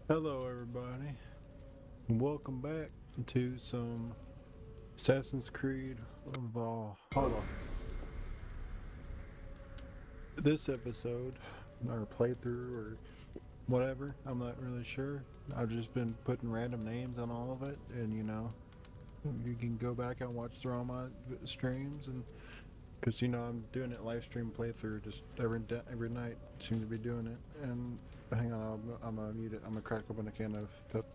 Hello, everybody. Welcome back to some Assassin's Creed Valhalla. This episode, or playthrough, or whatever, I'm not really sure. I've just been putting random names on all of it, and you can go back and watch through all my streams, and because I'm doing it live stream playthrough just every night. Seem to be doing it, and hang on, I'm gonna mute it. I'm gonna crack open a can of Pep.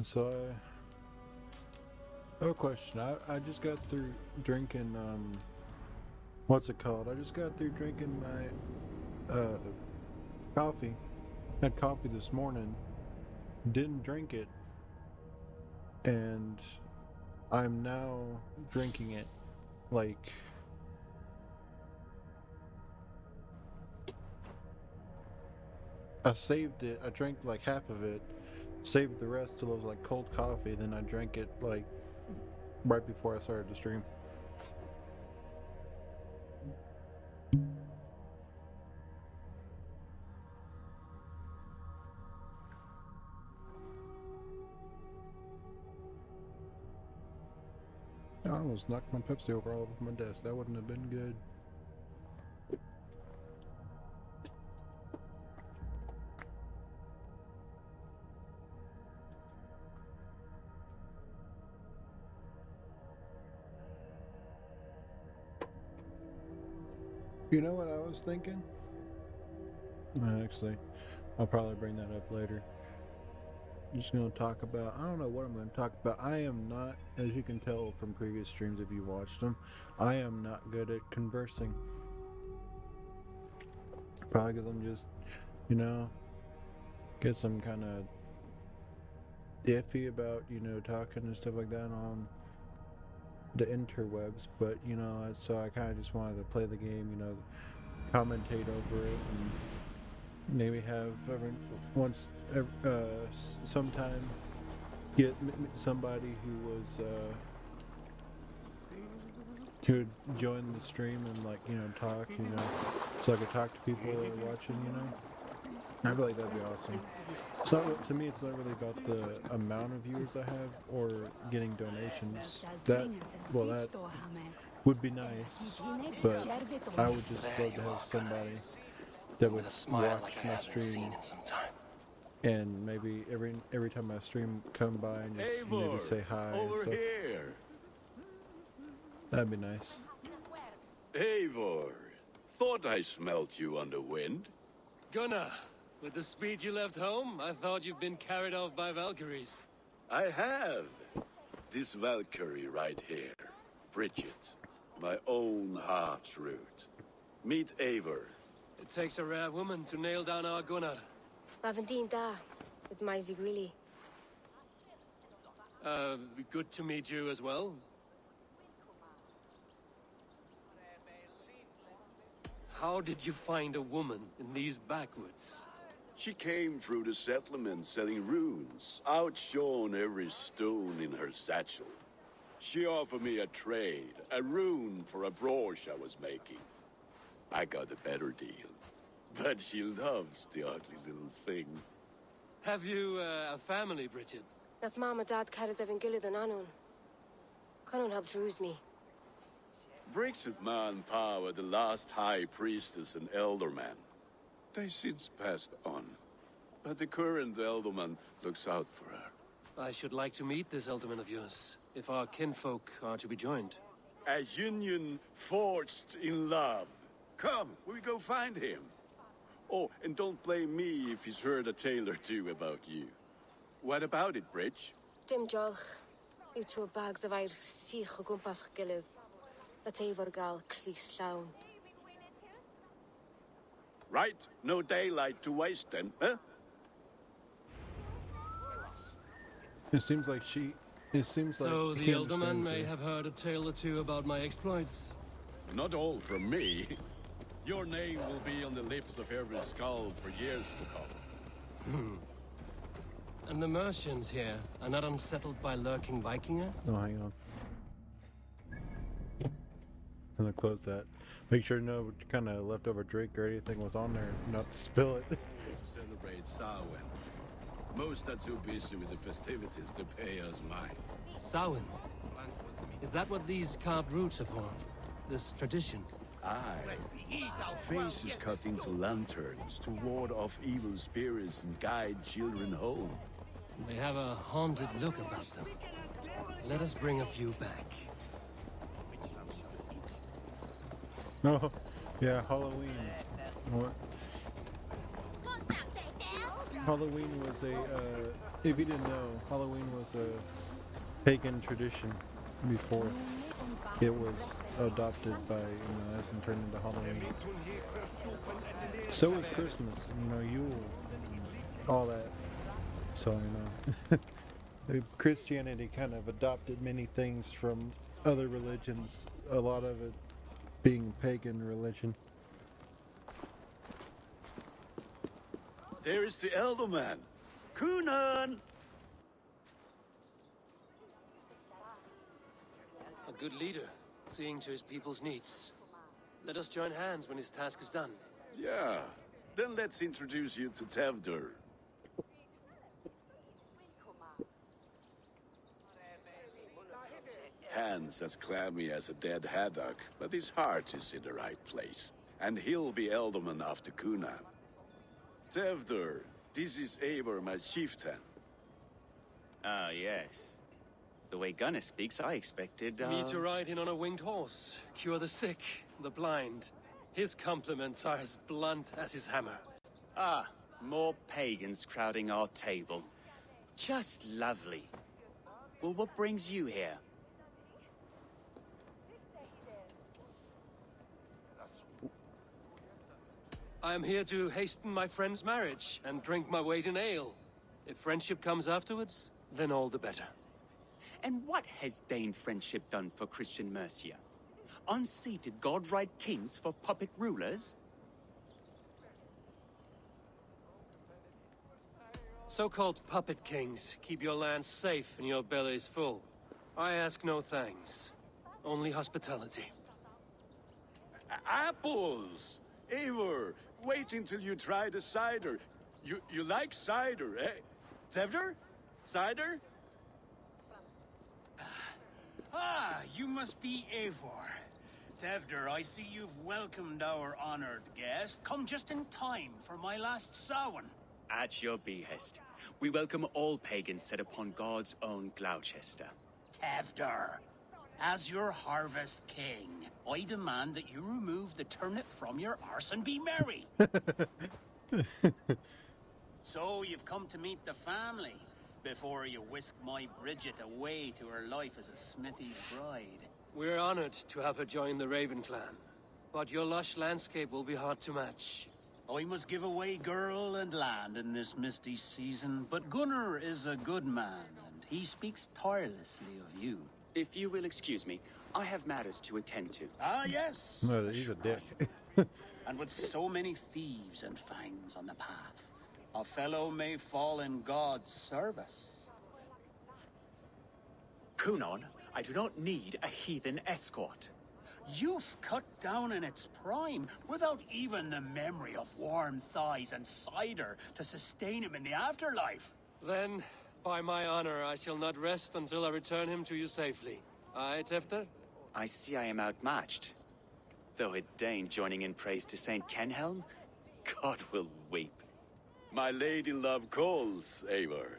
So I have a question. I just got through drinking what's it called? I just got through drinking my coffee. Had coffee this morning. Didn't drink it, and I'm now drinking it. Like I saved it. I drank like half of it. Saved the rest till it was like cold coffee. Then I drank it like right before I started the stream. I almost knocked my Pepsi over all over my desk. That wouldn't have been good. You know what I was thinking? Actually, I'll probably bring that up later. I'm just going to talk about, I don't know what I'm going to talk about. I am not, as you can tell from previous streams if you watched them, I am not good at conversing. Probably because I'm just, guess I'm kind of iffy about, talking and stuff like that on the interwebs. But, so I kind of just wanted to play the game, commentate over it and maybe have sometime get somebody who would join the stream and talk, so I could talk to people that are watching, I feel like that'd be awesome. It's not, to me, it's not really about the amount of viewers I have or getting donations. That would be nice, but I would just love to have somebody that would watch my stream and maybe every time I stream come by and just maybe say hi and stuff. Here. That'd be nice. Eivor, thought I smelt you on the wind. Gunnar, with the speed you left home, I thought you'd been carried off by Valkyries. I have. This Valkyrie right here, Bridget, my own heart's root. Meet Eivor. It takes a rare woman to nail down our Gunnar. Lavandine da, with my Zigwili. Good to meet you as well. How did you find a woman in these backwoods? She came through the settlement selling runes, outshone every stone in her satchel. She offered me a trade, a rune for a brooch I was making. I got a better deal. But she loves the ugly little thing. Have you a family, Bridget? Nath mama dad carried Evan Gillid and Anon. Canon helped druise me. Bridget Manpower, the last high priestess and elderman. They since passed on. But the current elderman looks out for her. I should like to meet this elderman of yours, if our kinfolk are to be joined. A union forged in love. Come, we go find him. Oh, and don't blame me if he's heard a tale or two about you. What about it, Bridge? Dim jolch. You two bags of air sich o gwmpas Gillid. Let Eivor gal clis llawn. Right, no daylight to waste then, huh? It seems like So he the elderman understands may her. have heard a tale or two about my exploits. Not all from me. Your name will be on the lips of every skull for years to come. And the Mercians here are not unsettled by lurking Vikinger? Oh, hang on. And then close that. Make sure no kind of leftover drink or anything was on there, not to spill it. To celebrate Samhain. Most are too busy with the festivities to pay us mind. Samhain. Is that what these carved roots are for? This tradition? Aye. Faces cut into lanterns to ward off evil spirits and guide children home. They have a haunted look about them. Let us bring a few back. Oh, yeah, Halloween. What? Halloween was if you didn't know, Halloween was a pagan tradition before it was adopted by, as and turned into Halloween. So is Christmas, Yule, all that. So, Christianity kind of adopted many things from other religions, a lot of it being pagan religion. There is the elder man, Gunnar. A good leader, seeing to his people's needs. Let us join hands when his task is done. Yeah, then let's introduce you to Tevder. Hands as clammy as a dead haddock, but his heart is in the right place. And he'll be Elderman after Gunnar. Tevder, this is Eivor, my chieftain. Ah, yes. The way Gunnar speaks, I expected, Me to ride in on a winged horse, cure the sick, the blind. His compliments are as blunt as his hammer. Ah, more pagans crowding our table. Just lovely. Well, what brings you here? I am here to hasten my friend's marriage and drink my weight in ale. If friendship comes afterwards, then all the better. And what has Dane friendship done for Christian Mercia? Unseated godright kings for puppet rulers? So-called puppet kings keep your lands safe and your bellies full. I ask no thanks, only hospitality. Apples! Eivor, wait until you try the cider. You like cider, eh? Tevder? Cider? Ah, you must be Eivor. Tevder, I see you've welcomed our honored guest. Come just in time for my last Samhain. At your behest. We welcome all pagans set upon God's own Gloucester. Tevder, as your harvest king, I demand that you remove the turnip from your arse and be merry. So you've come to meet the family before you whisk my Bridget away to her life as a smithy's bride. We're honored to have her join the Raven clan, but your lush landscape will be hard to match. I must give away girl and land in this misty season, but Gunnar is a good man, and he speaks tirelessly of you. If you will excuse me, I have matters to attend to. Ah, yes. No, he's a dick. And with so many thieves and fangs on the path, a fellow may fall in God's service. Kunon, I do not need a heathen escort. Youth cut down in its prime, without even the memory of warm thighs and cider to sustain him in the afterlife. Then, by my honor, I shall not rest until I return him to you safely. Aye, Tefter? I see I am outmatched. Though a Dane joining in praise to Saint Kenhelm, God will weep. My lady love calls, Eivor.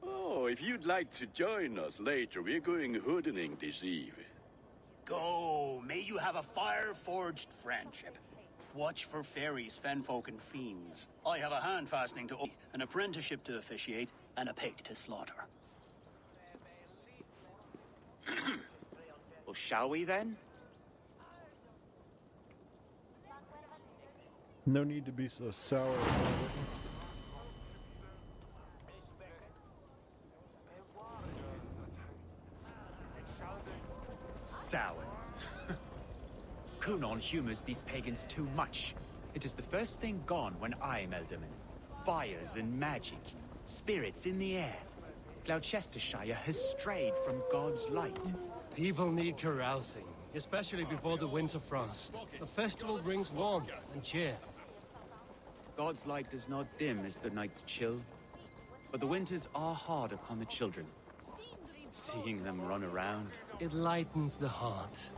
Oh, if you'd like to join us later, we're going hoodening this eve. Go, may you have a fire-forged friendship. Watch for fairies, fenfolk, and fiends. I have a hand fastening to an apprenticeship to officiate, and a pig to slaughter. Well, shall we then? No need to be so sour about it. Sour. Kunon humors these pagans too much. It is the first thing gone when I am Elderman. Fires and magic, spirits in the air. Gloucestershire has strayed from God's light. People need carousing, especially before the winter frost. The festival brings warmth and cheer. God's light does not dim as the nights chill, but the winters are hard upon the children. Seeing them run around. It lightens the heart.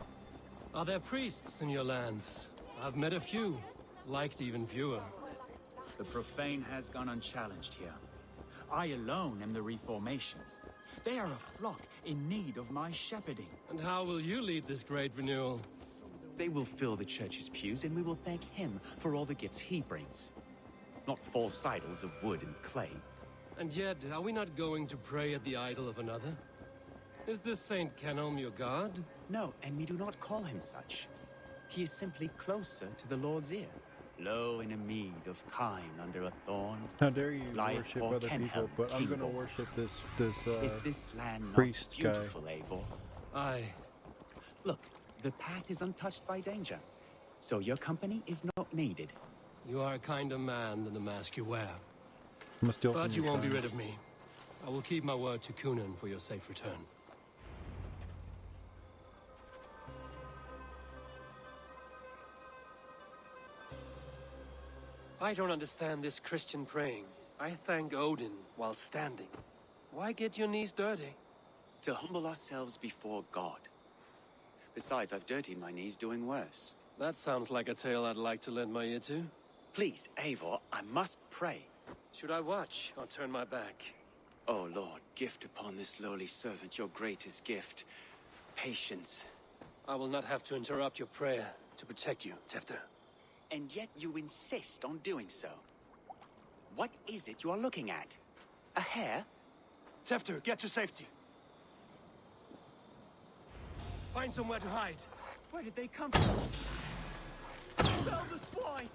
Are there priests in your lands? I've met a few, liked even fewer. The profane has gone unchallenged here. I alone am the Reformation. They are a flock in need of my shepherding. And how will you lead this great renewal? They will fill the church's pews, and we will thank him for all the gifts he brings. Not false idols of wood and clay. And yet, are we not going to pray at the idol of another? Is this Saint Kenelm your god? No, and we do not call him such. He is simply closer to the Lord's ear. Low in a mead of kine under a thorn. How dare you Life worship or other can people, help but I'm gonna King worship Is this land not priest guy. beautiful, Eivor? Aye. Look, the path is untouched by danger, so your company is not needed. You are a kinder man than the mask you wear. I'm still But you won't be rid of me. I will keep my word to Gunnar for your safe return. I don't understand this Christian praying. I thank Odin while standing. Why get your knees dirty? To humble ourselves before God. Besides, I've dirtied my knees doing worse. That sounds like a tale I'd like to lend my ear to. Please, Eivor, I must pray. Should I watch or turn my back? Oh Lord, gift upon this lowly servant your greatest gift. Patience. I will not have to interrupt your prayer to protect you, Tefter. And yet you insist on doing so. What is it you are looking at? A hare? Tefter, get to safety. Find somewhere to hide. Where did they come from? Spell the swine!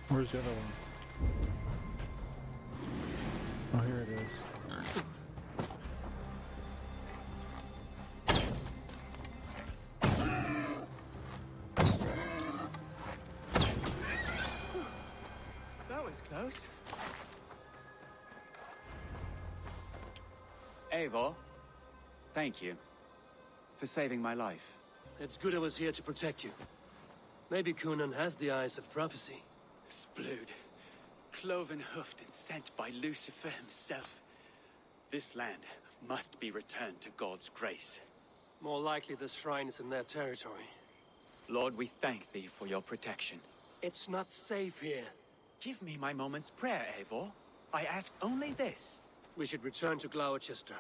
Where's the other one? Oh, here it is. That was close. Eivor, thank you for saving my life. It's good I was here to protect you. Maybe Gunnar has the eyes of prophecy. Splood, cloven-hoofed and sent by Lucifer himself. This land must be returned to God's grace. More likely the shrine is in their territory. Lord, we thank thee for your protection. It's not safe here. Give me my moment's prayer, Eivor. I ask only this. We should return to Gloucester.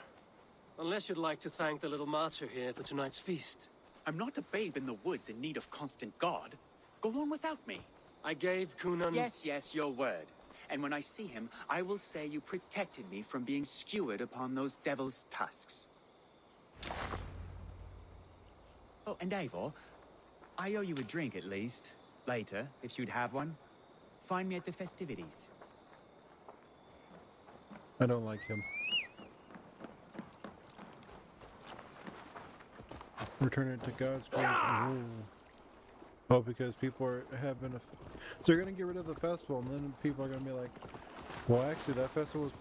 Unless you'd like to thank the little martyr here for tonight's feast. I'm not a babe in the woods in need of constant guard. Go on without me. I gave Gunnar... Yes, your word. And when I see him, I will say you protected me from being skewered upon those devil's tusks. Oh, and Eivor, I owe you a drink at least. Later, if you'd have one. Find me at the festivities. I don't like him. Return it to God's grace. Ooh. Oh, because people are having a... So you're going to get rid of the festival, and then people are going to be like, well, actually, that festival was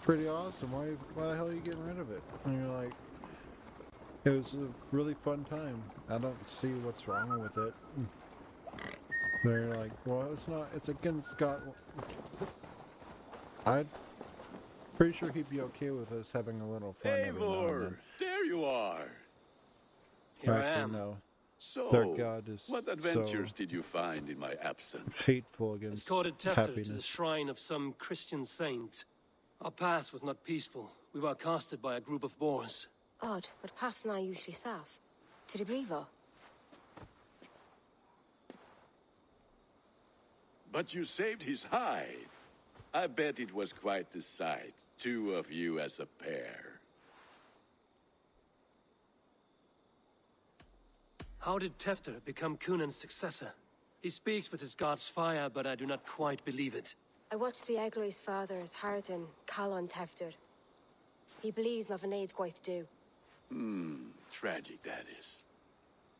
pretty awesome. Why the hell are you getting rid of it? And you're like, it was a really fun time. I don't see what's wrong with it. They're like, well, it's against God. I'm pretty sure he'd be okay with us having a little fun every now and Eivor, then. there you are. Here I Actually, am. no. So, Their God is what adventures so did you find in my absence? hateful against Escorted Tefter to the happiness. shrine of some Christian saint. Our path was not peaceful. We were accosted by a group of boars. Odd, but pathna usually safe. To the Brevo. But you saved his hide. I bet it was quite the sight, two of you as a pair. How did Tefter become Gunnar's successor? He speaks with his god's fire, but I do not quite believe it. I watched the Egloi's father as Harden, Calon Tefter. He believes ma fy gwaith do. Tragic, that is.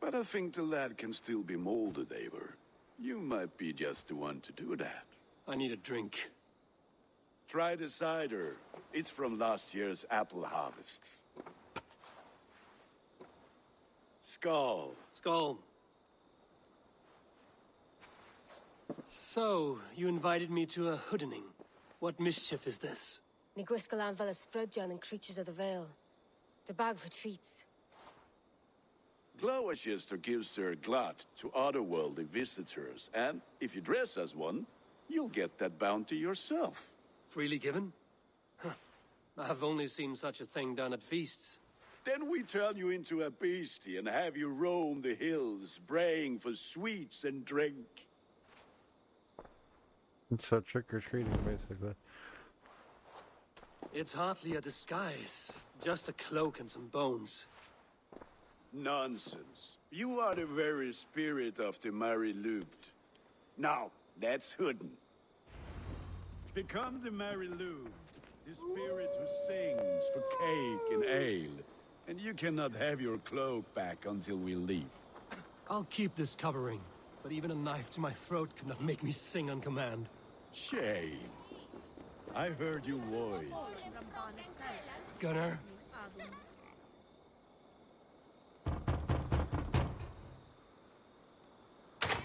But I think the lad can still be molded, Eivor. You might be just the one to do that. I need a drink. Try the cider. It's from last year's apple harvest. Skull. Skull. So, you invited me to a hoodening. What mischief is this? Ni gwisgal an fel y Sprydjan and Creatures of the Vale. The bag for treats. Gloucester gives their glut to otherworldly visitors, and if you dress as one, you'll get that bounty yourself. Freely given? Huh. I've only seen such a thing done at feasts. Then we turn you into a beastie and have you roam the hills, braying for sweets and drink. It's so trick-or-treating, basically. It's hardly a disguise. Just a cloak and some bones. Nonsense. You are the very spirit of the Mary Louved. Now, that's Hooden. Become the Mary Louved, the spirit who sings for cake and ale. And you cannot have your cloak back until we leave. I'll keep this covering, but even a knife to my throat could not make me sing on command. Shame. I heard your voice. Gunnar?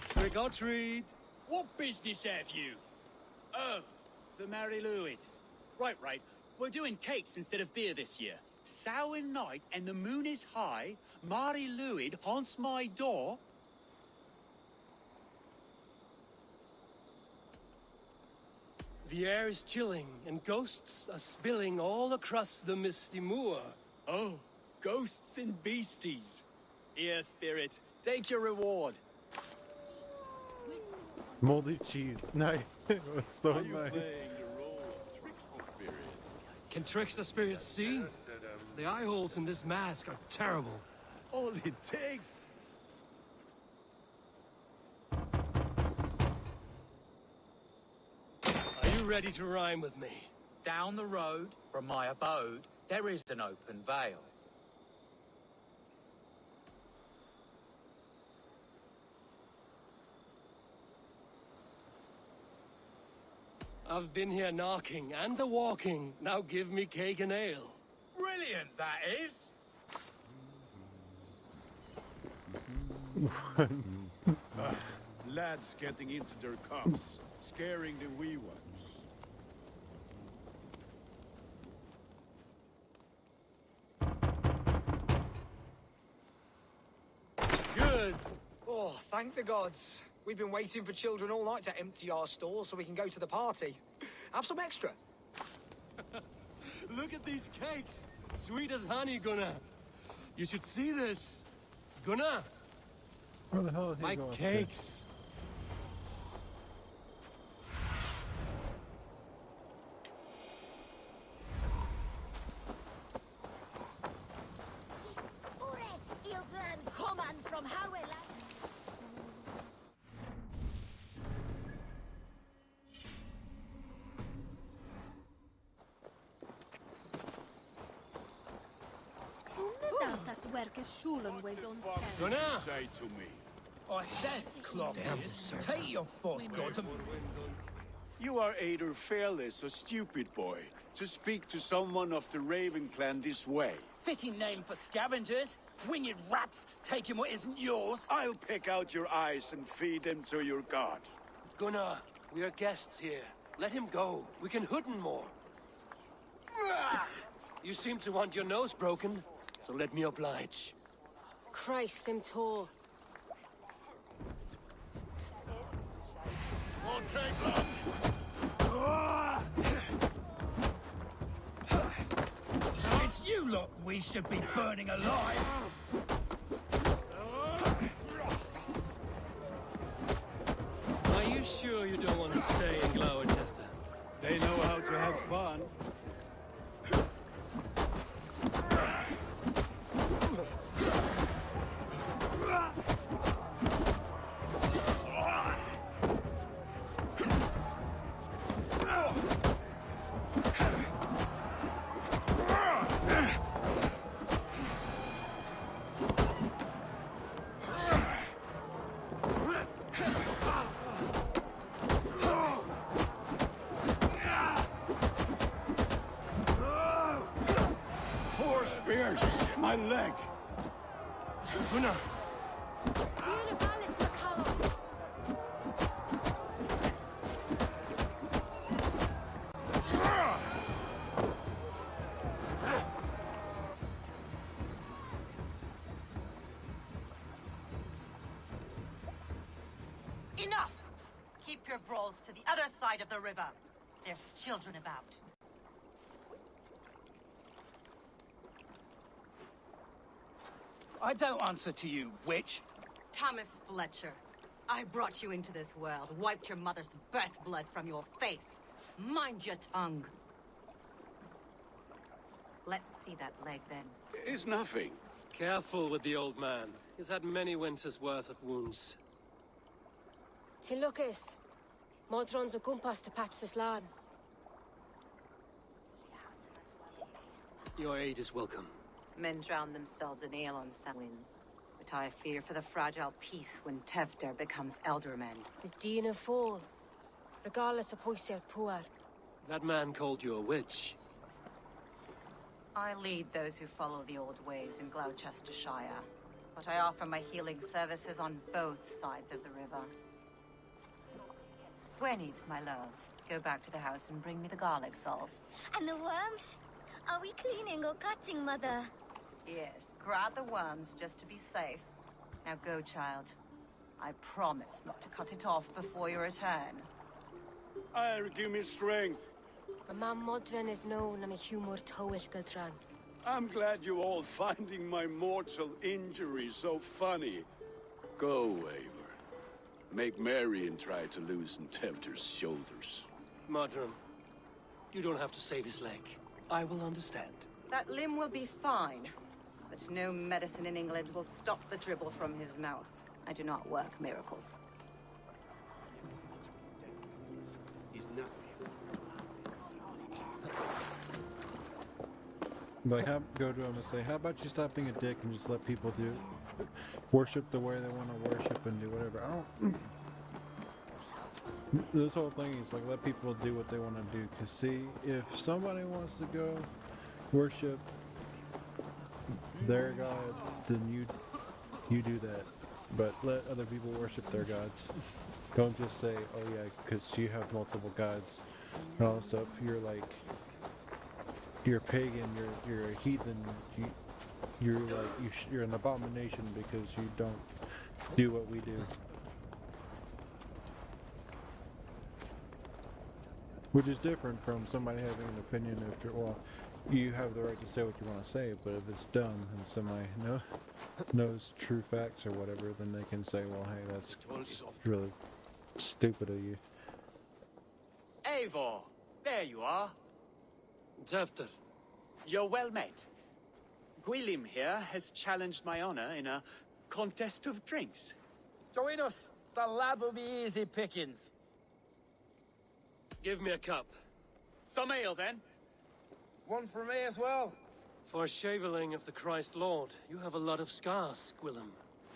Trick or treat! What business have you? Oh, the Mary Louid. Right. We're doing cakes instead of beer this year. Sour night and the moon is high. Mary Louid haunts my door. The air is chilling, and ghosts are spilling all across the misty moor. Oh, ghosts and beasties. Here, spirit, take your reward. Moldy cheese. Nice. It was so Are you nice. playing the role of trickster spirit? Can trickster spirits see? The eye holes in this mask are terrible. All it takes. Are you ready to rhyme with me? Down the road from my abode, there is an open vale. I've been here knocking and the walking. Now give me cake and ale. Brilliant, that is! Lads getting into their cups, scaring the wee ones. Good. Oh, thank the gods. We've been waiting for children all night to empty our stores so we can go to the party. Have some extra. Look at these cakes. Sweet as honey, Gunnar. You should see this. Gunnar, Where the hell is he my going? cakes. Gunnar! Say to me. I said, Damn dessert. take your false gods and You are either fearless or stupid, boy, to speak to someone of the Raven clan this way. Fitting name for scavengers. Winged rats taking what isn't yours. I'll pick out your eyes and feed them to your god. Gunnar, we are guests here. Let him go. We can hooden more. You seem to want your nose broken, so let me oblige. Christ, him tall. Won't take long. it's you lot we should be burning alive. Are you sure you don't want to stay in Gloucester? They know how to have fun. Gunnar! Enough! Keep your brawls to the other side of the river. There's children about. I don't answer to you, witch. Thomas Fletcher, I brought you into this world, wiped your mother's birth blood from your face. Mind your tongue. Let's see that leg, then. It's nothing. Careful with the old man. He's had many winters' worth of wounds. Till Lucas. Modron's a gumpas to patch this land. Your aid is welcome. Men drown themselves in ale on Samhain. But I fear for the fragile peace when Tevder becomes eldermen. With Dina fall. Regardless of Poisel Puar. That man called you a witch. I lead those who follow the old ways in Gloucestershire. But I offer my healing services on both sides of the river. Gwyneth, my love, go back to the house and bring me the garlic salt. And the worms? Are we cleaning or cutting, Mother? Yes, grab the worms just to be safe. Now go, child. I promise not to cut it off before you return. Give me strength. My mam Modron is known am a humor towish Gudran. I'm glad you're all finding my mortal injury so funny. Go, Eivor. Make merry and try to loosen Tevder's shoulders. Modron, you don't have to save his leg. I will understand. That limb will be fine. But no medicine in England will stop the dribble from his mouth. I do not work miracles. He's not. Like, go to him and say, how about you stop being a dick and just let people do worship the way they want to worship and do whatever. I don't. This whole thing is like, let people do what they want to do. Cause see, if somebody wants to go worship their god, then you do that. But let other people worship their gods. Don't just say, oh yeah, because you have multiple gods and all that stuff. You're a pagan, you're a heathen, you're an abomination because you don't do what we do. Which is different from somebody having an opinion after, well, you have the right to say what you want to say, but if it's dumb and somebody knows true facts or whatever, then they can say, well, hey, that's really stupid of you. Eivor, there you are. Tevder. You're well met. Gwilym here has challenged my honor in a contest of drinks. Join us. The lad will be easy pickings. Give me a cup. Some ale, then. One for me as well. For shaveling of the Christ Lord, you have a lot of scars, Gwilym.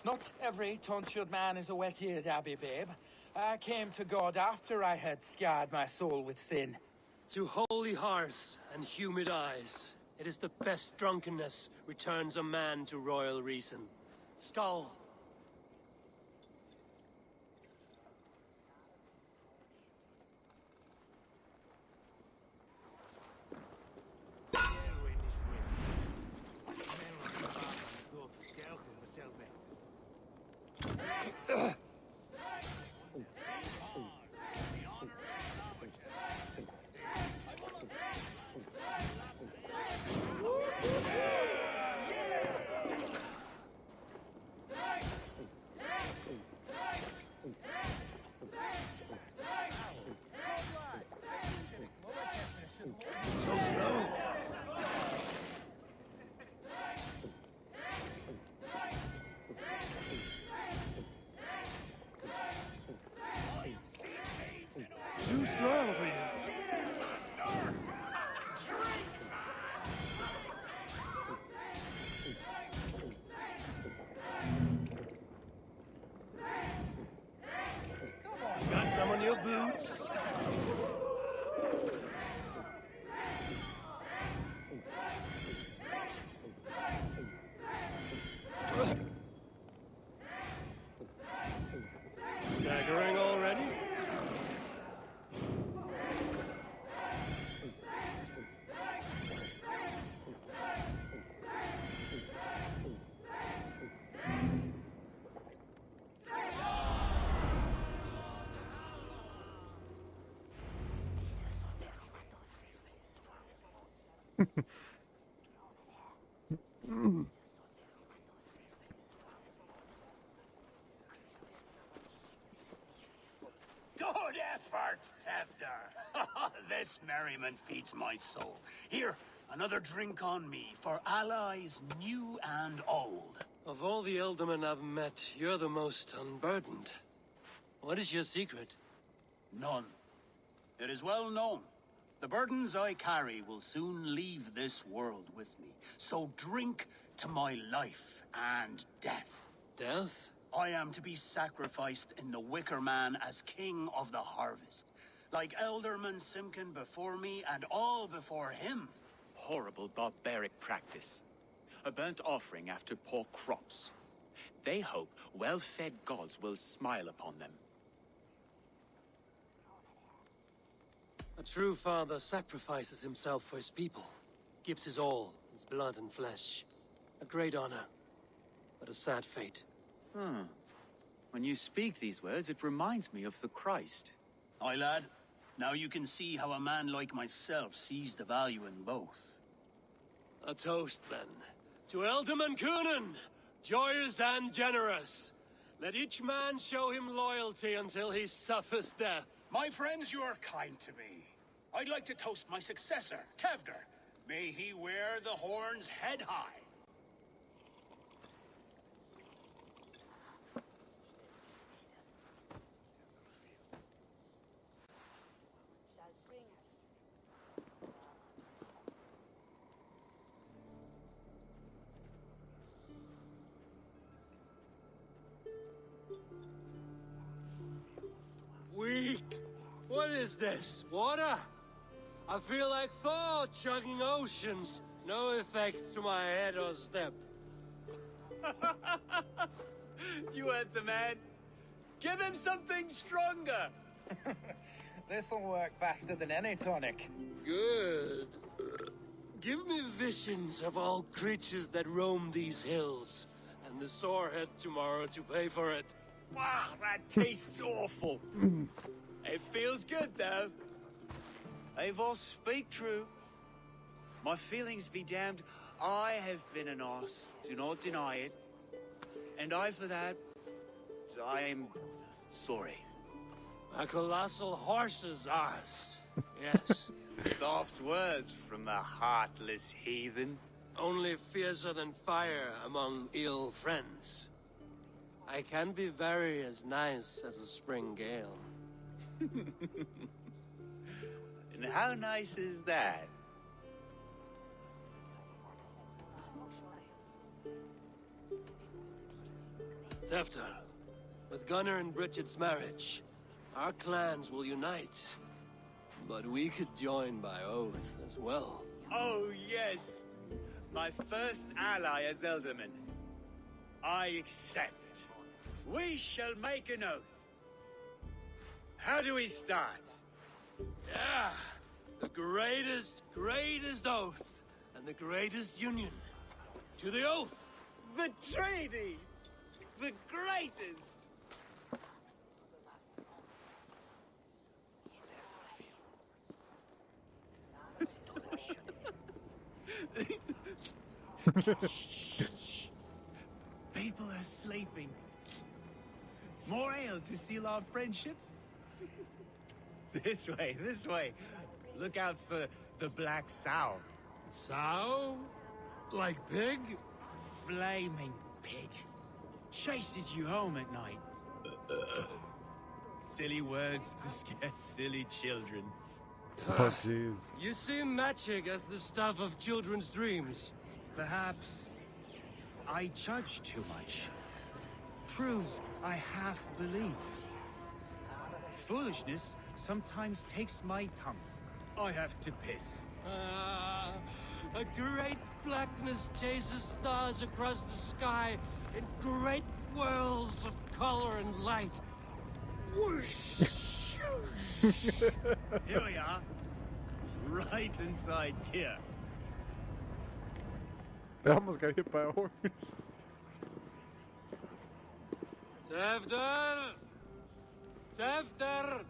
Not every tonsured man is a wet-eared Abbey, babe. I came to God after I had scarred my soul with sin. To holy hearths and humid eyes, it is the best drunkenness returns a man to royal reason. Skull. Too strong for you. Got some on your boots? Good effort, Tefder. This merriment feeds my soul. Here, another drink on me for allies new and old. Of all the Eldermen I've met, you're the most unburdened. What is your secret? None. It is well known. The burdens I carry will soon leave this world with me. So drink to my life and death. Death? I am to be sacrificed in the Wicker Man as king of the harvest. Like Elderman Simkin before me and all before him. Horrible barbaric practice. A burnt offering after poor crops. They hope well-fed gods will smile upon them. A true father sacrifices himself for his people. Gives his all, his blood and flesh. A great honor, but a sad fate. When you speak these words, it reminds me of the Christ. Aye, lad. Now you can see how a man like myself sees the value in both. A toast, then. To Elderman Coonan, joyous and generous. Let each man show him loyalty until he suffers death. My friends, you are kind to me. I'd like to toast my successor, Tevder. May he wear the horns head high. Weak. What is this? Water? I feel like Thor chugging oceans. No effect to my head or step. You heard the man. Give him something stronger. This'll work faster than any tonic. Good. Give me visions of all creatures that roam these hills, and the sorehead tomorrow to pay for it. Wow, that tastes awful. It feels good, though. Eivor, speak true. My feelings be damned. I have been an arse, do not deny it. And I for that, I am sorry. A colossal horse's arse. Yes. Soft words from the heartless heathen. Only fiercer than fire among ill friends. I can be very as nice as a spring gale. And how nice is that? Tefter, with Gunnar and Bridget's marriage, our clans will unite. But we could join by oath as well. Oh, yes. My first ally as Elderman. I accept. We shall make an oath. How do we start? Yeah, the greatest oath, and the greatest union. To the oath! The treaty! The greatest! Shh. People are sleeping. More ale to seal our friendship? This way. Look out for the black sow. Sow? Like pig? Flaming pig. Chases you home at night. Silly words to scare silly children. Oh, jeez. You seem magic as the stuff of children's dreams. Perhaps I judge too much. Proves I half believe. Foolishness sometimes takes my tongue. I have to piss. A great blackness chases stars across the sky in great whirls of color and light. Whoosh! Here we are. Right inside here. I almost got hit by a horse. Tefter! Tefter!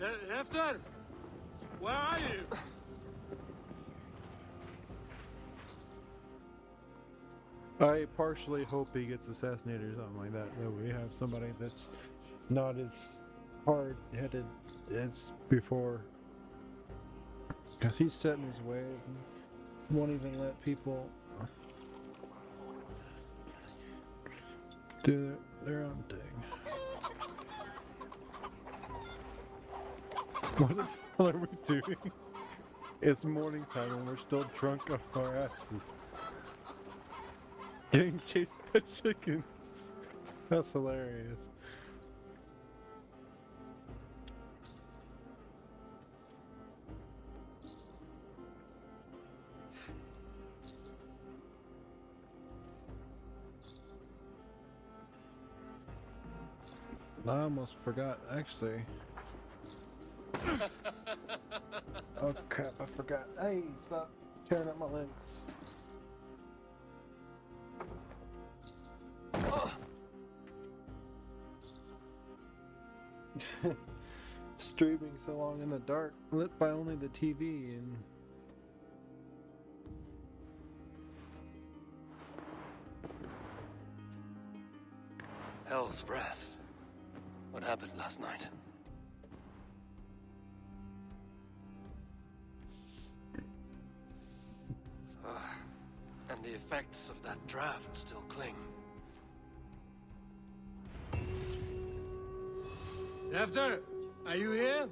Hefter! Where are you? I partially hope he gets assassinated or something like that. That we have somebody that's not as hard-headed as before. Because he's set in his ways and won't even let people do their own thing. What the hell are we doing? It's morning time and we're still drunk off our asses. Getting chased by chickens. That's hilarious. I almost forgot, actually. Oh crap, I forgot. Hey, stop tearing up my legs. Streaming so long in the dark, lit by only the TV, and Hell's breath. What happened last night? And the effects of that draft still cling. Hefter, are you here?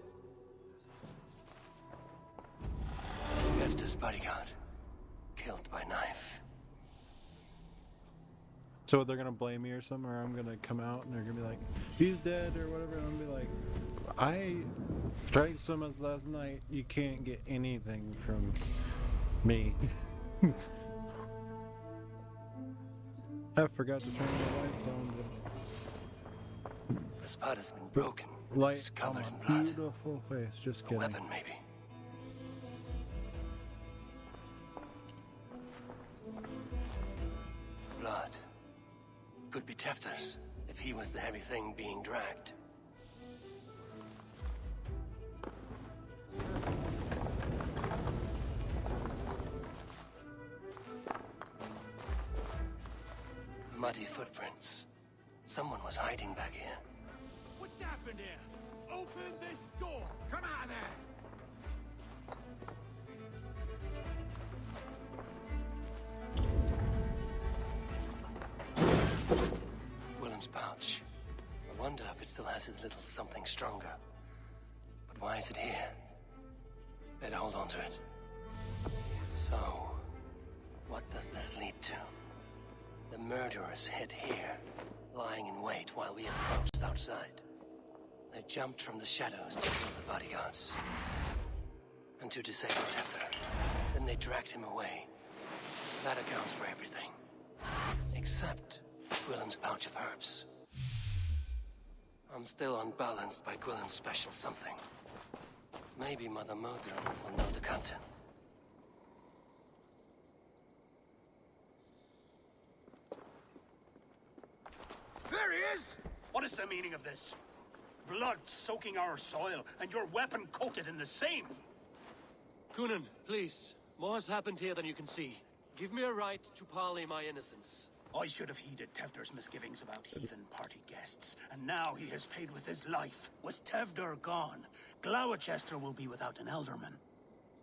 Hefter's bodyguard. Killed by knife. so they're gonna blame me or something, or I'm gonna come out and they're gonna be like, he's dead or whatever, and I'm gonna be like, I drank so much last night, you can't get anything from me. I forgot to turn the lights on, but The spot has been broken. light It's covered on in my blood. beautiful face. Just A kidding. weapon, maybe. Blood. Could be Tefter's, if he was the heavy thing being dragged. Muddy footprints. Someone was hiding back here. What's happened here? Open this door! Come out of there! Willem's pouch. I wonder if it still has its little something stronger. But why is it here? Better hold on to it. So, what does this lead to? The murderers hid here, lying in wait while we approached outside. They jumped from the shadows to kill the bodyguards. And to disable Tefter. Then they dragged him away. That accounts for everything. Except Gwillem's pouch of herbs. I'm still unbalanced by Gwillem's special something. Maybe Mother Modron will know the content. There he is! What is the meaning of this? Blood soaking our soil, and your weapon coated in the same! Gunnar, please. More has happened here than you can see. Give me a right to parley my innocence. I should have heeded Tevder's misgivings about heathen party guests, and now he has paid with his life. With Tevder gone, Gloucester will be without an elderman.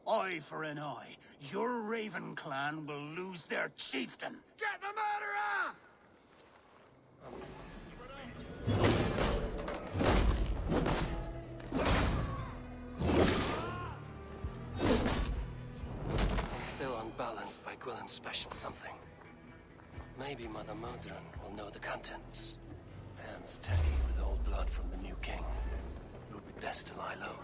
Eye for an eye, your Raven clan will lose their chieftain. Get the murderer! I'm still unbalanced by Gwillem's special something. Maybe Mother Modron will know the contents. Hands tacky with old blood from the new king. It would be best to lie low.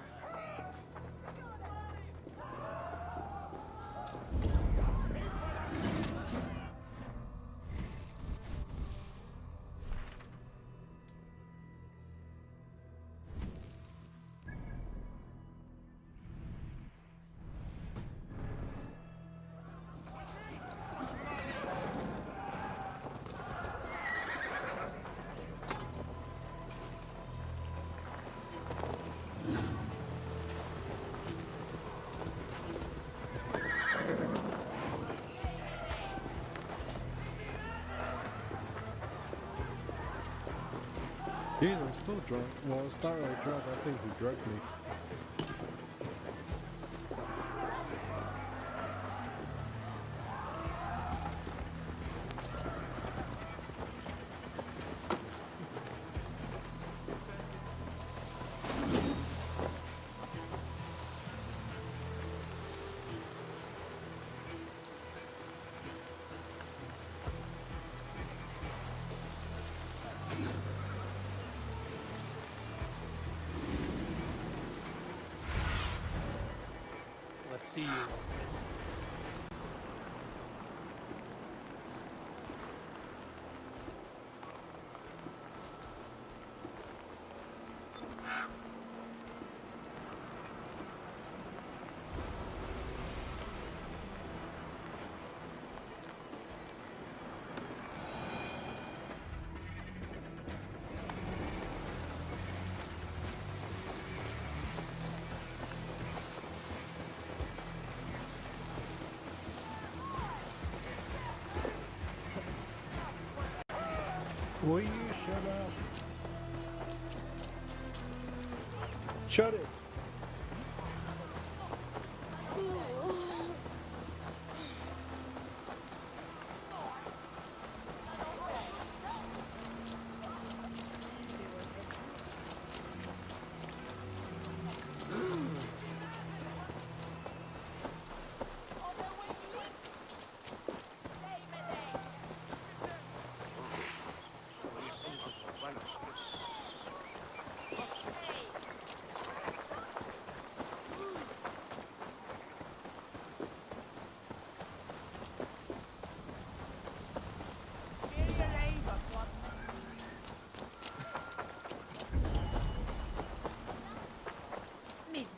Jeez, I'm still drunk. Well, it's not really drunk. I think he drugged me. Let's see you. Will you shut up? Shut it!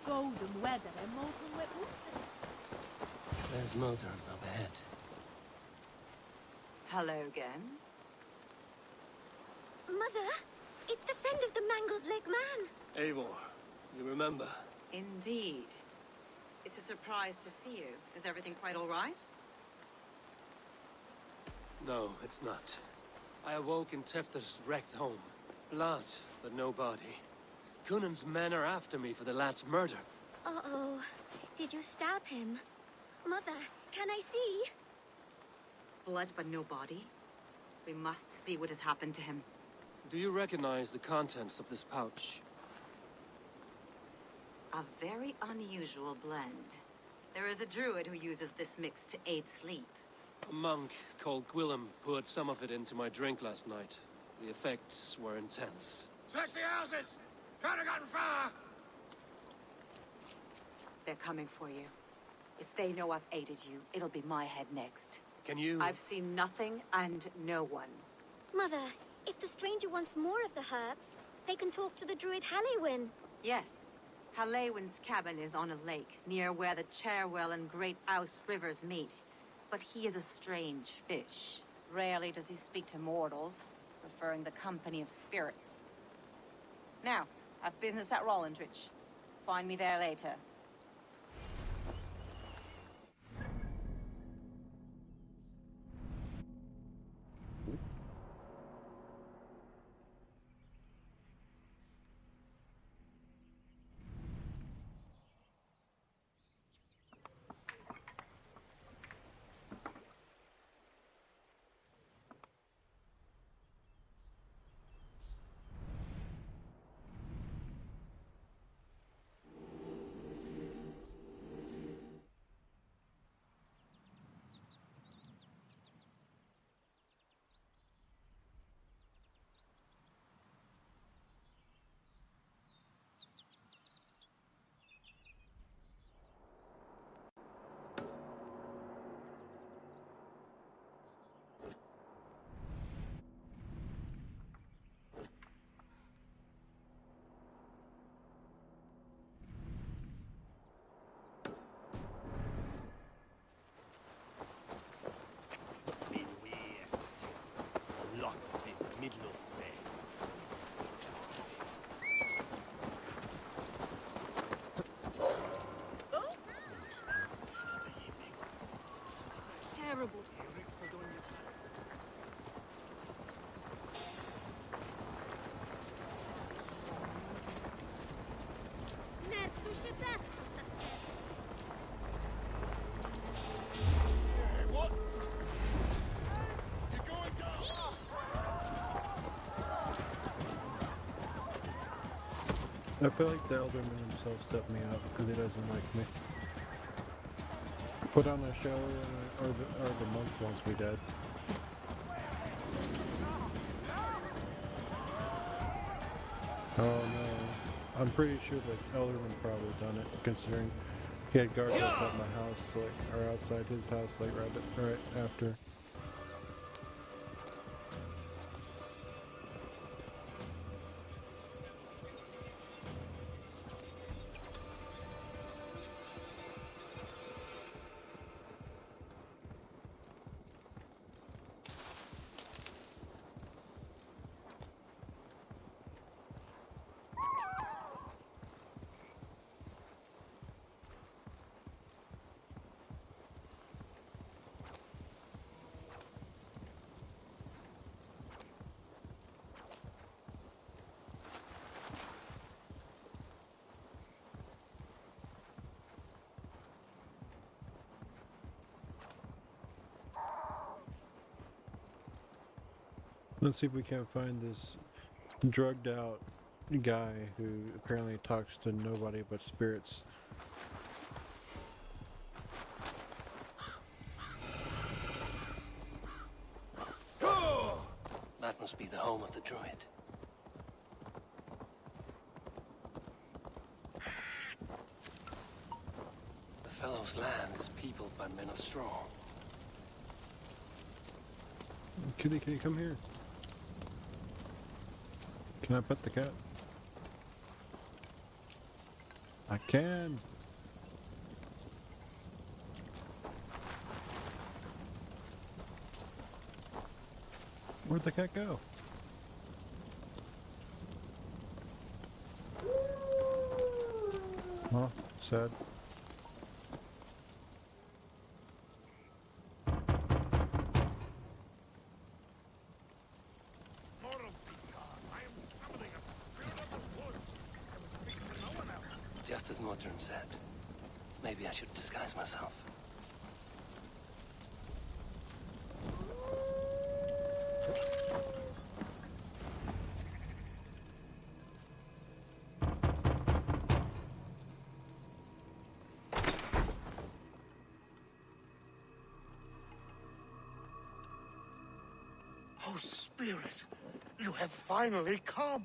Golden weather and molten wet water. There's Mulder up ahead. Hello again. Mother, it's the friend of the mangled leg man. Eivor, you remember? Indeed. It's a surprise to see you. Is everything quite all right? No, it's not. I awoke in Tefter's wrecked home. Blood for nobody. Cunan's men are after me for the lad's murder. Uh-oh. Did you stab him? Mother, can I see? Blood but no body. We must see what has happened to him. Do you recognize the contents of this pouch? A very unusual blend. There is a druid who uses this mix to aid sleep. A monk called Gwillem poured some of it into my drink last night. The effects were intense. Search the houses! Could have gotten far! They're coming for you. If they know I've aided you, it'll be my head next. Can you... I've seen nothing and no one. Mother, if the stranger wants more of the herbs, they can talk to the druid Halewyn. Yes. Halewyn's cabin is on a lake, near where the Cherwell and Great Ouse rivers meet. But he is a strange fish. Rarely does he speak to mortals, preferring the company of spirits. Now, I've business at Rollindrich. Find me there later. Terrible. I feel like the Elderman himself set me up because he doesn't like me. Put on a show, or the monk wants me dead. Oh no. I'm pretty sure that Elderman probably done it, considering he had guards outside my house, like, or outside his house, like, right after. Let's see if we can't find this drugged out guy who apparently talks to nobody but spirits. That must be the home of the druid. The fellow's land is peopled by men of straw. Kitty, can you come here? Can I pet the cat? I can. Where'd the cat go? Oh, sad. Just as Modern said. Maybe I should disguise myself. Oh, Spirit, you have finally come.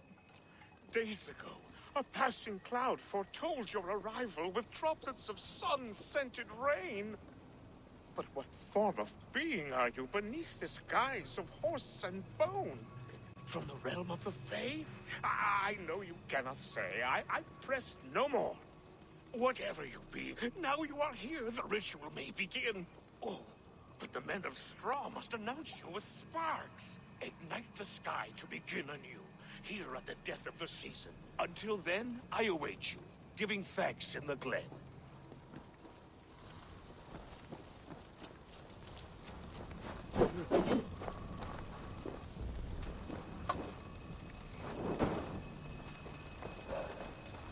Days ago, a passing cloud foretold your arrival with droplets of sun-scented rain. But what form of being are you beneath this guise of horse and bone? From the realm of the Fae? I know you cannot say. I press no more. Whatever you be, now you are here, the ritual may begin. Oh, but the men of straw must announce you with sparks. Ignite the sky to begin anew, here at the death of the season. Until then, I await you, giving thanks in the glen.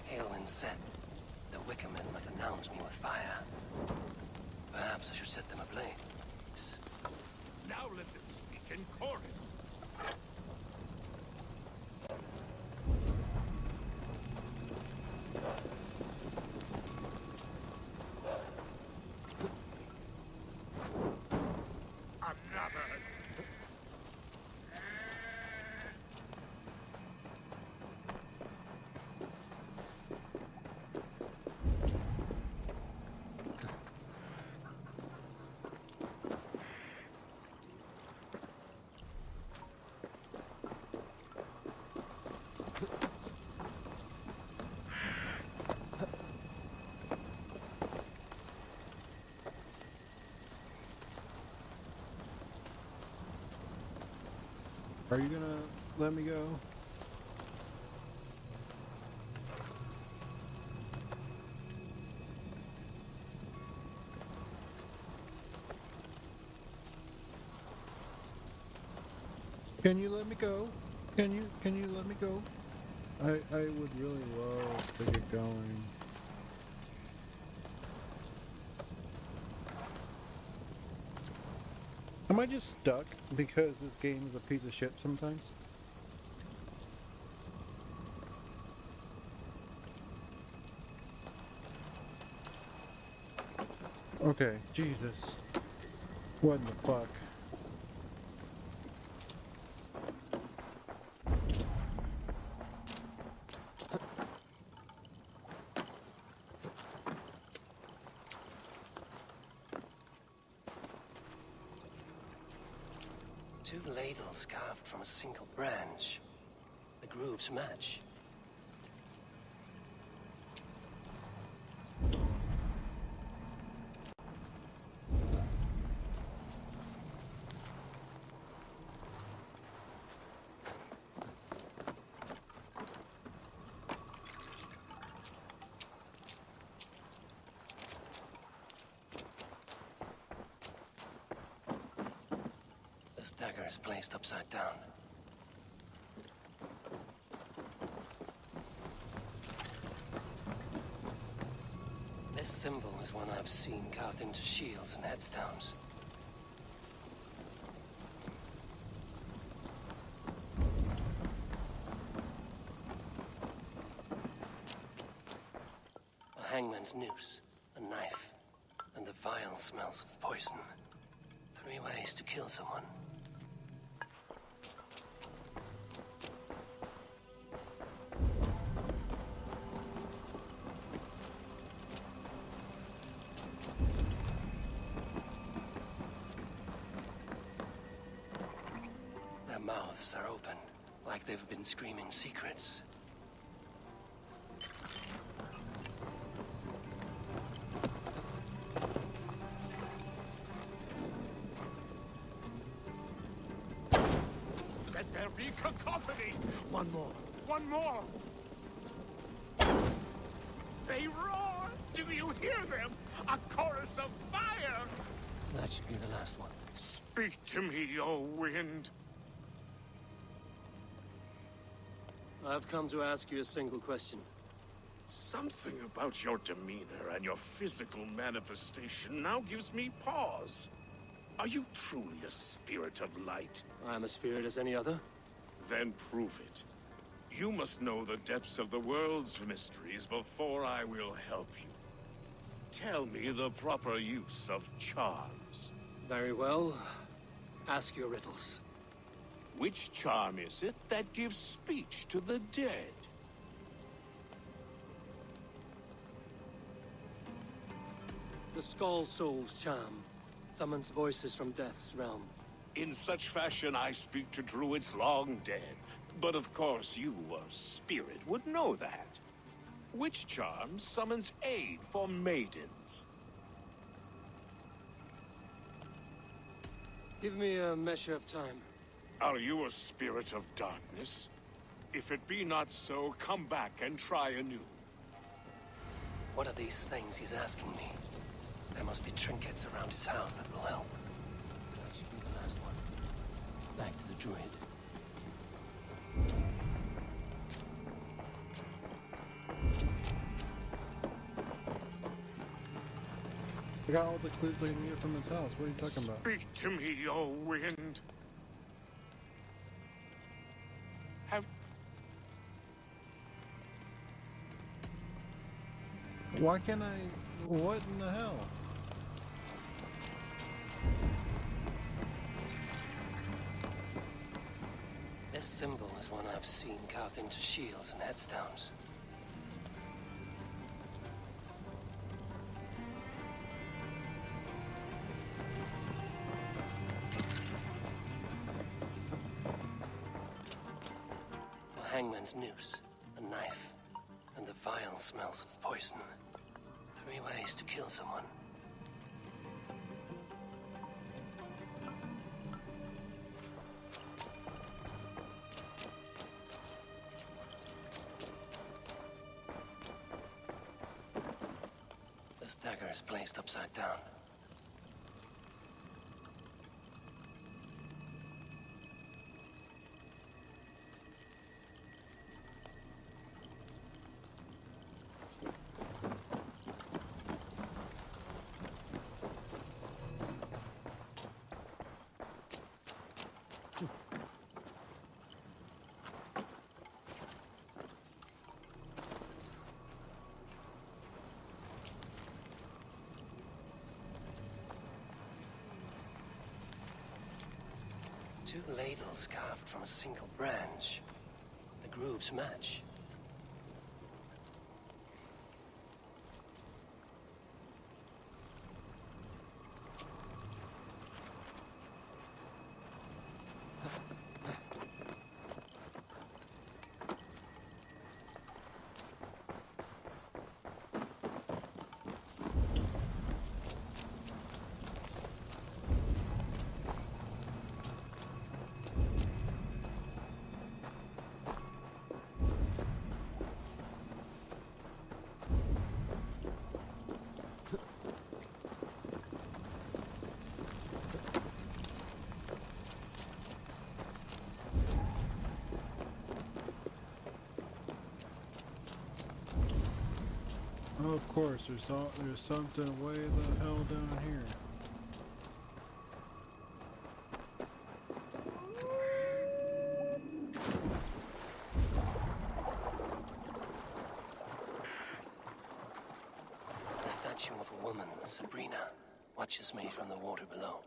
Hailwind said the Wickermen must announce me with fire. Perhaps I should set them ablaze. Now let them speak in chorus. Another. Are you gonna let me go? Can you let me go? Can you let me go? I would really love to get going. Am I just stuck because this game is a piece of shit sometimes? Okay, Jesus. What in the fuck? Two ladles carved from a single branch. The grooves match. This dagger is placed upside down. This symbol is one I've seen carved into shields and headstones. A hangman's noose, a knife, and the vile smells of poison. 3 ways to kill someone. Their mouths are open, like they've been screaming secrets. Let there be cacophony! One more! One more! They roar! Do you hear them? A chorus of fire! That should be the last one. Speak to me, O wind! I've come to ask you a single question. Something about your demeanor and your physical manifestation now gives me pause. Are you truly a spirit of light? I'm a spirit as any other. Then prove it. You must know the depths of the world's mysteries before I will help you. Tell me the proper use of charms. Very well. Ask your riddles. Which charm is it that gives speech to the dead? The Skull Soul's charm summons voices from Death's realm. In such fashion, I speak to druids long dead. But of course, you, a spirit, would know that. Which charm summons aid for maidens? Give me a measure of time. Are you a spirit of darkness? If it be not so, come back and try anew. What are these things he's asking me? There must be trinkets around his house that will help. That should be the last one. Back to the druid. I got all the clues I can get from his house. What are you talking about? Speak to me, O wind. Why can't I... What in the hell? This symbol is one I've seen carved into shields and headstones. A hangman's noose, a knife, and the vile smells of poison. 3 ways to kill someone. This dagger is placed upside down. 2 ladles carved from a single branch. The grooves match. Oh, of course, there's something way the hell down here. The statue of a woman, Sabrina, watches me from the water below.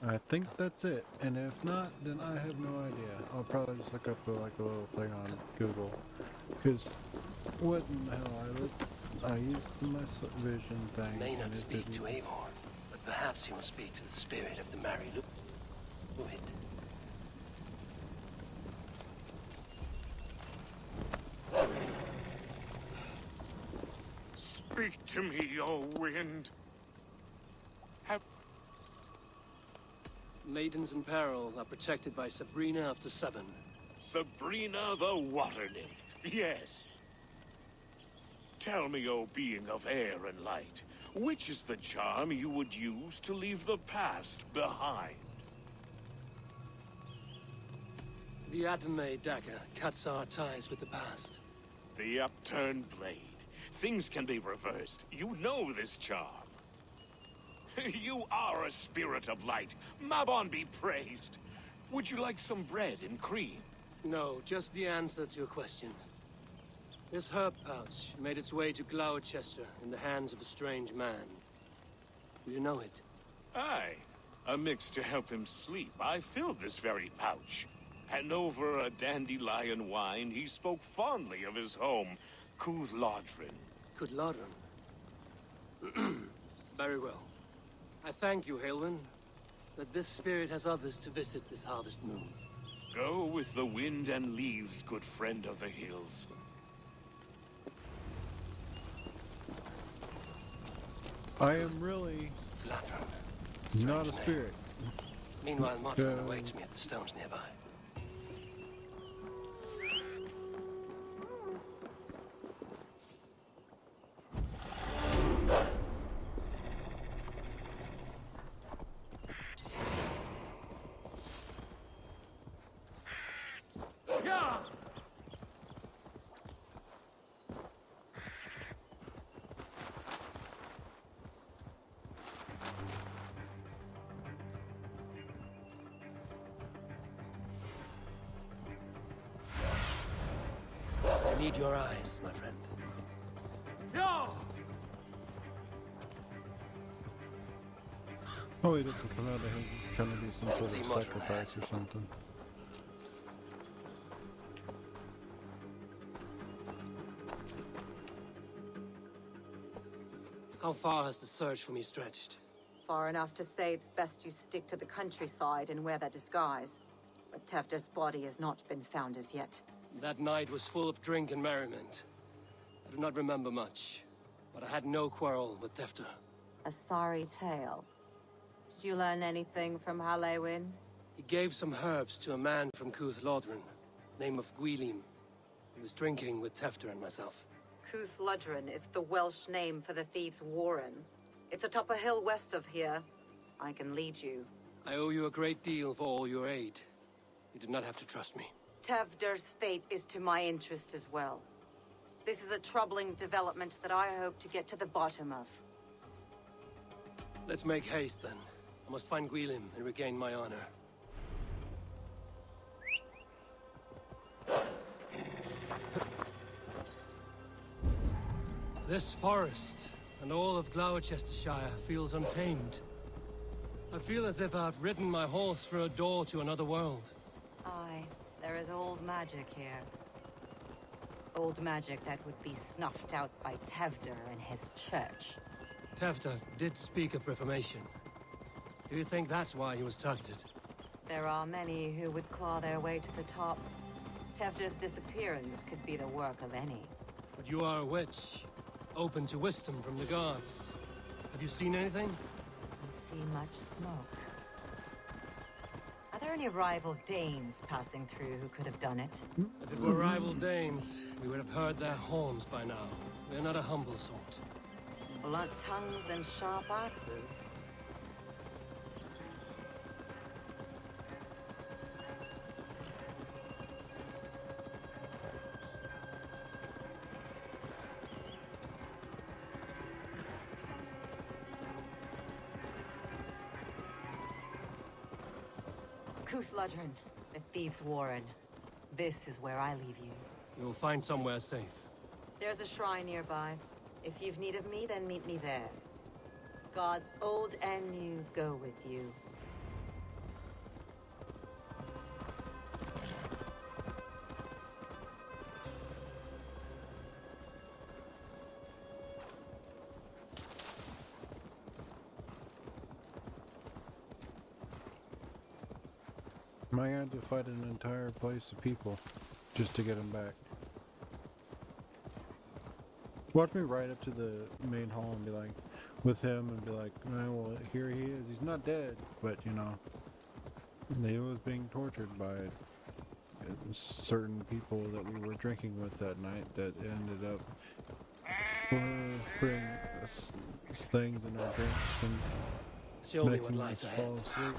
I think that's it, and if not, then I have no idea. I'll probably just look up like a little thing on Google, because what in the hell, I used my vision thing. May not and it speak to didn't- Eivor, but perhaps he will speak to the spirit of the Mary Lou. Speak to me, O wind. Maidens in peril are protected by Sabrina after 7. Sabrina the water nymph, yes. Tell me, O being of air and light, which is the charm you would use to leave the past behind? The Adame dagger cuts our ties with the past. The upturned blade. Things can be reversed. You know this charm. You are a spirit of light. Mabon be praised. Would you like some bread and cream? No, just the answer to your question. This herb pouch made its way to Gloucester in the hands of a strange man. Do you know it? Aye. A mix to help him sleep. I filled this very pouch. And over a dandelion wine, he spoke fondly of his home, Cooth-Lodrin. Cooth-Lodrin? Very well. I thank you, Halwyn, that this spirit has others to visit this harvest moon. Go with the wind and leaves, good friend of the hills. I am really not a spirit. Meanwhile, Modron awaits me at the stones nearby. I need your eyes, my friend. Oh, he doesn't come out of him trying to do some sort of sacrifice or something. How far has the search for me stretched? Far enough to say it's best you stick to the countryside and wear that disguise. But Tefder's body has not been found as yet. That night was full of drink and merriment. I do not remember much, but I had no quarrel with Tefder. A sorry tale. Did you learn anything from Halewin? He gave some herbs to a man from Cuth Lodren, name of Gwylim. He was drinking with Tefder and myself. Cuth Lodren is the Welsh name for the thieves' warren. It's atop a hill west of here. I can lead you. I owe you a great deal for all your aid. You did not have to trust me. Tefder's fate is to my interest as well. This is a troubling development that I hope to get to the bottom of. Let's make haste, then. I must find Gwylim and regain my honor. This forest and all of Gloucestershire feels untamed. I feel as if I've ridden my horse through a door to another world. Aye, there is old magic here. Old magic that would be snuffed out by Tefder and his church. Tefder did speak of reformation. Do you think that's why he was targeted? There are many who would claw their way to the top. Tefder's disappearance could be the work of any. But you are a witch, open to wisdom from the gods. Have you seen anything? I see much smoke. Are there any rival Danes passing through who could have done it? If it were rival Danes, we would have heard their horns by now. They're not a humble sort. Blunt tongues and sharp axes. Cuth Lodren, the Thieves' Warren. This is where I leave you. You'll find somewhere safe. There's a shrine nearby. If you've need of me, then meet me there. Gods old and new go with you. I had to fight an entire place of people just to get him back. Watch me ride up to the main hall and be like, with him and be like, oh, well, here he is. He's not dead, but you know, he was being tortured by certain people that we were drinking with that night that ended up putting things in our drinks and making us fall asleep.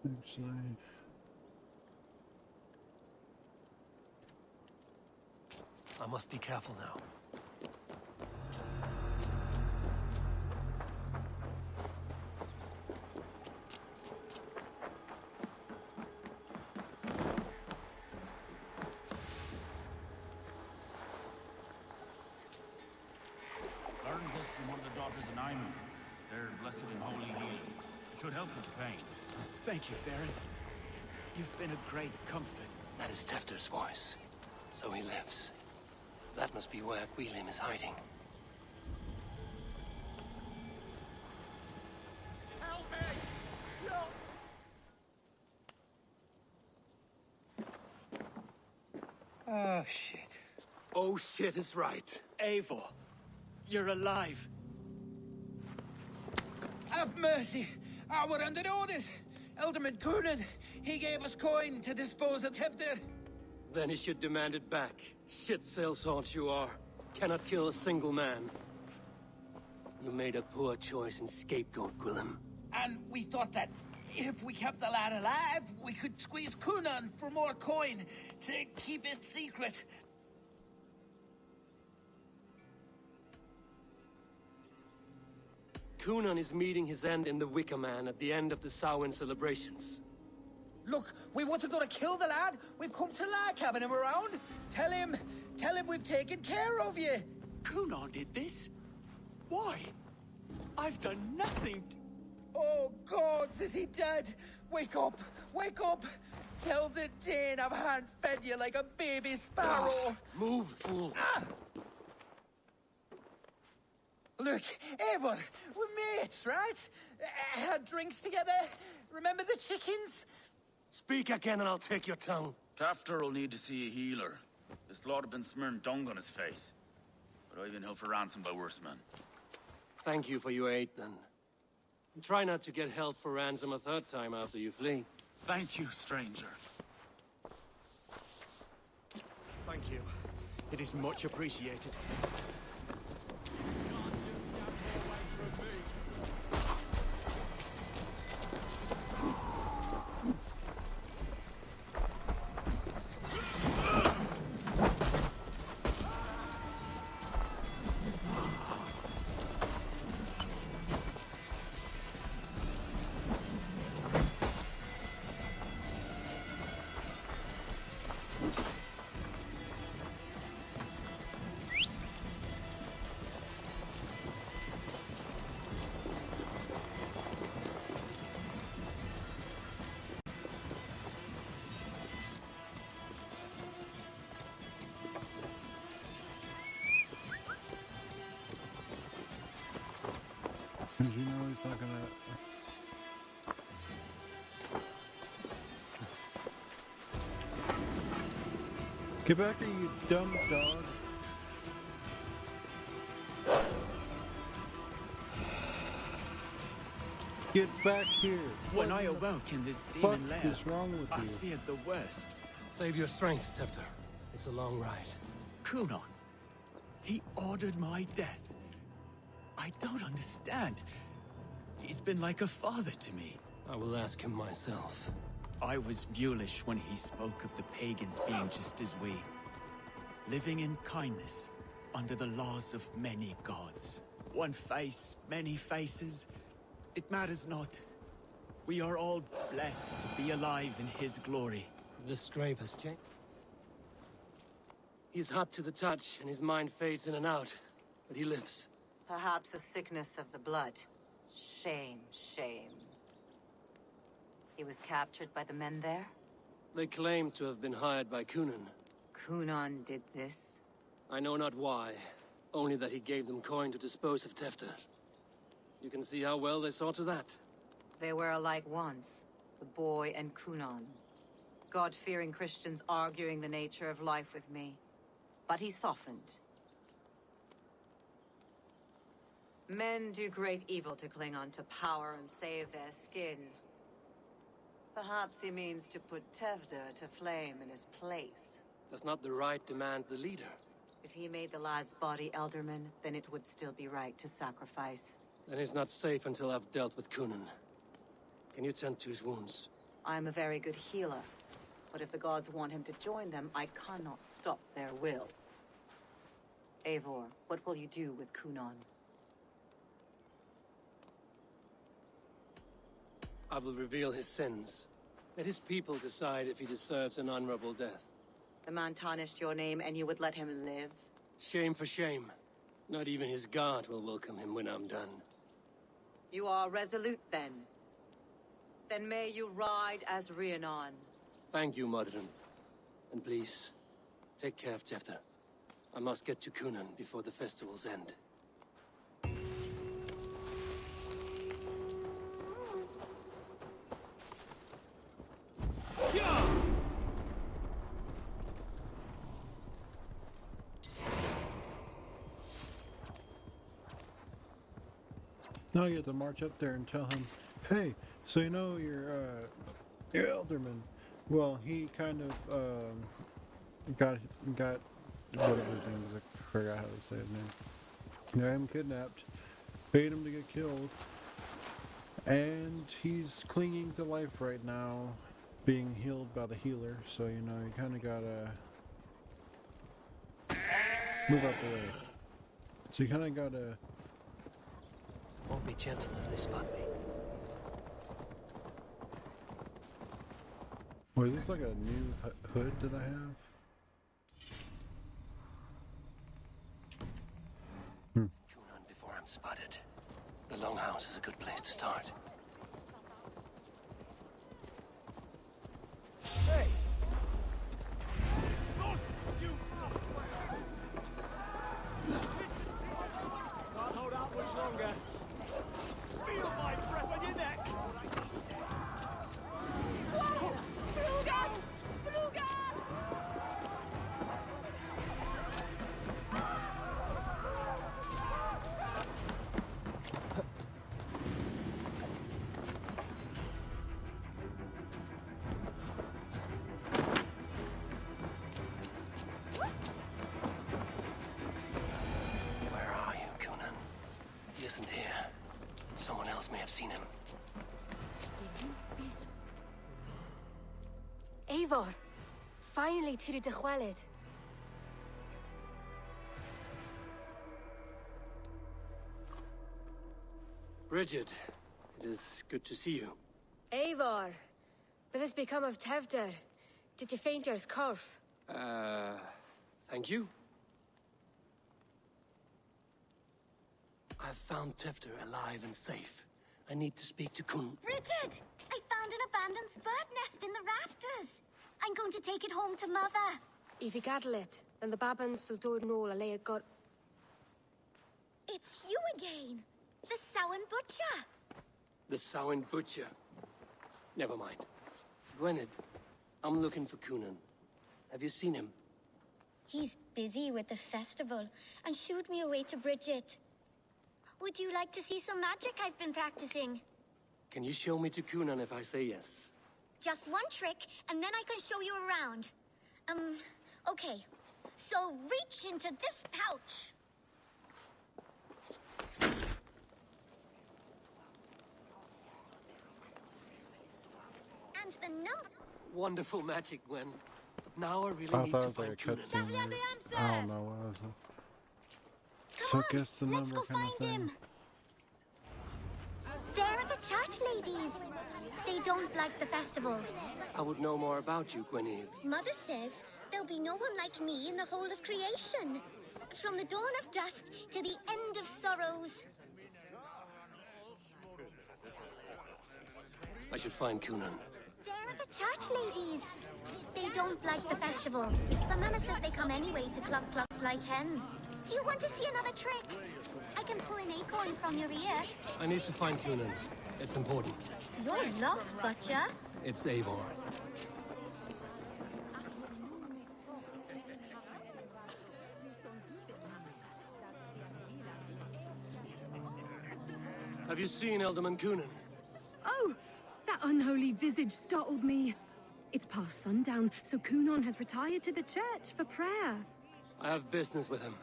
Actually, I must be careful now. Learned this from one of the daughters of Aimu. They're blessed in holy healing. Should help with the pain. Thank you, Baron. You've been a great comfort. That is Tefder's voice. So he lives. That must be where Gwylim is hiding. Help me! No! Oh, shit. Oh, shit is right. Eivor, you're alive. Have mercy! We're under orders! Alderman Coonan, he gave us coin to dispose of Tefder. Then he should demand it back. Shit sail salt you are. Cannot kill a single man. You made a poor choice in scapegoat, Gwillem. And we thought that if we kept the lad alive, we could squeeze Kunan for more coin to keep it secret. Kunan is meeting his end in the Wicker Man at the end of the Samhain celebrations. Look, we wasn't gonna kill the lad. We've come to like having him around. Tell him we've taken care of you. Kunan did this? Why? I've done nothing. Oh, gods, is he dead? Wake up! Wake up! Tell the Dane I've hand-fed you like a baby sparrow. Move, fool. Look, Eivor, we're mates, right? Had drinks together. Remember the chickens? Speak again and I'll take your tongue. Tafter will need to see a healer. This lord have been smearing dung on his face. But I've been held for ransom by worse men. Thank you for your aid, then. And try not to get held for ransom a third time after you flee. Thank you, stranger. Thank you. It is much appreciated. Cause you know he's not gonna... Get back here, you dumb dog. Get back here. When I awoke in this demon lair, is wrong with I you? feared the worst. Save your strength, Tefter. It's a long ride. Kunan, he ordered my death. I don't understand. He's been like a father to me. I will ask him myself. I was mulish when he spoke of the pagans being just as we. Living in kindness, under the laws of many gods. One face, many faces. It matters not. We are all blessed to be alive in his glory. The scrape has checked. He's hot to the touch, and his mind fades in and out. But he lives. Perhaps a sickness of the blood. Shame, shame. He was captured by the men there? They claim to have been hired by Kunan. Kunan did this? I know not why. Only that he gave them coin to dispose of Tefter. You can see how well they saw to that. They were alike once, the boy and Kunan. God-fearing Christians arguing the nature of life with me. But he softened. Men do great evil to cling on to power and save their skin. Perhaps he means to put Tefter to flame in his place. Does not the right demand the leader? If he made the lad's body Elderman, then it would still be right to sacrifice. Then he's not safe until I've dealt with Kunan. Can you tend to his wounds? I'm a very good healer. But if the gods want him to join them, I cannot stop their will. Eivor, what will you do with Kunan? I will reveal his sins. Let his people decide if he deserves an honorable death. The man tarnished your name and you would let him live? Shame for shame. Not even his guard will welcome him when I'm done. You are resolute then. Then may you ride as Rhiannon. Thank you, Modron. And please, take care of Tefter. I must get to Kunan before the festival's end. Now you have to march up there and tell him, hey, so you know your Elderman. Well, he kind of got whatever his name is. I forgot how to say his name. Got him kidnapped, paid him to get killed. And he's clinging to life right now, being healed by the healer, so you know, you kinda gotta move out the way. So you kinda gotta... Won't be gentle if they spot me. Wait, is this like a new hood that I have? Gunnar before I'm spotted. The Longhouse is a good place to start. Hey! Can't hold out much longer. Feel my breath on your neck! Whoa! Fluga! Fluga! Where are you, Gunnar? He isn't here. Someone else may have seen him. Eivor! Finally tíre de chwaled. Bridget, it is good to see you. Eivor! But has become of Tevder? Did you faint your scarf? Thank you. I've found Tefter alive and safe. I need to speak to Kun. Bridget! I found an abandoned bird nest in the rafters. I'm going to take it home to Mother. If you gaddle it, and the babans will do it all, I lay a gut. It's you again. The Samhain Butcher. The Samhain Butcher. Never mind. Gwynedd, I'm looking for Kunan. Have you seen him? He's busy with the festival and shooed me away to Bridget. Would you like to see some magic I've been practicing? Can you show me to Kunan if I say yes? Just one trick, and then I can show you around. Okay. So reach into this pouch. And the number... Wonderful magic, Gwen. Now I really I need thought to it was like a find Kunan. cutscene. I don't know what was it. So I guess the number kind of thing. There are the church ladies. They don't like the festival. I would know more about you, Gwynedd. Mother says there'll be no one like me in the whole of creation. From the dawn of dust to the end of sorrows. I should find Kunan. There are the church ladies. They don't like the festival. But Mama says they come anyway to cluck cluck like hens. Do you want to see another trick? I can pull an acorn from your ear. I need to find Kunan. It's important. You're lost, Butcher. It's Eivor. Have you seen Elderman Kunan? Oh, that unholy visage startled me. It's past sundown, so Kunan has retired to the church for prayer. I have business with him.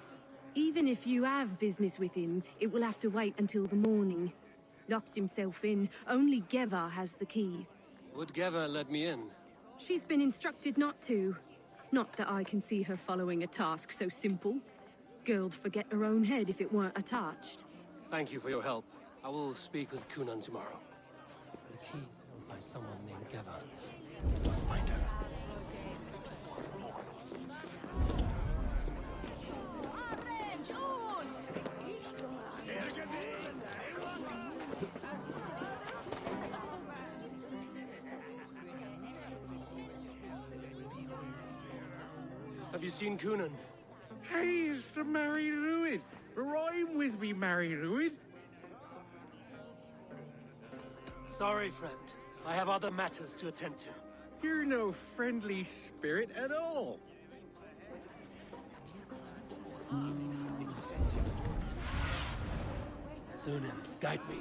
Even if you have business with him, it will have to wait until the morning. Locked himself in. Only Geva has the key. Would Geva let me in? She's been instructed not to. Not that I can see her following a task so simple. Girl'd forget her own head if it weren't attached. Thank you for your help. I will speak with Kunan tomorrow. The key is owned by someone named Geva. I must find her. Have you seen Kunan? Hey, it's the Mary Lewid. Rhyme with me, Mary Lewid. Sorry, friend. I have other matters to attend to. You're no friendly spirit at all. Zunin, guide me.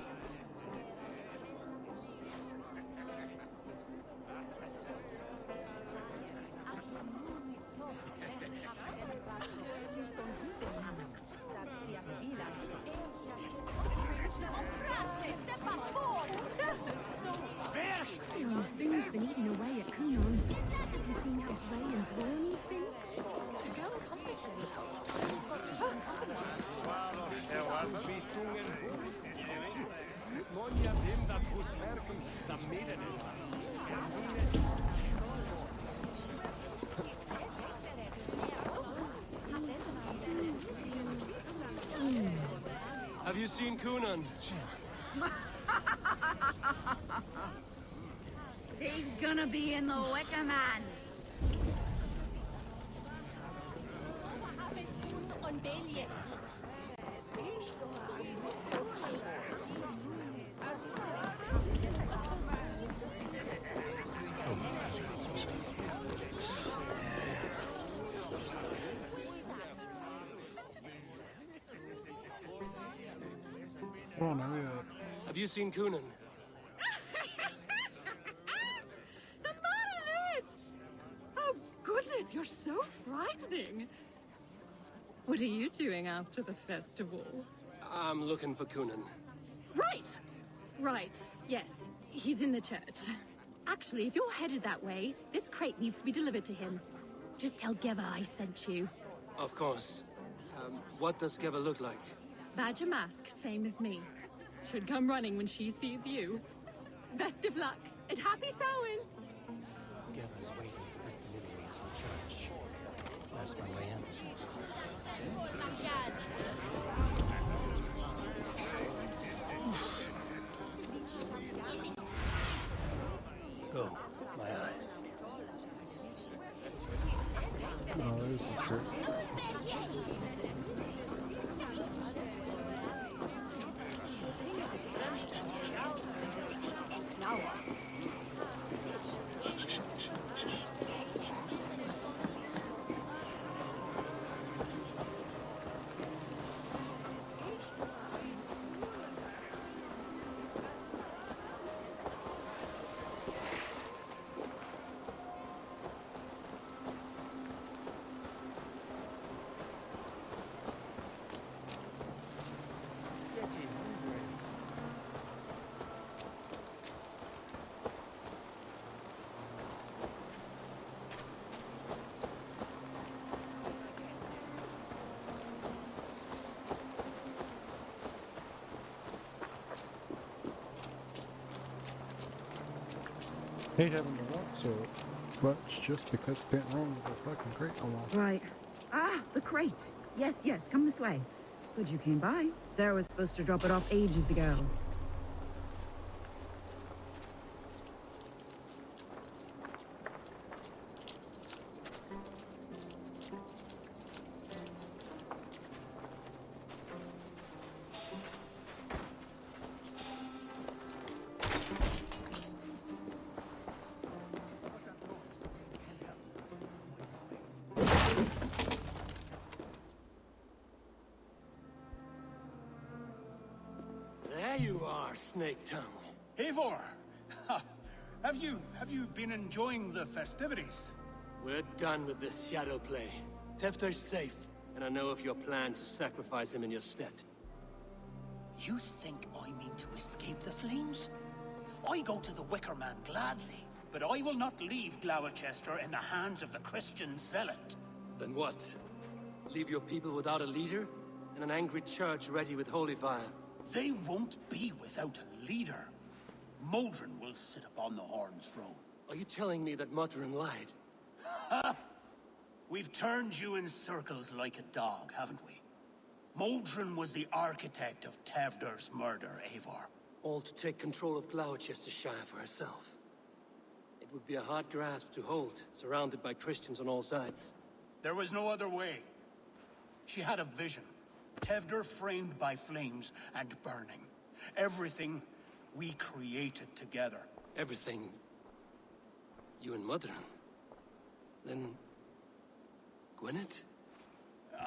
you seen Gunnar? He's gonna be in the Wicker Man. Come on, hurry up. Have you seen Gunnar? The monolith! Oh, goodness, you're so frightening. What are you doing after the festival? I'm looking for Gunnar. Right. Right. Yes. He's in the church. Actually, if you're headed that way, this crate needs to be delivered to him. Just tell Geva I sent you. Of course. What does Geva look like? Badger mask, same as me. Should come running when she sees you. Best of luck, and happy Samhain! Geva's waiting for this delivery from church. That's my way in. Go, my eyes. Oh, there's the trick. Hate having to walk so much just because bent wrong with the fucking crate almost. Right. Ah, the crate. Yes, yes, come this way. Good you came by. Sarah was supposed to drop it off ages ago. There you are, Snake Tongue. Eivor! Have you been enjoying the festivities? We're done with this shadow play. Tefter's safe, and I know of your plan to sacrifice him in your stead. You think I mean to escape the flames? I go to the Wicker Man gladly, but I will not leave Gloucester in the hands of the Christian zealot. Then what? Leave your people without a leader? And an angry church ready with holy fire? They won't be without a leader. Modron will sit upon the Horn's throne. Are you telling me that Modron lied? Ha! We've turned you in circles like a dog, haven't we? Modron was the architect of Tevder's murder, Eivor. All to take control of Gloucestershire for herself. It would be a hard grasp to hold, surrounded by Christians on all sides. There was no other way. She had a vision. Tevder framed by flames and burning. Everything we created together. Everything? You and Modron? Then... Gwyneth?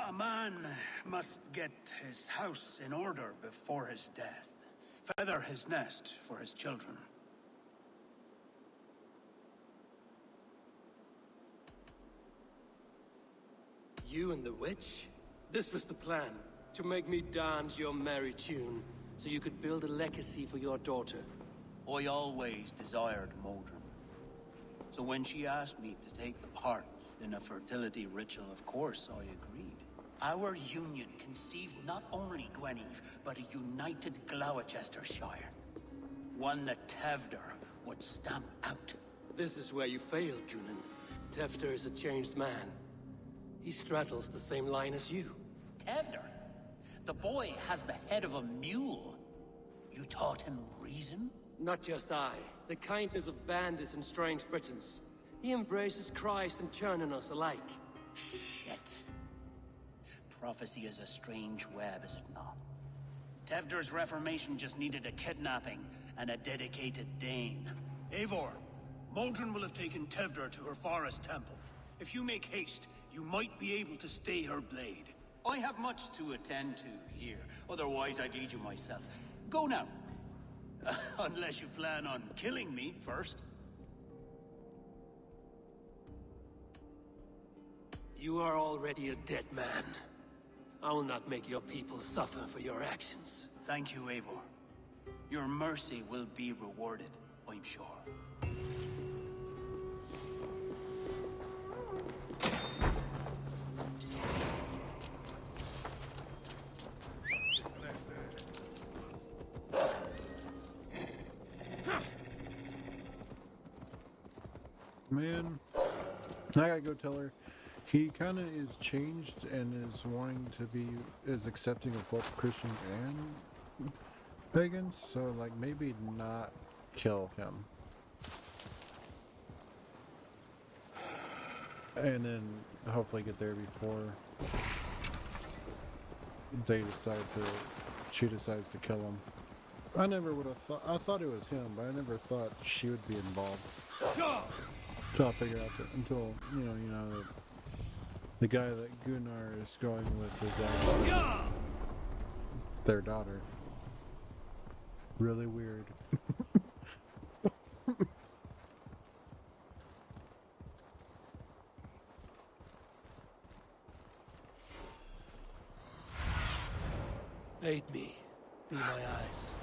A man must get his house in order before his death. Feather his nest for his children. You and the witch? This was the plan. To make me dance your merry tune, so you could build a legacy for your daughter. I always desired Modron. So when she asked me to take the part in a fertility ritual, of course I agreed. Our union conceived not only Gweneve, but a united Gloucestershire. One that Tevder would stamp out. This is where you failed, Gunnar. Tefter is a changed man. He straddles the same line as you. Tevder? The boy has the head of a mule. You taught him reason? Not just I. The kindness of bandits and strange Britons. He embraces Christ and churning us alike. Shit. Prophecy is a strange web, is it not? Tevder's reformation just needed a kidnapping and a dedicated Dane. Eivor, Modron will have taken Tevder to her forest temple. If you make haste, you might be able to stay her blade. I have much to attend to here, otherwise I'd lead you myself. Go now. Unless you plan on killing me first. You are already a dead man. I will not make your people suffer for your actions. Thank you, Eivor. Your mercy will be rewarded, I'm sure. Man, I gotta go tell her. He kind of is changed and is wanting to be as accepting of both Christians and pagans, so like maybe not kill him. And then hopefully get there before they decide to, she decides to kill him. I never would have thought, I thought it was him, but I never thought she would be involved. Until I figure out that, until, you know, the guy that Gunnar is going with is actually their daughter. Really weird. Aid me. Be my eyes.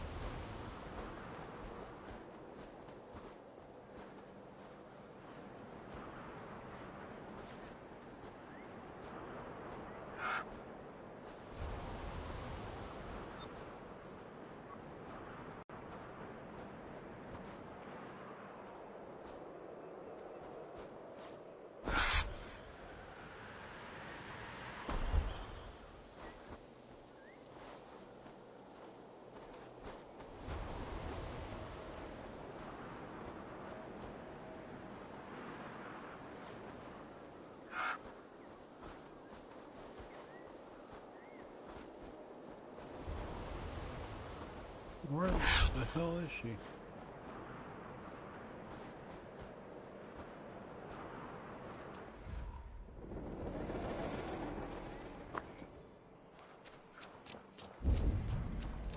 Where the hell is she?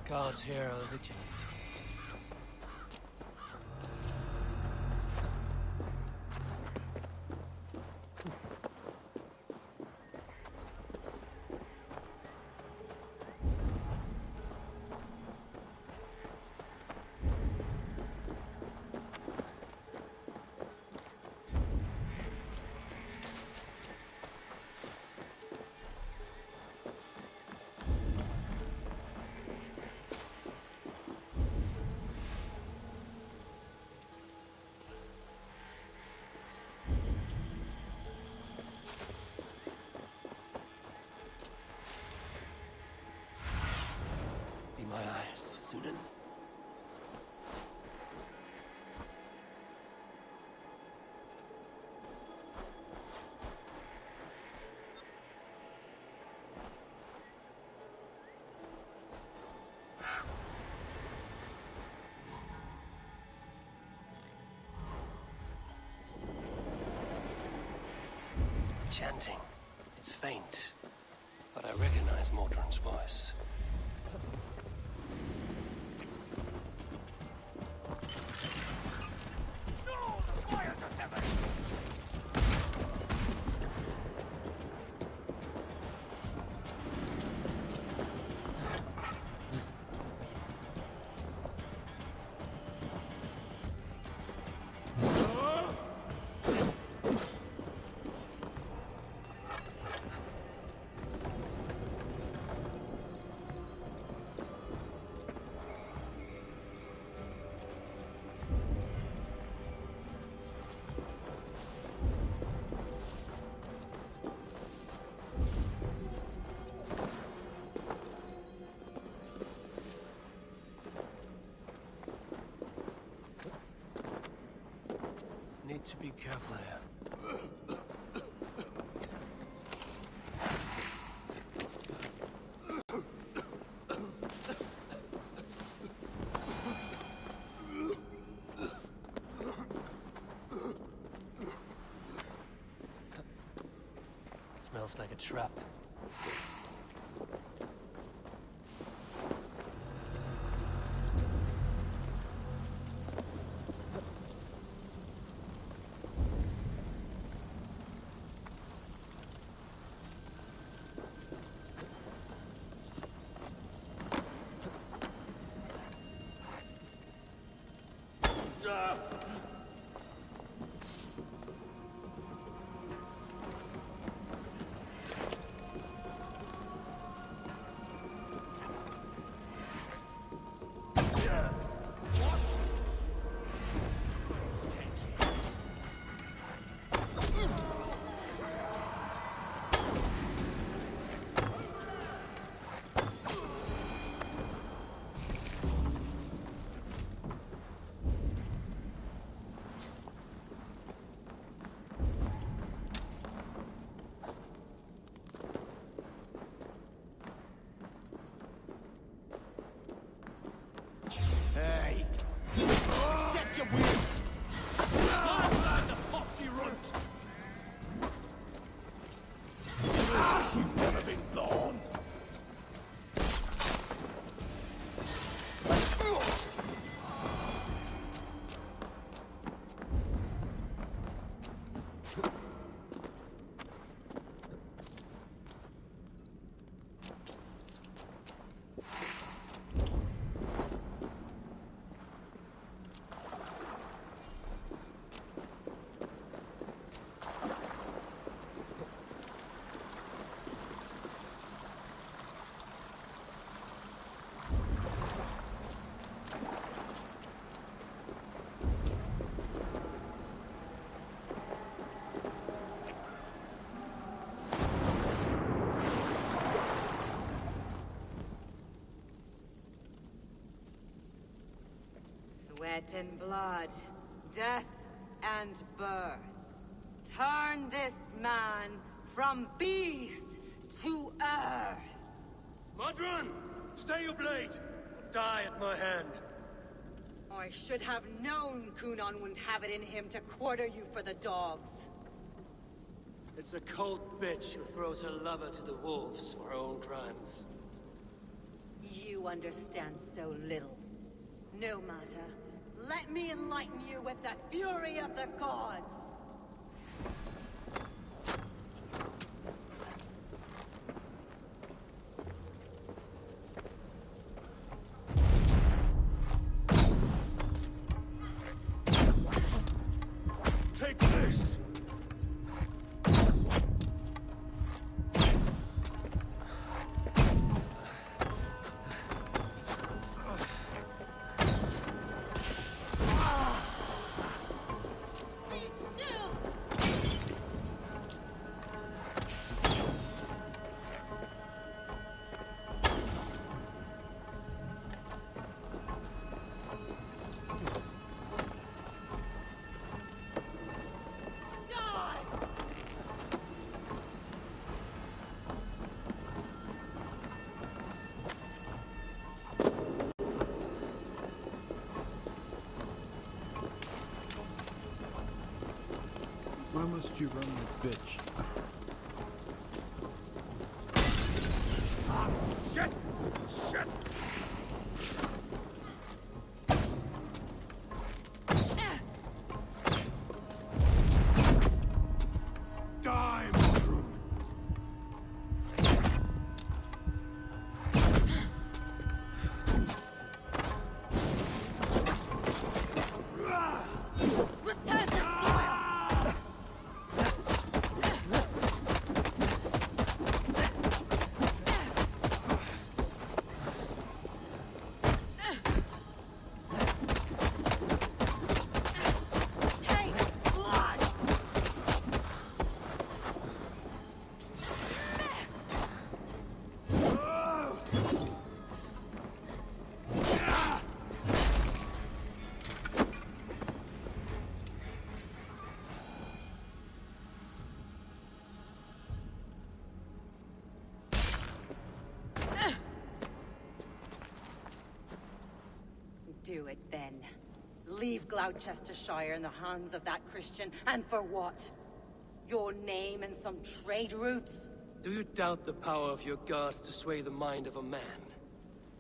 Gods here are vigilant. Be my eyes, Sunan. Chanting. It's faint, but I recognize Mordron's voice. Need to be careful here. Smells like a trap. Hey! Accept your will! Slide the foxy runt! You've never been born. Sweat and blood, death and birth. Turn this man from beast to earth. Modron! Stay your blade! Die at my hand. I should have known Gunnar wouldn't have it in him to quarter you for the dogs. It's a cold bitch who throws her lover to the wolves for her own crimes. You understand so little. No matter. Let me enlighten you with the fury of the gods! Take this! Why must you run like bitch? Shit! Shit! Die, Modron! Return the spoil! Do it then. Leave Gloucestershire in the hands of that Christian, and for what? Your name and some trade routes? Do you doubt the power of your gods to sway the mind of a man?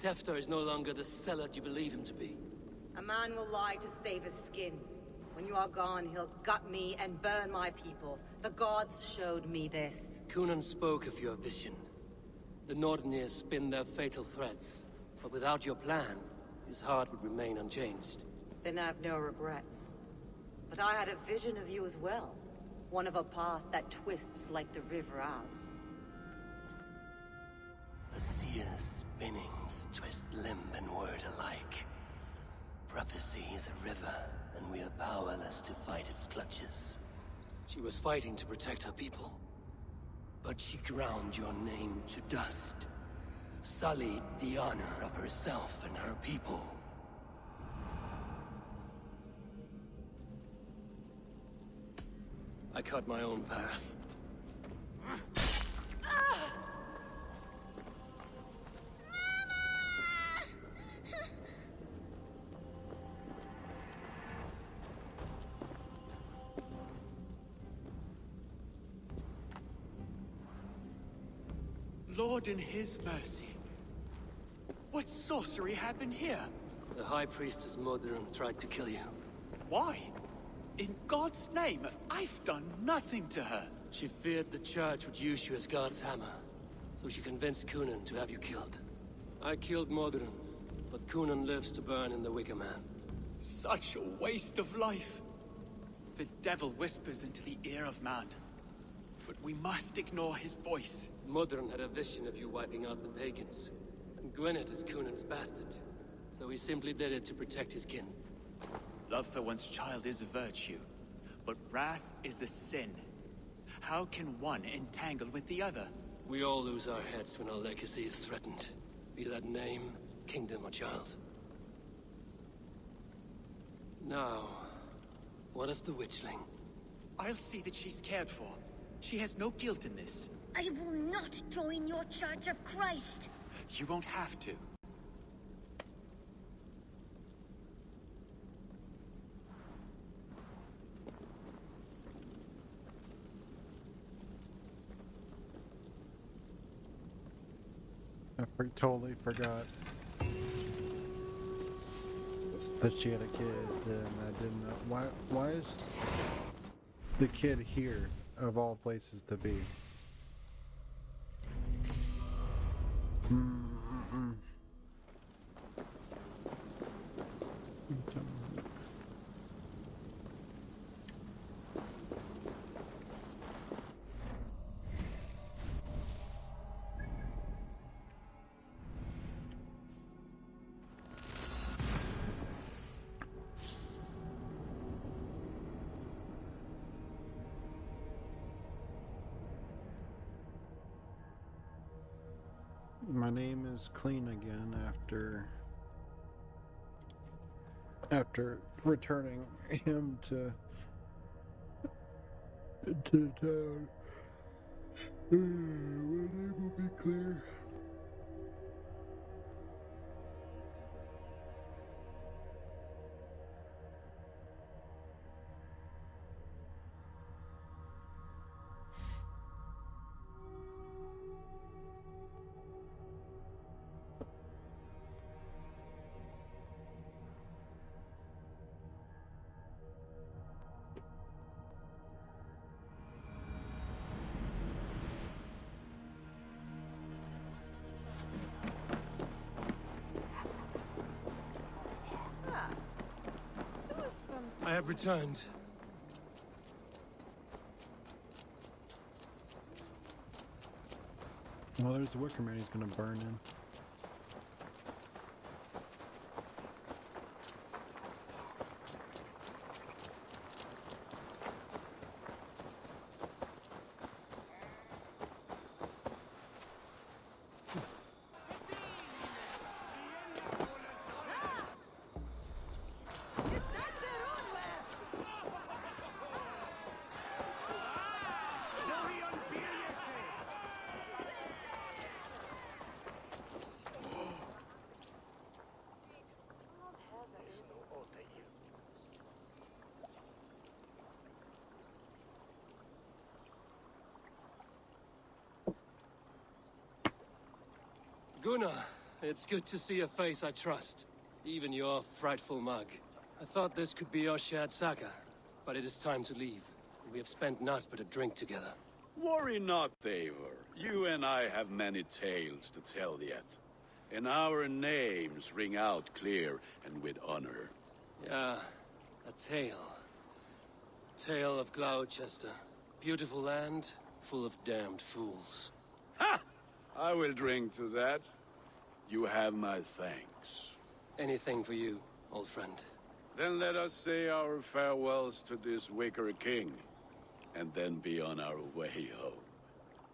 Tefter is no longer the zealot you believe him to be. A man will lie to save his skin. When you are gone, he'll gut me and burn my people. The gods showed me this. Gunnar spoke of your vision. The Nordenir spin their fatal threats, but without your plan, his heart would remain unchanged. Then I have no regrets. But I had a vision of you as well. One of a path that twists like the river Ouse. The seer's spinnings twist limb and word alike. Prophecy is a river, and we are powerless to fight its clutches. She was fighting to protect her people. But she ground your name to dust. Sullied the honor of herself and her people. I cut my own path. Lord in his mercy. What sorcery happened here? The High Priestess Modron tried to kill you. Why? In God's name, I've done nothing to her. She feared the Church would use you as God's hammer, so she convinced Gunnar to have you killed. I killed Modron, but Gunnar lives to burn in the Wicker Man. Such a waste of life. The devil whispers into the ear of man. But we must ignore his voice. Modron had a vision of you wiping out the pagans. And Gwynedd is Gunnar's bastard, so he simply did it to protect his kin. Love for one's child is a virtue, but wrath is a sin. How can one entangle with the other? We all lose our heads when our legacy is threatened. Be that name, kingdom, or child. Now, what of the witchling? I'll see that she's cared for. She has no guilt in this. I will not join your Church of Christ. You won't have to. Totally forgot that she had a kid, and I didn't know. Why is the kid here, of all places to be? My name is clean again after returning him to town. My name will be clear. I have returned. Well, there's the Wicker Man he's gonna burn in. Gunnar, it's good to see a face I trust. Even your frightful mug. I thought this could be your shared saga, but it is time to leave. We have spent naught but a drink together. Worry not, Eivor. You and I have many tales to tell yet. And our names ring out clear and with honor. Yeah, a tale. Tale of Gloucester. Beautiful land, full of damned fools. Ha! I will drink to that. You have my thanks. Anything for you, old friend. Then let us say our farewells to this Wicker King, and then be on our way home.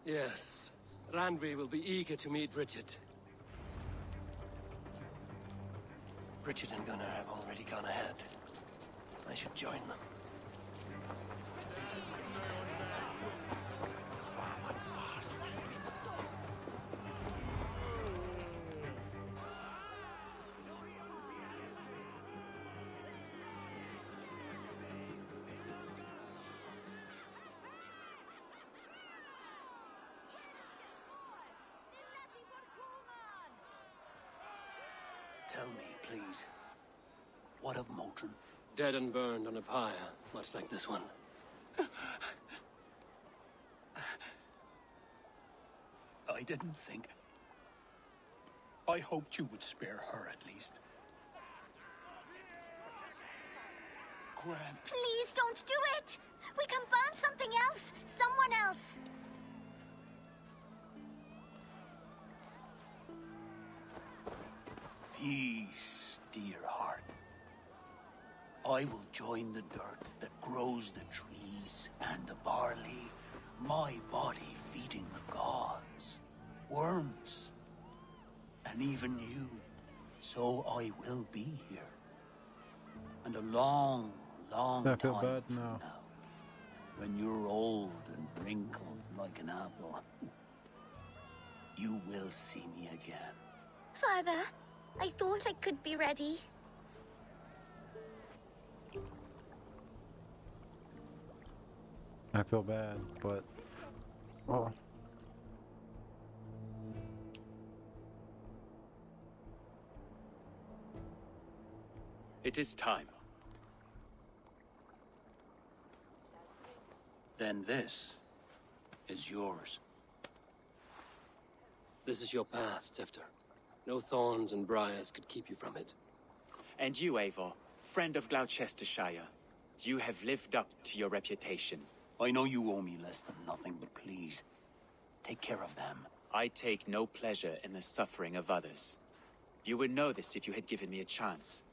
Yes, Randvi will be eager to meet Richard. Richard and Gunnar have already gone ahead. I should join them. Tell me, please, what of Moulton? Dead and burned on a pyre, much like this one. I didn't think. I hoped you would spare her at least. Gran. Please don't do it! We can burn something else! Someone else! Peace, dear heart. I will join the dirt that grows the trees and the barley, my body feeding the gods, worms, and even you. So I will be here. And a long, long I feel time bad from now. now, when you're old and wrinkled like an apple, you will see me again. Father, I thought I could be ready. I feel bad, but... Oh. It is time. Then this is yours. This is your path, Tifter. No thorns and briars could keep you from it. And you, Eivor, friend of Gloucestershire, you have lived up to your reputation. I know you owe me less than nothing, but please, take care of them. I take no pleasure in the suffering of others. You would know this if you had given me a chance.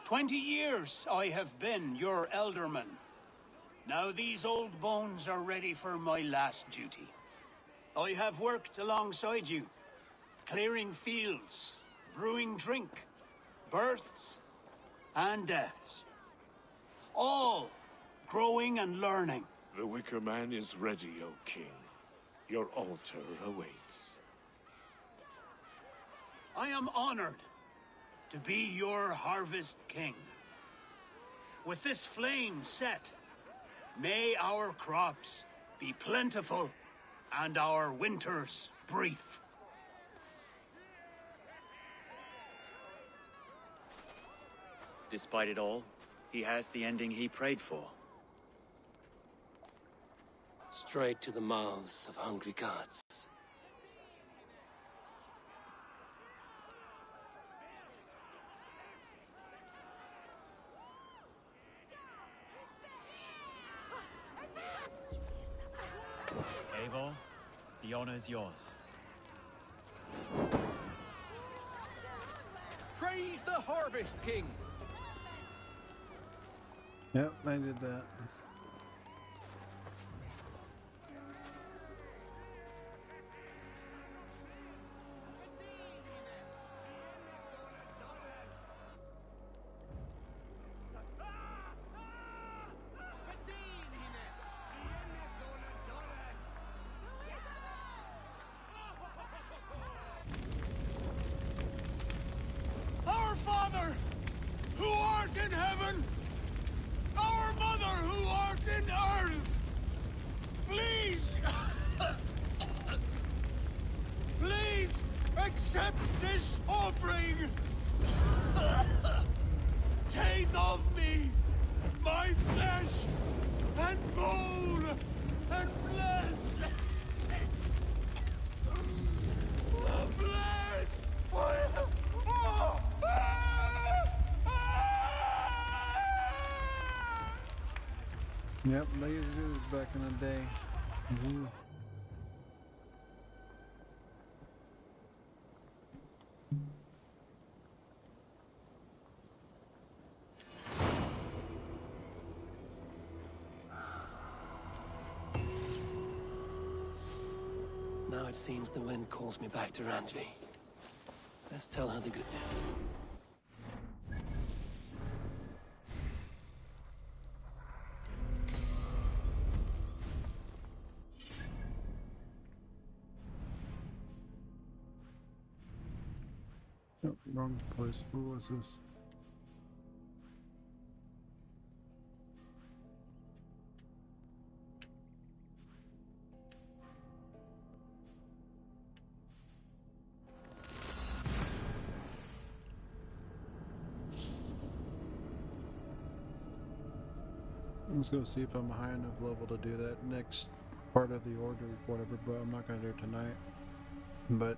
"20 years I have been your elderman. Now these old bones are ready for my last duty. I have worked alongside you, clearing fields, brewing drink, births and deaths. All growing and learning. The Wicker Man is ready, O King. Your altar awaits. I am honored to be your Harvest King. With this flame set, may our crops be plentiful and our winters brief. Despite it all, he has the ending he prayed for. Straight to the mouths of hungry gods. Eivor, the honor is yours. Praise the Harvest King! Yep, I did that. heaven, our mother who art in earth, please, please accept this offering. Take of me my flesh and bone and bless. Bless. Yep, they used to do this back in the day. Now it seems the wind calls me back to Randvi. Let's tell her the good news. Nope, wrong place. Where was this? Let's go see if I'm high enough level to do that next part of the order or whatever, but I'm not going to do it tonight. But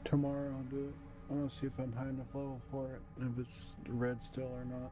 tomorrow I'll do it. I want to see if I'm high enough level for it, if it's red still or not.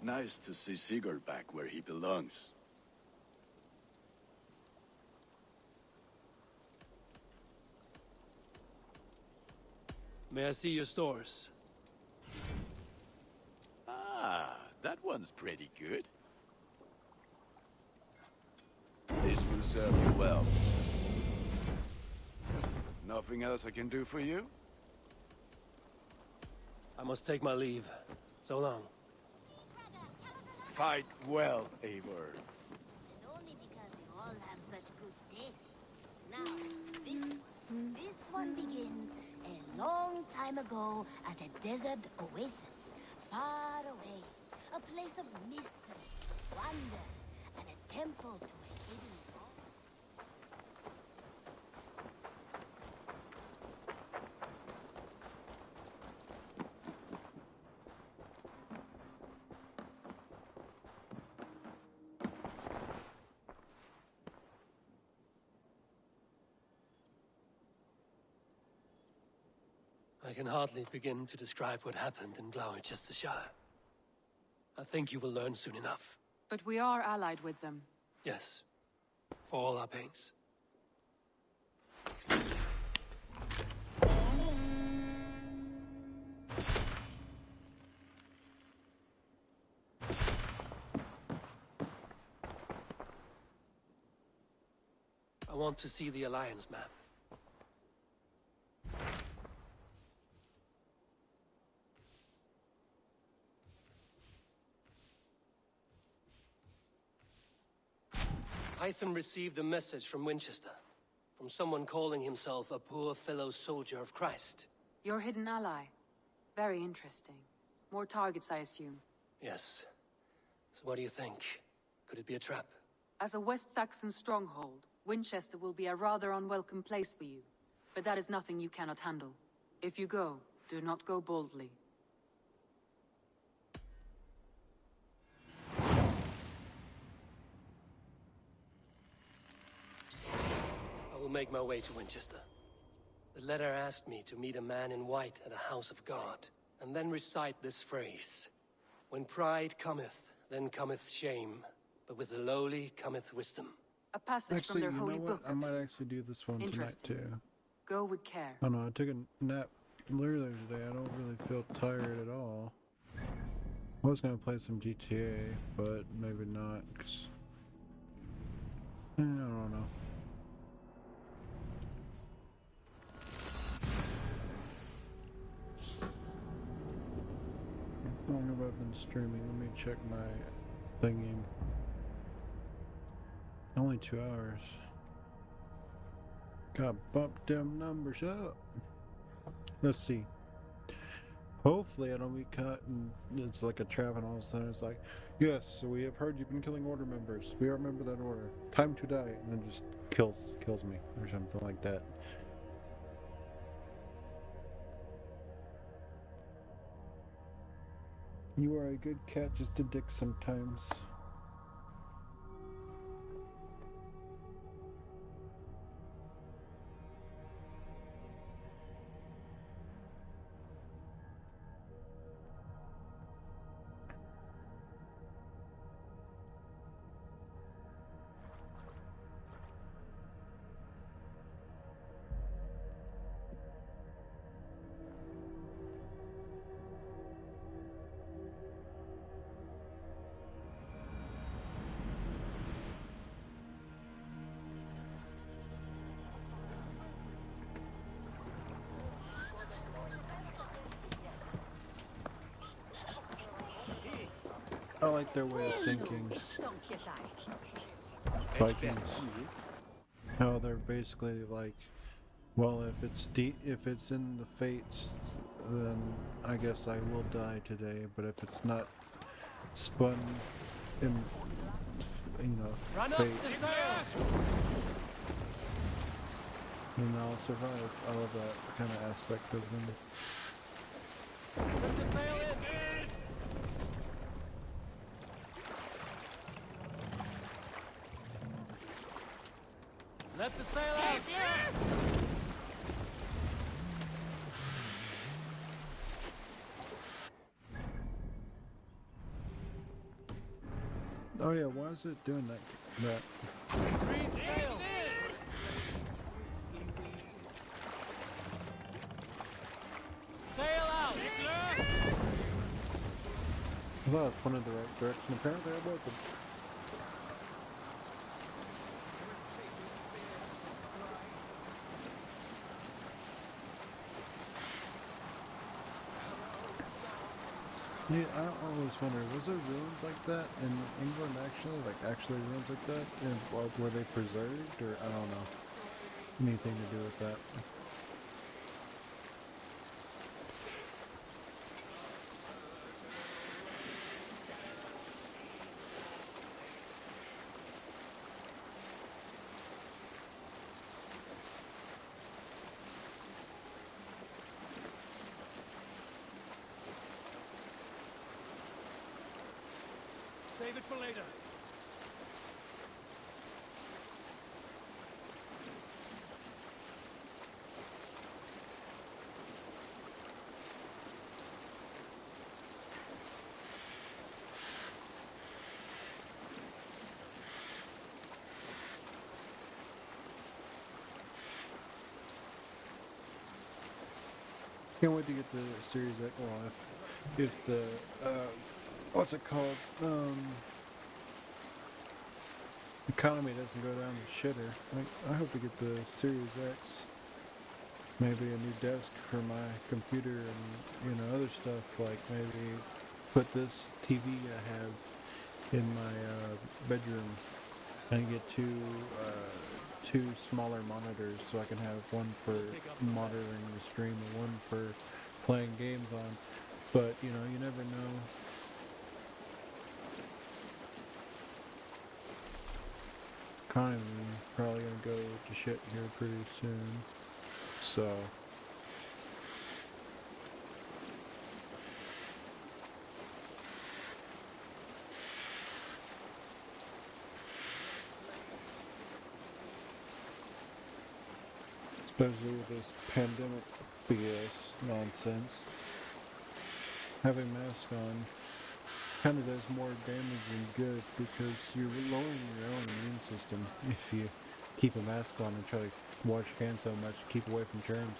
Nice to see Sigurd back where he belongs. May I see your stores? Ah, that one's pretty good. This will serve you well. Nothing else I can do for you? I must take my leave. So long. Fight well, Eivor. Only because you all have such good taste. Now, this one begins a long time ago at a desert oasis, far away. A place of mystery, wonder, and a temple to a hidden god. I can hardly begin to describe what happened in Gloucestershire. I think you will learn soon enough. But we are allied with them. Yes, for all our pains. I want to see the Alliance map. Hytham received a message from Winchester, from someone calling himself a poor fellow soldier of Christ. Your hidden ally. Very interesting. More targets, I assume. Yes. So what do you think? Could it be a trap? As a West Saxon stronghold, Winchester will be a rather unwelcome place for you. But that is nothing you cannot handle. If you go, do not go boldly. I will make my way to Winchester. The letter asked me to meet a man in white at a house of God, and then recite this phrase. When pride cometh, then cometh shame, but with the lowly cometh wisdom. A passage Actually, from their you holy know book. what? I might actually do this one tonight Interesting. too. Go with care. I don't know, I took a nap earlier today. I don't really feel tired at all. I was gonna play some GTA, but maybe not, 'cause I don't know. How long have I been streaming? Let me check my thingy. Only 2 hours. Gotta bump them numbers up. Let's see. Hopefully I don't be caught and it's like a trap and all of a sudden it's like, yes, so we have heard you've been killing order members. We remember that order. Time to die. And then just kills me or something like that. You are a good cat, just a dick sometimes. I like their way of thinking. Vikings. How they're basically like, well, if it's in the fates, then I guess I will die today. But if it's not spun in, fate, then I'll survive. I love that kind of aspect of them. Let the sail out! Oh yeah, why is it doing that? Green sail! Sail out! I thought I pointed the right direction. Apparently I wasn't. Yeah, I always wonder, was there ruins like that in England actually? Like actually ruins like that? And were they preserved or I don't know. Anything to do with that. Save it for later. Can't wait to get the Series X. Well, if the what's it called? Economy doesn't go down the shitter. I hope to get the Series X. Maybe a new desk for my computer and other stuff, like maybe put this TV I have in my bedroom and get two smaller monitors so I can have one for monitoring the stream and one for playing games on. But, you know, you never know. Economy probably gonna go to shit here pretty soon. So especially with this pandemic BS nonsense, having masks on kind of does more damage than good because you're lowering your own immune system if you keep a mask on and try to wash your hands so much, keep away from germs.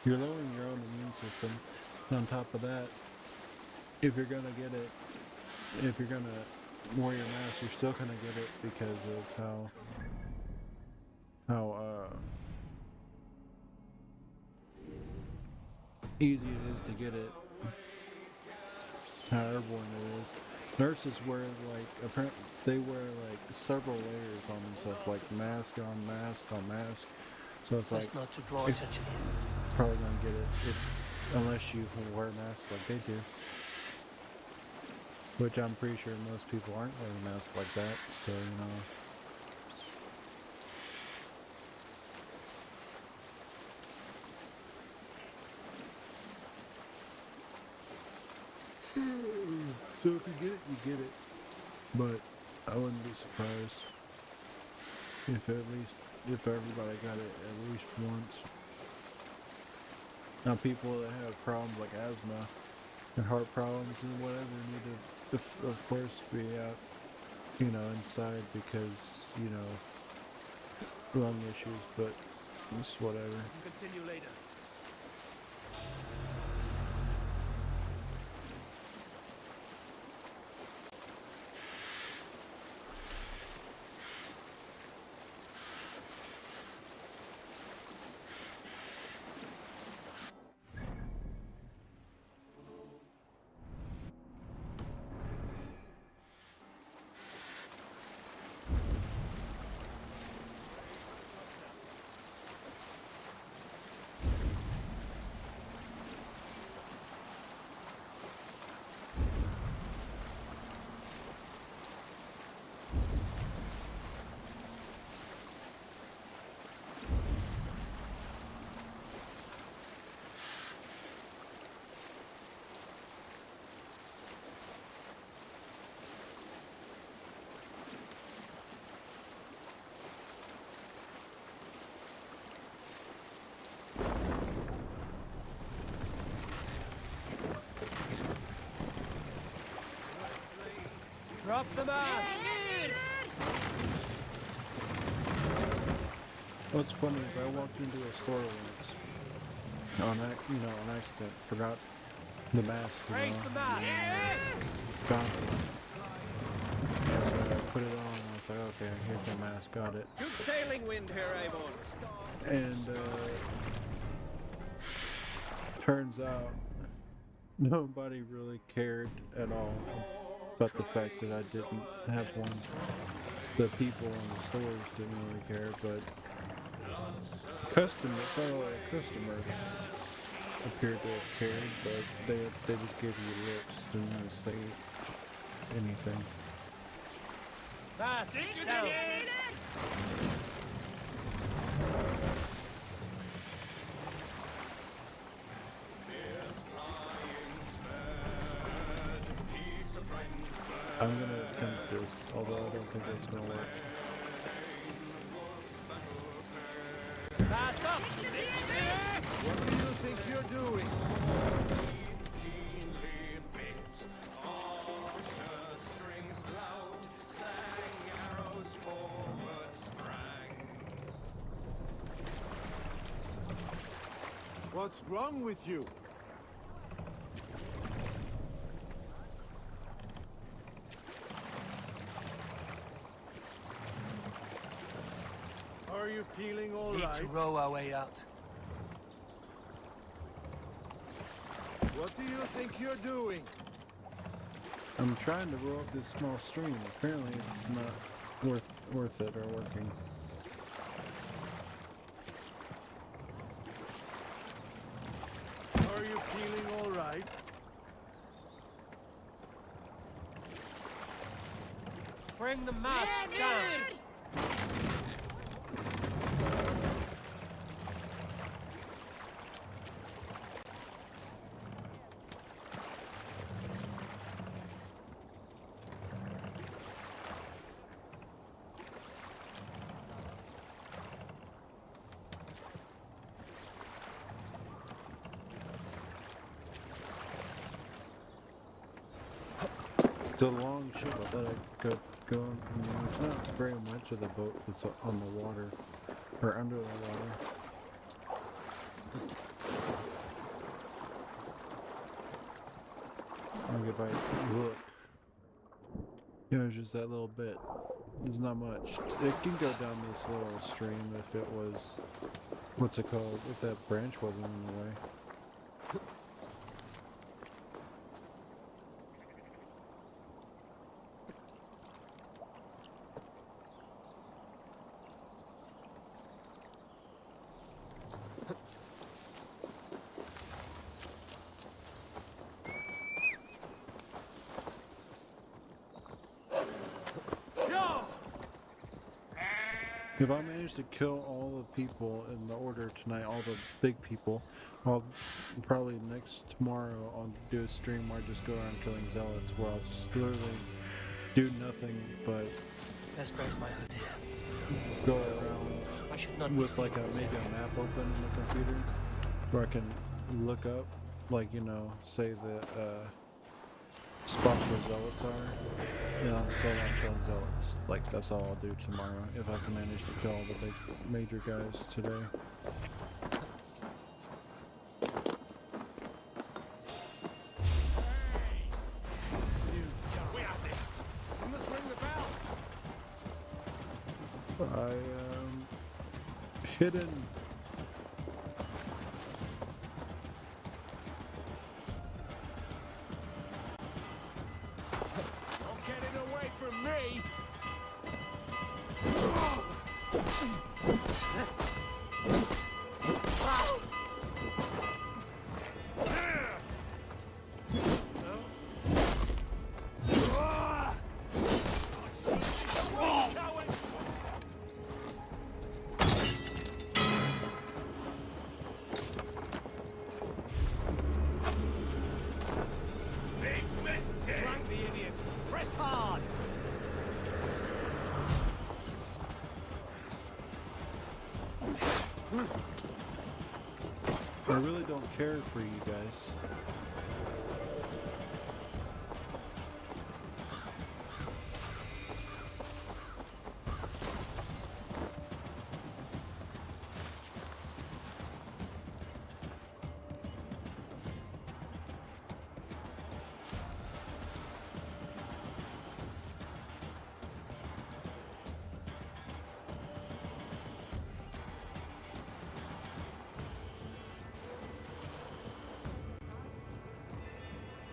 You're lowering your own immune system. And on top of that, if you're gonna get it, if you're gonna wear your mask, you're still gonna get it because of how easy it is to get it, how airborne it is. Nurses wear they wear like several layers on themselves, like mask on mask on mask. So it's Best like not to draw attention. probably gonna get it unless you wear masks like they do. Which I'm pretty sure most people aren't wearing masks like that. So you know. So if you get it, you get it. But I wouldn't be surprised if everybody got it at least once. Now people that have problems like asthma and heart problems and whatever need to, of course, be out, you know, inside because, you know, lung issues, but it's whatever. Continue later. Drop the mask! What's funny is I walked into a store once on accident, forgot the mask, you Raise know, the mask! got it, and put it on, and I was like, okay, here's my mask, got it. Good sailing wind here, Avon. And turns out nobody really cared at all about the fact that I didn't have one. The people in the stores didn't really care, but fellow customers appeared to have cared, but they just gave you lips, didn't really say anything. Mask down! I'm gonna attempt this, although I don't think that's gonna work. Mask up! What do you think you're doing? What's wrong with you? Are you feeling all Need right? to row our way out. What do you think you're doing? I'm trying to row up this small stream. Apparently it's not worth it or working. Are Are you feeling all right? Bring the mask down. It's a long ship. I thought I could go. There's not very much of the boat that's on the water or under the water. Like if I look, it's just that little bit. There's not much. It can go down this little stream if it was, what's it called? If that branch wasn't in the way. If I manage to kill all the people in the order tonight, all the big people, I'll probably tomorrow I'll do a stream where I just go around killing zealots, where I'll just literally do nothing but Best raise my hood here. go around I should not with like maybe a map open in the computer where I can look up, like, say the spots where zealots are, and I'll just go around killing zealots. Like, that's all I'll do tomorrow, if I can manage to kill all the big major guys today. We have this. You must ring the bell. I am hidden. From me. Drag the idiots. Press hard. I really don't care for you guys.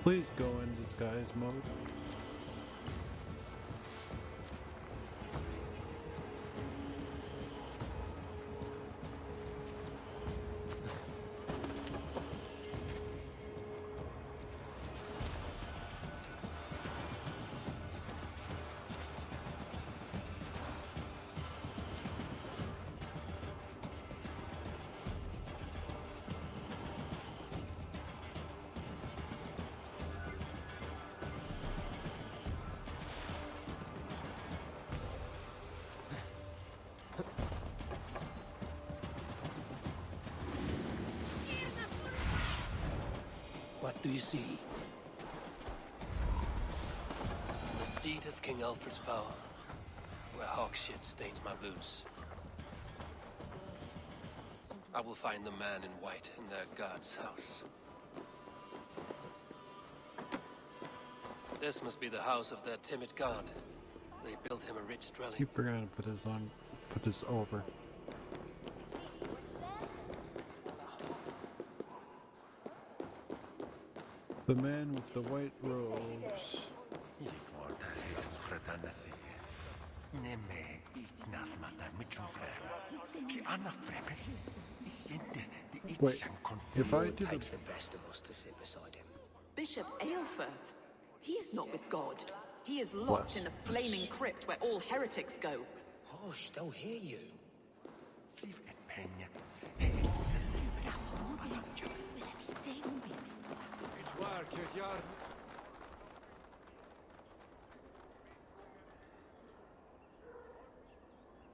Please go in disguise mode. What do you see? The seat of King Alfred's power, where hawk shit stains my boots. I will find the man in white in their god's house. This must be the house of their timid god. They built him a rich dwelling. Keep forgetting to put this over. The man with the white robes. Wait, if I Lord do takes the... the best of us to sit beside him. Bishop Aelfirth. He is not with God. He is locked Bless. in the flaming crypt where all heretics go. Hush, they'll hear you.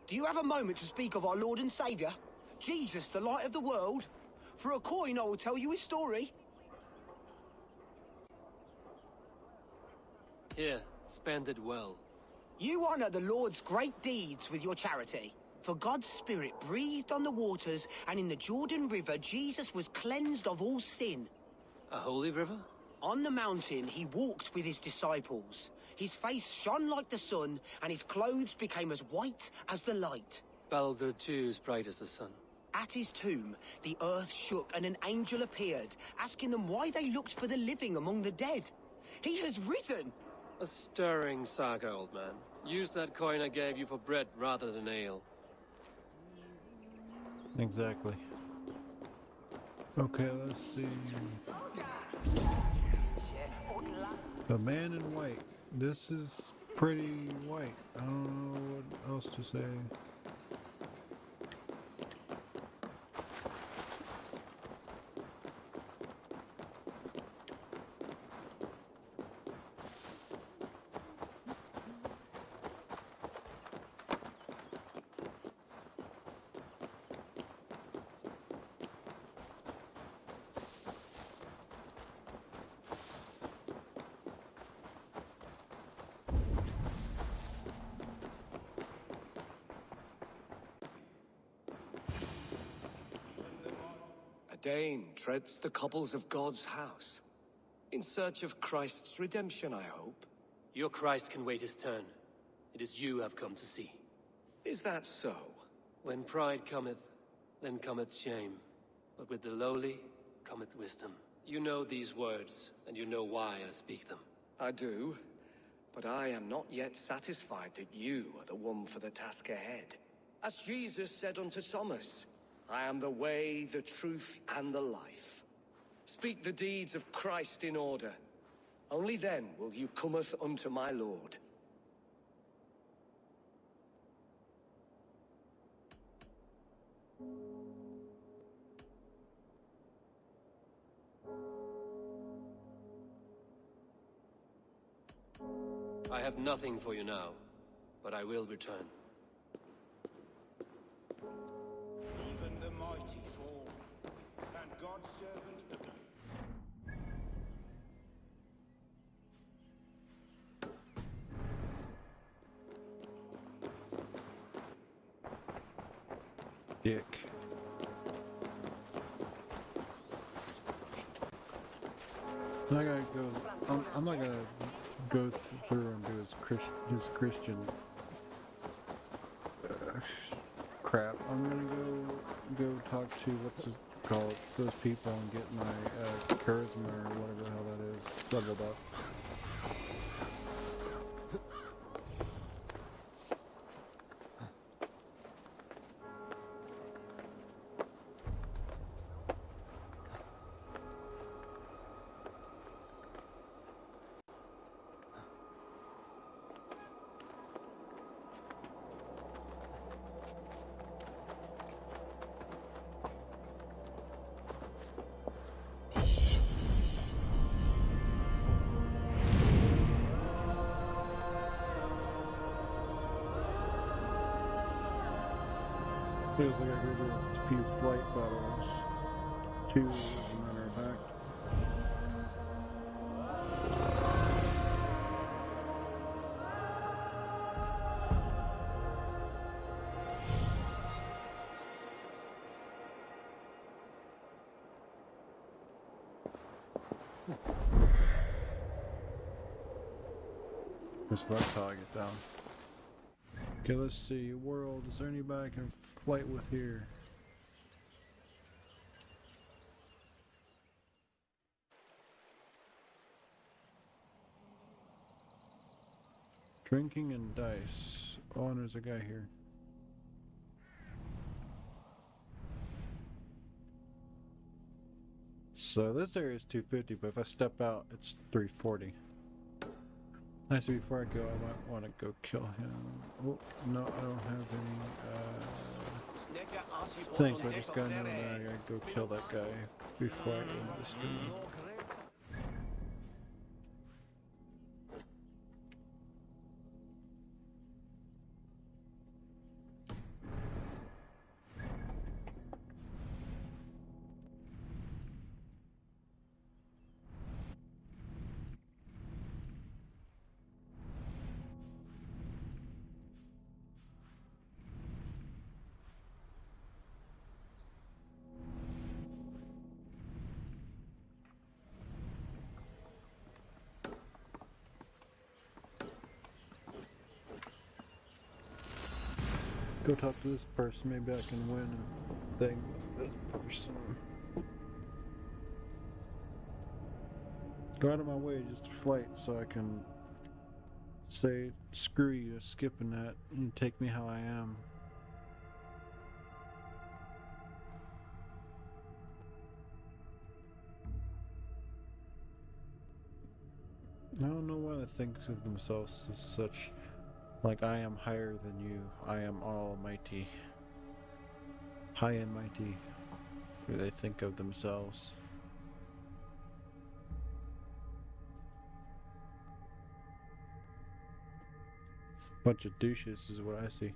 Do you have a moment to speak of our Lord and Saviour? Jesus, the light of the world? For a coin, I will tell you his story. Here, spend it well. You honour the Lord's great deeds with your charity. For God's Spirit breathed on the waters, and in the Jordan River, Jesus was cleansed of all sin. A holy river? On the mountain, he walked with his disciples. His face shone like the sun, and his clothes became as white as the light. Baldur too is bright as the sun. At his tomb, the earth shook, and an angel appeared, asking them why they looked for the living among the dead. He has risen! A stirring saga, old man. Use that coin I gave you for bread rather than ale. Exactly. Okay, let's see. The man in white. This is pretty white. I don't know what else to say. A Dane treads the cobbles of God's house. In search of Christ's redemption, I hope. Your Christ can wait his turn. It is you I've come to see. Is that so? When pride cometh, then cometh shame. But with the lowly cometh wisdom. You know these words, and you know why I speak them. I do, but I am not yet satisfied that you are the one for the task ahead. As Jesus said unto Thomas, I am the way, the truth, and the life. Speak the deeds of Christ in order. Only then will you cometh unto my Lord. I have nothing for you now, but I will return. Even the mighty fall, and God's servant the Dick. I'm not gonna go. I'm not gonna go through and do his Christian crap. I'm gonna go talk to what's it called, those people, and get my charisma or whatever the hell that is leveled up. Feels like I could do a few flight battles. 2 as a matter of fact. So that's how I get down. Okay, let's see. World, is there anybody I can flight with here? Drinking and dice. Oh, and there's a guy here. So this area is 250, but if I step out, it's 340. Actually, before I go, I might want to go kill him. Oh, no, I don't have any, things. I just gotta know that I gotta go kill that guy before I end the stream. Go talk to this person, maybe I can win a thing with this person. Go out of my way just to fight so I can say, screw you, skipping that, and take me how I am. I don't know why they think of themselves as such. Like, I am higher than you. I am almighty. High and mighty. Do they think of themselves? Bunch of douches is what I see.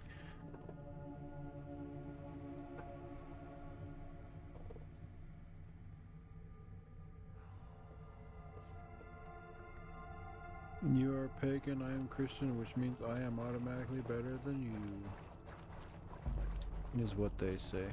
You are pagan, I am Christian, which means I am automatically better than you, is what they say.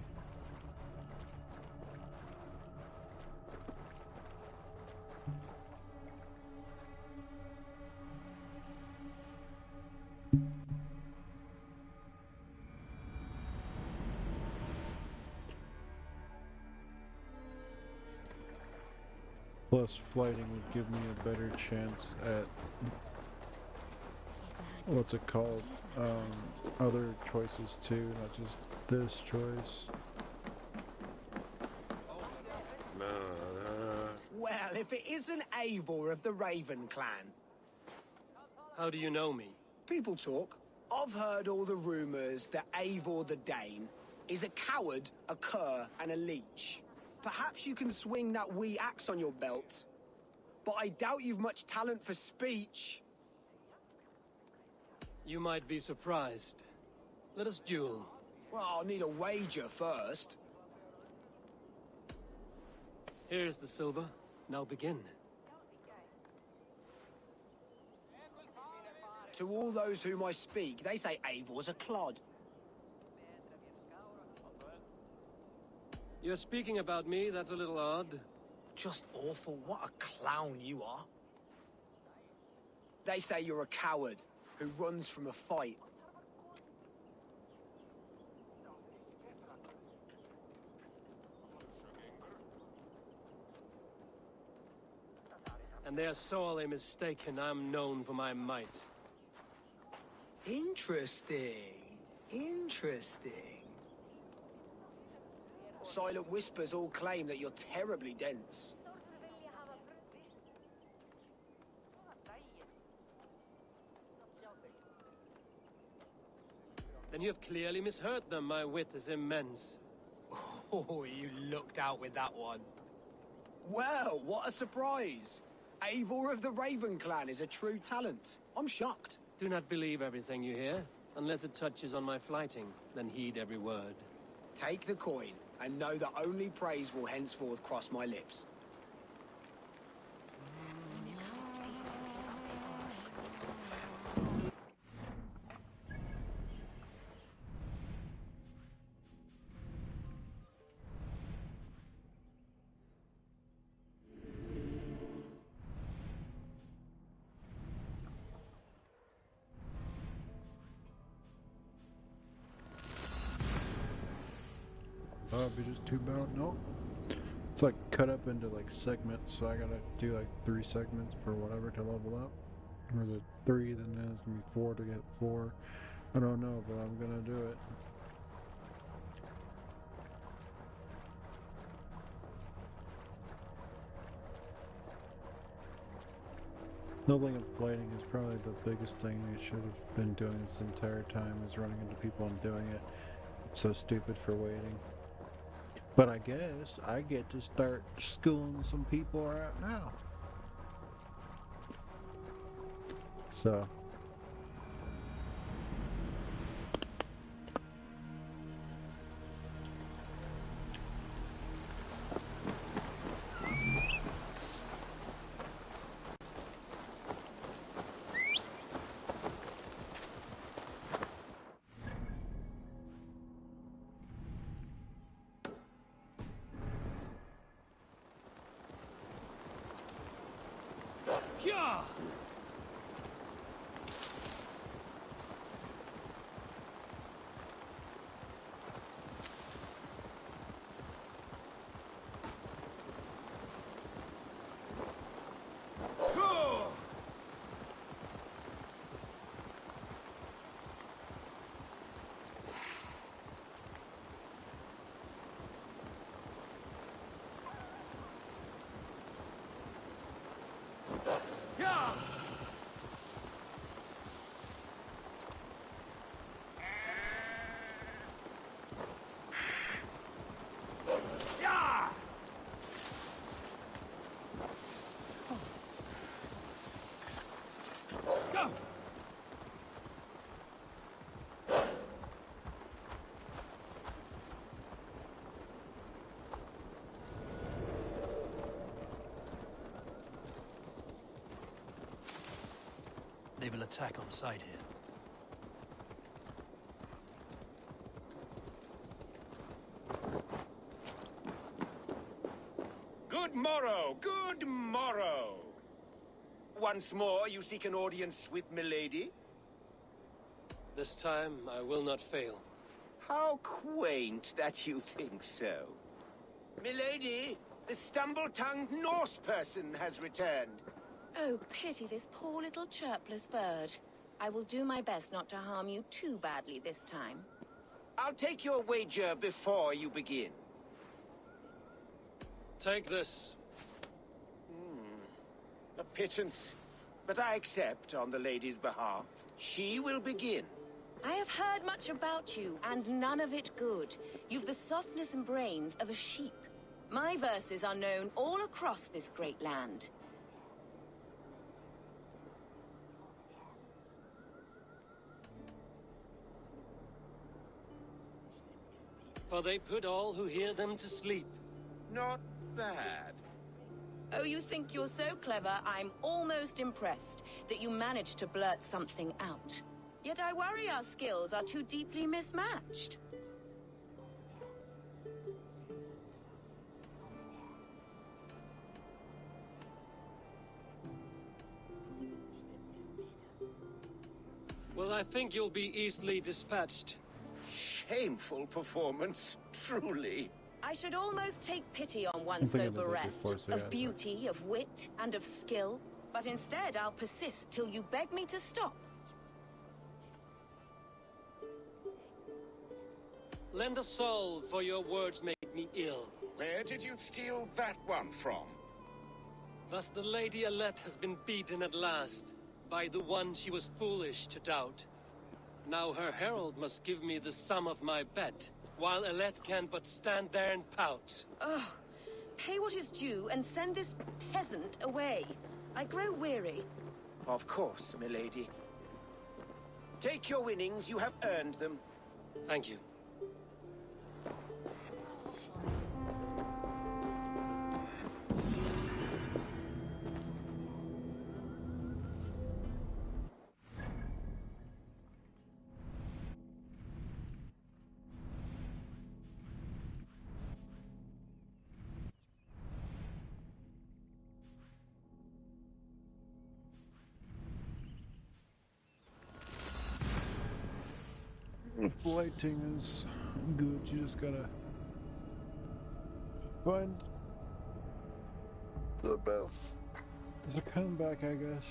Plus, flighting would give me a better chance at, what's it called, other choices too, not just this choice. Well, if it isn't Eivor of the Raven clan. How do you know me? People talk. I've heard all the rumors that Eivor the Dane is a coward, a cur, and a leech. Perhaps you can swing that wee axe on your belt. But I doubt you've much talent for speech. You might be surprised. Let us duel. Well, I'll need a wager first. Here's the silver. Now begin. To all those whom I speak, they say Eivor's a clod. You're speaking about me, that's a little odd. Just awful, what a clown you are. They say you're a coward who runs from a fight. And they're sorely mistaken. I'm known for my might. Interesting. Interesting. Silent Whispers all claim that you're terribly dense. Then you have clearly misheard them. My wit is immense. Oh, you looked out with that one. Well, what a surprise. Eivor of the Raven clan is a true talent. I'm shocked. Do not believe everything you hear. Unless it touches on my flighting, then heed every word. Take the coin, and know that only praise will henceforth cross my lips. Oh, be just two battle. No, it's like cut up into like segments, so I gotta do like 3 segments per whatever to level up. Or the 3, then there's gonna be 4 to get 4, I don't know, but I'm gonna do it. Building and fighting is probably the biggest thing I should have been doing this entire time, is running into people and doing it. I'm so stupid for waiting. But I guess I get to start schooling some people right now. So. Yeah! They will attack on sight here. Good morrow, good morrow. Once more, you seek an audience with milady? This time, I will not fail. How quaint that you think so. Milady, the stumble-tongued Norse person has returned. Oh, pity this poor little chirpless bird. I will do my best not to harm you too badly this time. I'll take your wager before you begin. Take this. A pittance, but I accept on the lady's behalf. She will begin. I have heard much about you, and none of it good. You've the softness and brains of a sheep. My verses are known all across this great land. For they put all who hear them to sleep. Not bad. Oh, you think you're so clever, I'm almost impressed that you managed to blurt something out. Yet I worry our skills are too deeply mismatched. Well, I think you'll be easily dispatched. Shameful performance, truly. I should almost take pity on one I'm so thinking of it bereft before, so yeah. of beauty, of wit, and of skill. But instead, I'll persist till you beg me to stop. Lend a soul, for your words make me ill. Where did you steal that one from? Thus the Lady Alette has been beaten at last, by the one she was foolish to doubt. Now her herald must give me the sum of my bet, while Alette can but stand there and pout. Ugh. Pay what is due and send this peasant away. I grow weary. Of course, milady. Take your winnings, you have earned them. Thank you. Lighting is good, you just gotta find the best. There's a comeback, I guess.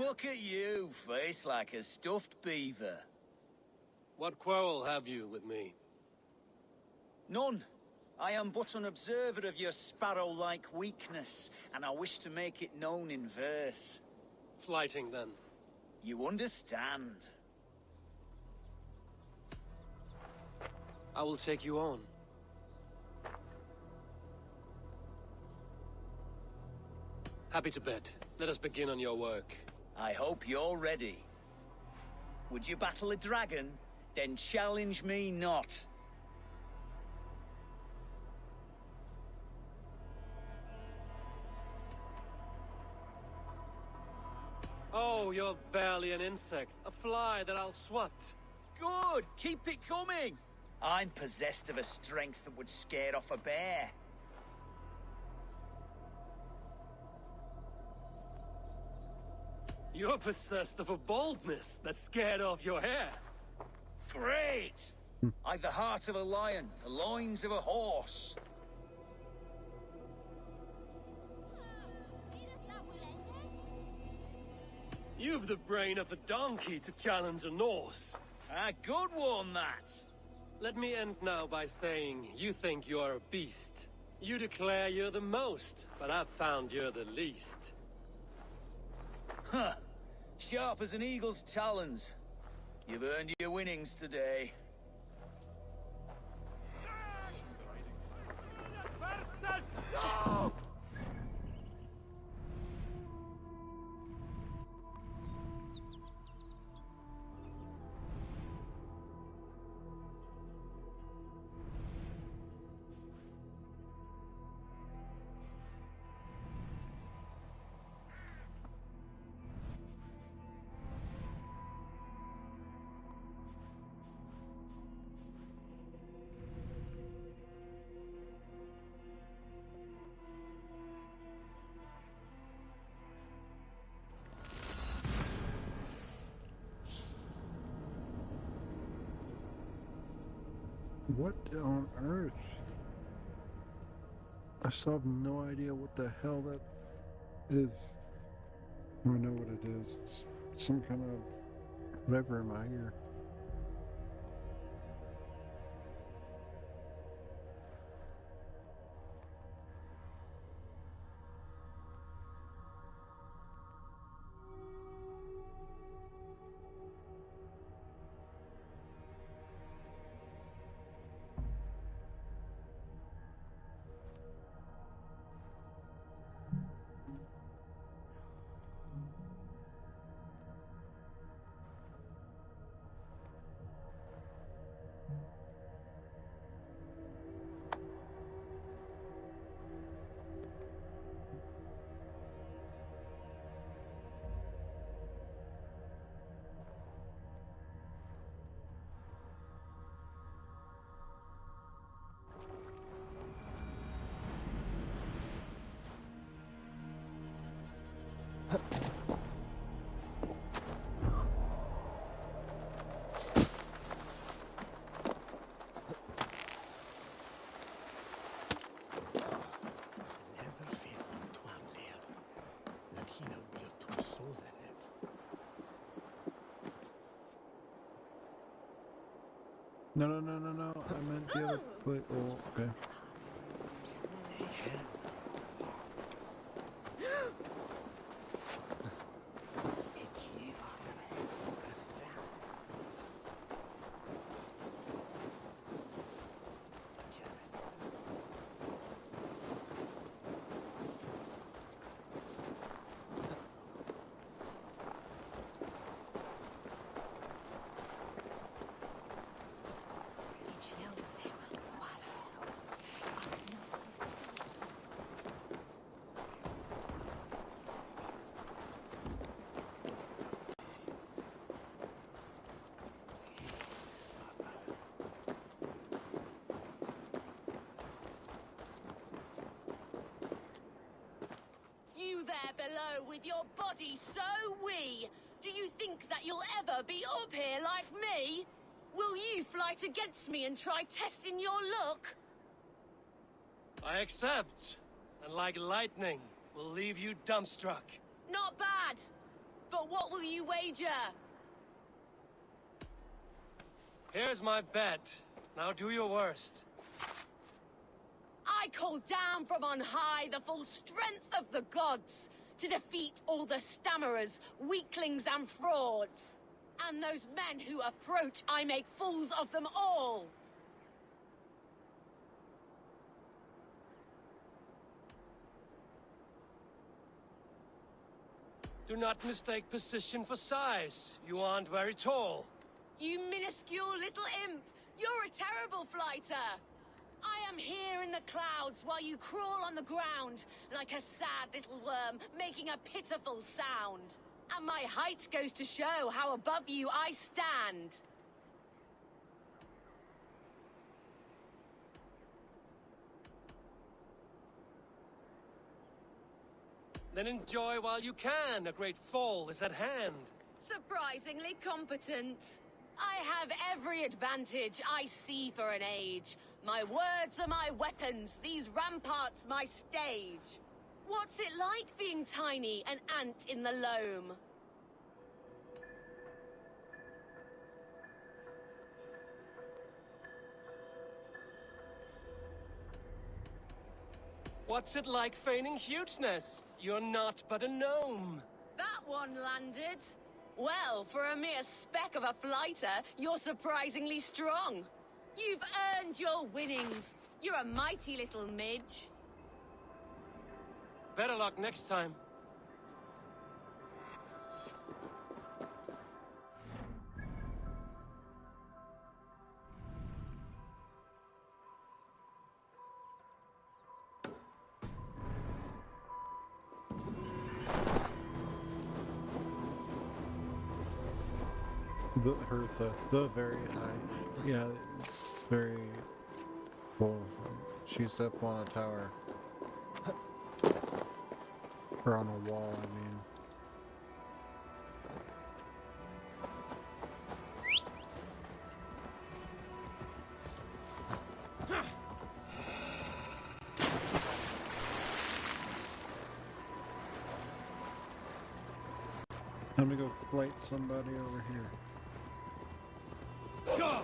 Look at you, face like a stuffed beaver. What quarrel have you with me? None. I am but an observer of your sparrow-like weakness, and I wish to make it known in verse. Flighting, then. You understand. I will take you on. Happy to bet. Let us begin on your work. I hope you're ready. Would you battle a dragon? Then challenge me not. Oh, you're barely an insect. A fly that I'll swat. Good! Keep it coming! I'm possessed of a strength that would scare off a bear. You're possessed of a boldness that scared off your hair. Great! I've the heart of a lion, the loins of a horse. You've the brain of a donkey to challenge a Norse. A good one, that. Let me end now by saying you think you're a beast. You declare you're the most, but I've found you're the least. Huh. Sharp as an eagle's talons. You've earned your winnings today. What on earth? I still have no idea what the hell that is. I know what it is. It's some kind of whatever in my ear. No, no, no, no, no. I meant the other way. Oh, okay. You there below with your body so wee. Do you think that you'll ever be up here like me? Will you flight against me and try testing your luck? I accept, and like lightning, will leave you dumbstruck. Not bad. but what will you wager? Here's my bet. Now do your worst. I call down from on high the full strength of the gods to defeat all the stammerers, weaklings, and frauds. And those men who approach, I make fools of them all. Do not mistake position for size. You aren't very tall. You minuscule little imp! You're a terrible flighter! I am here in the clouds while you crawl on the ground like a sad little worm making a pitiful sound. And my height goes to show how above you I stand. Then enjoy while you can. A great fall is at hand. Surprisingly competent. I have every advantage I see for an age. My words are my weapons, these ramparts my stage. What's it like being tiny, an ant in the loam? What's it like feigning hugeness? You're not but a gnome. That one landed. Well, for a mere speck of a flighter, you're surprisingly strong. You've earned your winnings. You're a mighty little midge. Better luck next time. The Hertha, the very high. Yeah, it's very cool. She's up on a tower. Or on a wall, I mean. I'm gonna go flight somebody over here. Go!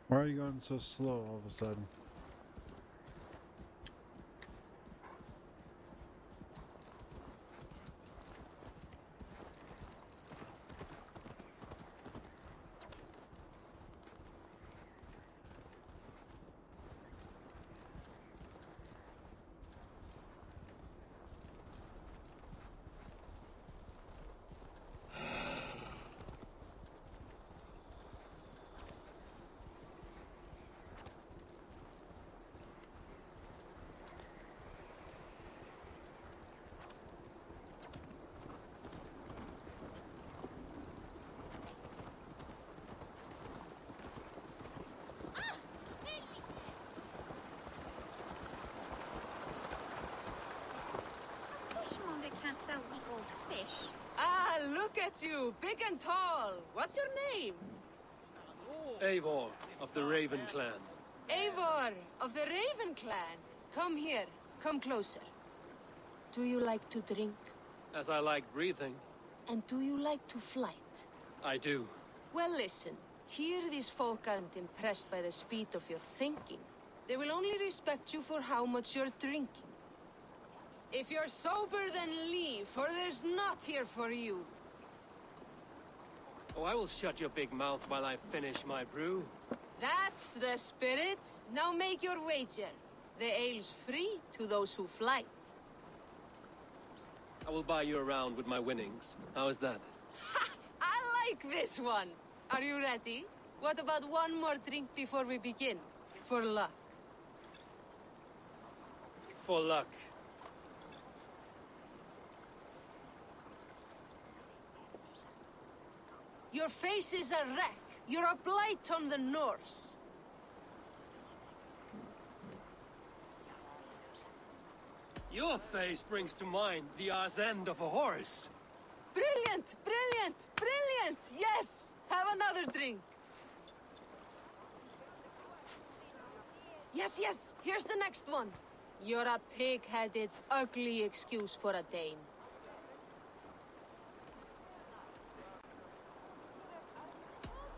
Why are you going so slow all of a sudden? Can't sell weak old fish. Ah, look at you, big and tall. What's your name? Eivor of the Raven Clan. Eivor of the Raven Clan. Come here, come closer. Do you like to drink? As I like breathing. And do you like to flight? I do. Well, listen. Here these folk aren't impressed by the speed of your thinking. They will only respect you for how much you're drinking. If you're sober, then leave, for there's naught here for you. Oh, I will shut your big mouth while I finish my brew. That's the spirit. Now make your wager. The ale's free to those who flight. I will buy you around with my winnings. How is that? I like this one. Are you ready? What about one more drink before we begin? For luck. For luck. Your face is a wreck. You're a blight on the Norse. Your face brings to mind the arse end of a horse. Brilliant! Brilliant! Brilliant! Yes! Have another drink. Yes, yes! Here's the next one. You're a pig-headed, ugly excuse for a Dane.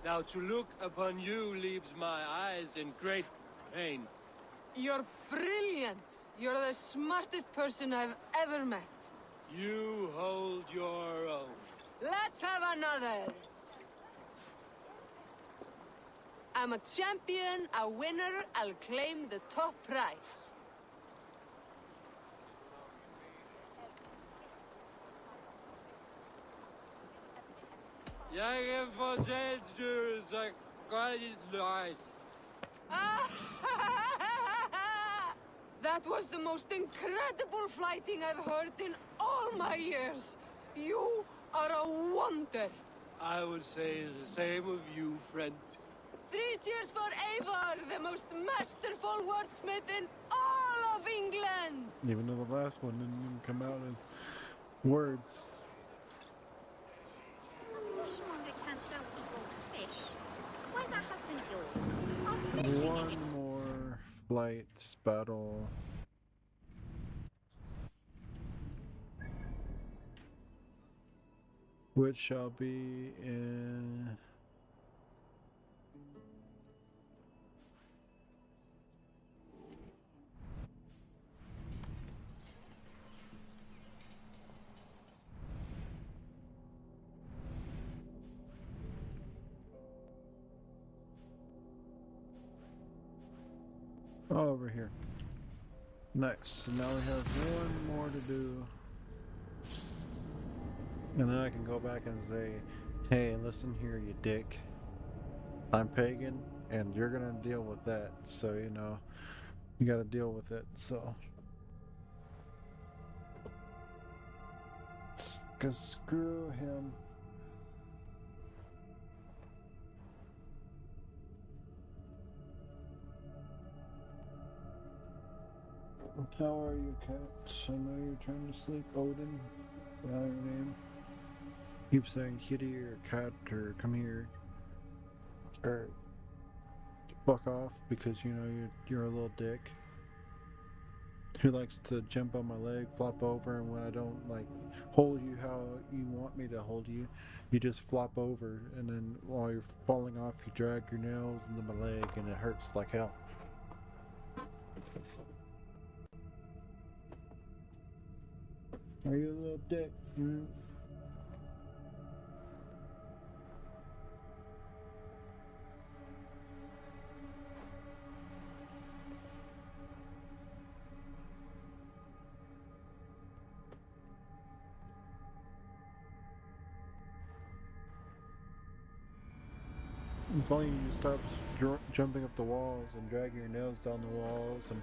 Now to look upon you leaves my eyes in great pain. You're brilliant! You're the smartest person I've ever met. You hold your own. Let's have another! I'm a champion, a winner, I'll claim the top prize. Jeg er fortalt du, så gør dit løs. That was the most incredible fighting I've heard in all my years. You are a wonder. I would say the same of you, friend. 3 cheers for Eivor, the most masterful wordsmith in all of England. Even though the last one didn't even come out as words. A fishmonger can't sell people fish. Where's that husband of yours? I'm fishing One it. more flight battle. Which shall be in... Oh, over here. Nice. So now we have one more to do. And then I can go back and say, hey, listen here, you dick. I'm pagan, and you're gonna deal with that. So, you know, you gotta deal with it. So. Cause screw him. How are you, cat? I know you're trying to sleep, Odin. Is that your name? Keep saying kitty or cat or come here or fuck off because you know you're a little dick who likes to jump on my leg, flop over, and when I don't like hold you how you want me to hold you, you just flop over, and then while you're falling off, you drag your nails into my leg, and it hurts like hell. Are you a little dick? If only you stop jumping up the walls and dragging your nails down the walls and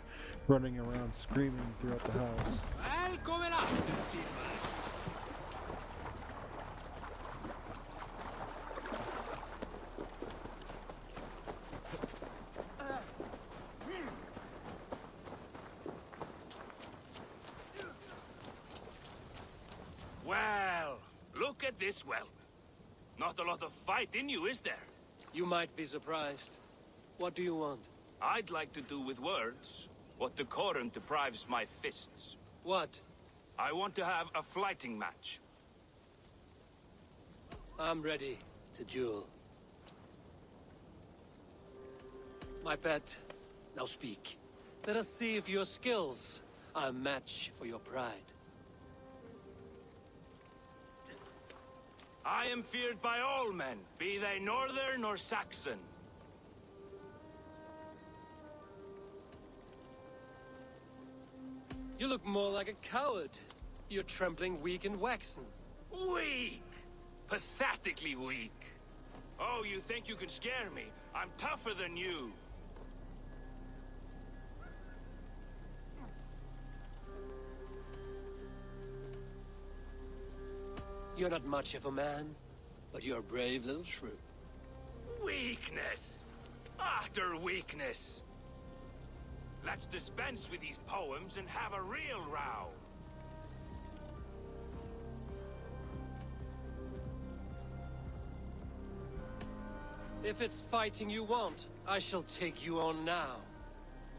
running around screaming throughout the house. Välkommen after, Well, look at this well. Not a lot of fight in you, is there? You might be surprised. What do you want? I'd like to do with words what the Coran deprives my fists. What? I want to have a flighting match. I'm ready to duel. My pet, now speak. Let us see if your skills are a match for your pride. I am feared by all men, be they Northern or Saxon. You look more like a coward. You're trembling, weak, and waxen. Weak! Pathetically weak. Oh, you think you can scare me? I'm tougher than you. You're not much of a man, but you're a brave little shrew. Weakness! Utter weakness! Let's dispense with these poems and have a real row. If it's fighting you want, I shall take you on now.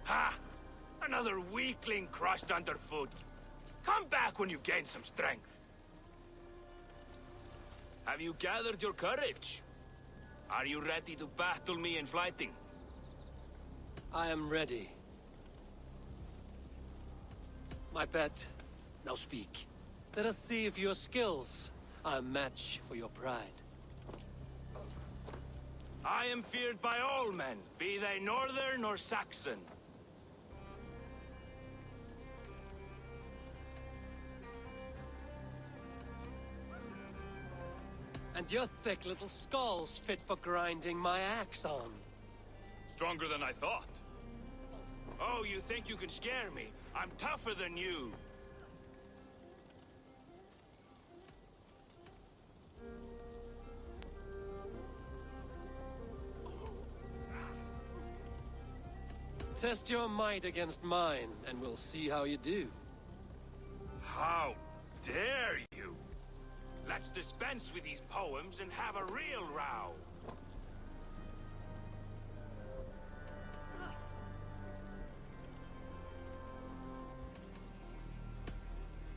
Ha! Another weakling crushed underfoot. Come back when you've gained some strength. Have you gathered your courage? Are you ready to battle me in fighting? I am ready. My pet, now speak. Let us see if your skills are a match for your pride. I am feared by all men, be they Northern or Saxon. And your thick little skull's fit for grinding my axe on. Stronger than I thought. Oh, you think you can scare me? I'm tougher than you. Test your might against mine, and we'll see how you do. How dare you? Let's dispense with these poems and have a real row.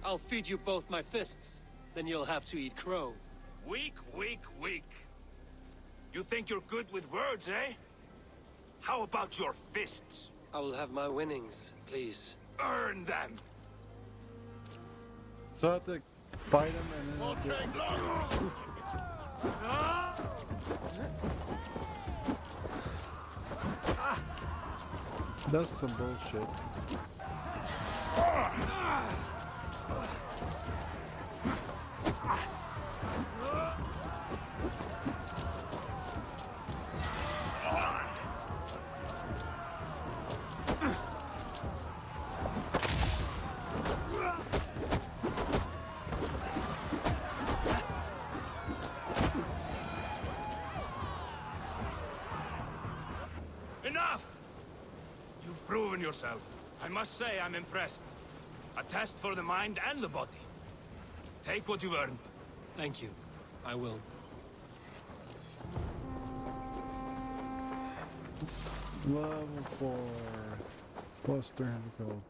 I'll feed you both my fists, then you'll have to eat crow. Weak, weak, weak. You think you're good with words, eh? How about your fists? I will have my winnings, please. Earn them! So I have to fight him and then... Won't take long! That's some bullshit. Enough! You've proven yourself. I must say I'm impressed. A test for the mind and the body. Take what you've earned. Thank you. I will. Level 4. Plus 300 gold.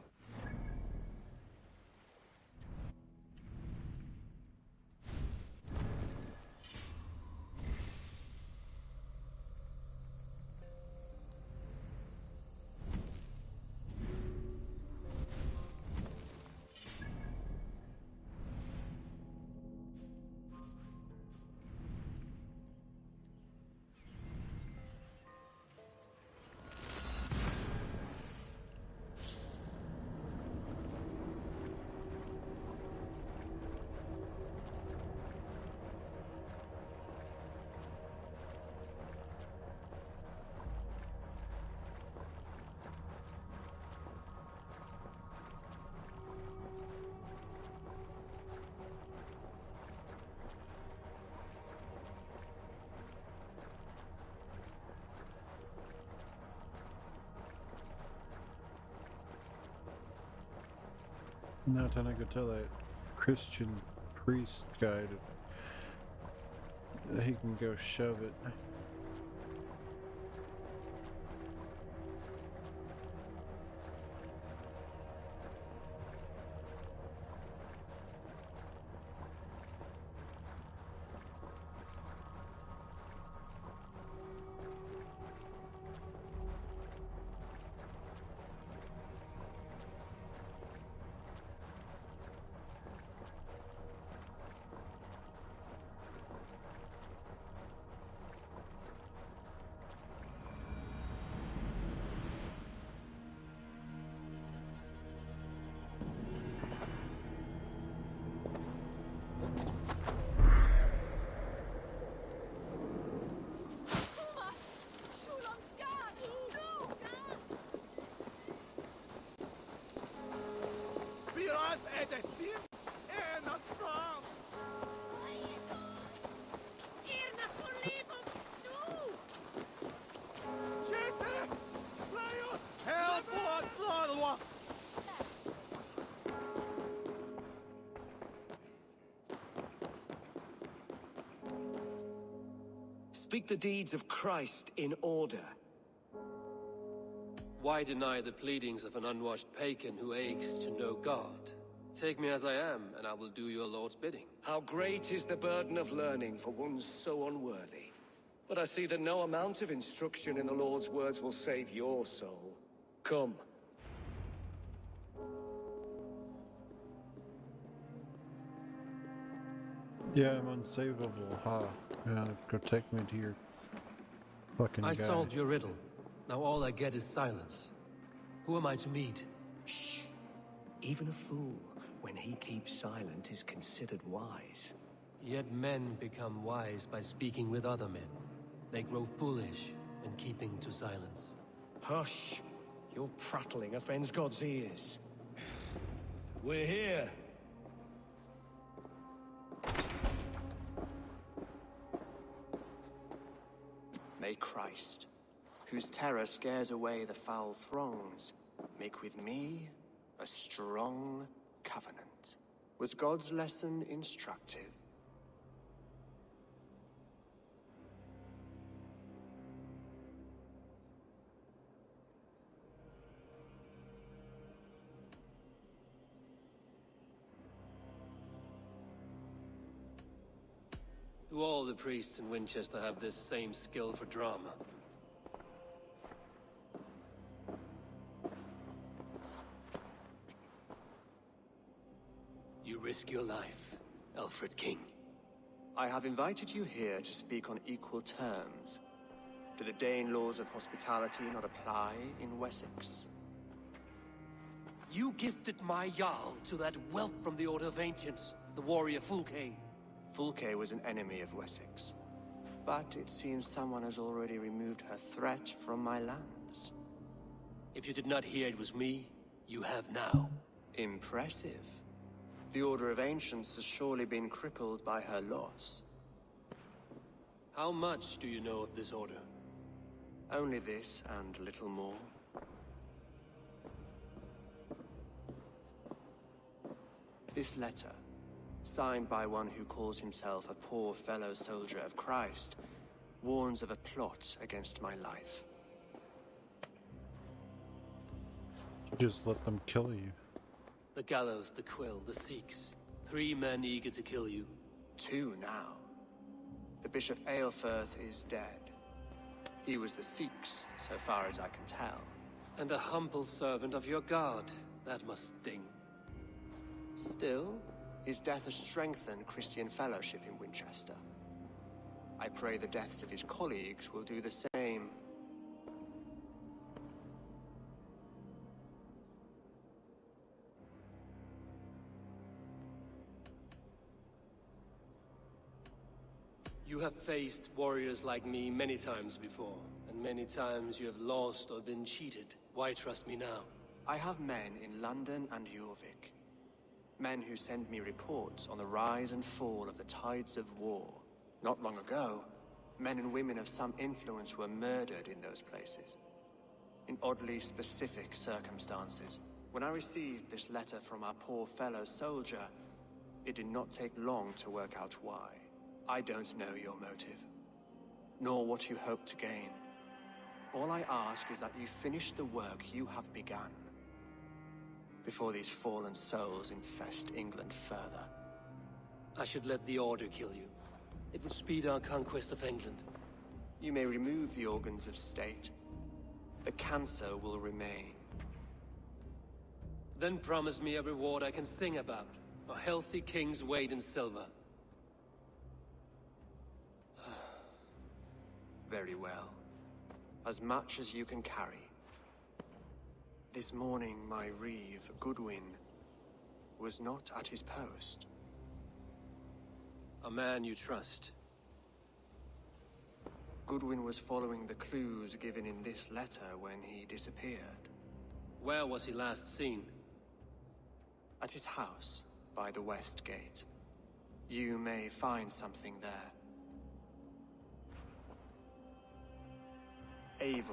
Now time to go tell that Christian priest guy that he can go shove it. Speak the deeds of Christ in order. Why deny the pleadings of an unwashed pagan who aches to know God? Take me as I am, and I will do your Lord's bidding. How great is the burden of learning for one so unworthy. But I see that no amount of instruction in the Lord's words will save your soul. Come. Yeah, I'm unsavable, ha. Yeah, go take me to your fucking I guy. solved your riddle. Now all I get is silence. Who am I to meet? Shh. Even a fool, when he keeps silent, is considered wise. Yet men become wise by speaking with other men. They grow foolish when keeping to silence. Hush. Your prattling offends God's ears. We're here. May Christ, whose terror scares away the foul throngs, make with me a strong covenant. Was God's lesson instructive? Do all the priests in Winchester have this same skill for drama? You risk your life, Alfred King. I have invited you here to speak on equal terms. Do the Dane laws of hospitality not apply in Wessex? You gifted my Jarl to that whelp from the Order of Ancients, the warrior Fulke. Fulke was an enemy of Wessex. But it seems someone has already removed her threat from my lands. If you did not hear it was me, you have now. Impressive. The Order of Ancients has surely been crippled by her loss. How much do you know of this order? Only this and little more. This letter, signed by one who calls himself a poor fellow soldier of Christ, warns of a plot against my life. Just let them kill you. The gallows, the quill, the Sikhs. 3 men eager to kill you. 2 now. The Bishop Aelfirth is dead. He was the Sikhs, so far as I can tell. And a humble servant of your god. That must sting. Still, his death has strengthened Christian fellowship in Winchester. I pray the deaths of his colleagues will do the same. You have faced warriors like me many times before, and many times you have lost or been cheated. Why trust me now? I have men in London and Jorvik. Men who send me reports on the rise and fall of the tides of war. Not long ago, men and women of some influence were murdered in those places. In oddly specific circumstances. When I received this letter from our poor fellow soldier, it did not take long to work out why. I don't know your motive, nor what you hope to gain. All I ask is that you finish the work you have begun, before these fallen souls infest England further. I should let the Order kill you. It would speed our conquest of England. You may remove the organs of state. The cancer will remain. Then promise me a reward I can sing about. A healthy king's weight in silver. Very well. As much as you can carry. This morning, my reeve, Goodwin, was not at his post. A man you trust. Goodwin was following the clues given in this letter when he disappeared. Where was he last seen? At his house, by the West Gate. You may find something there. Eivor,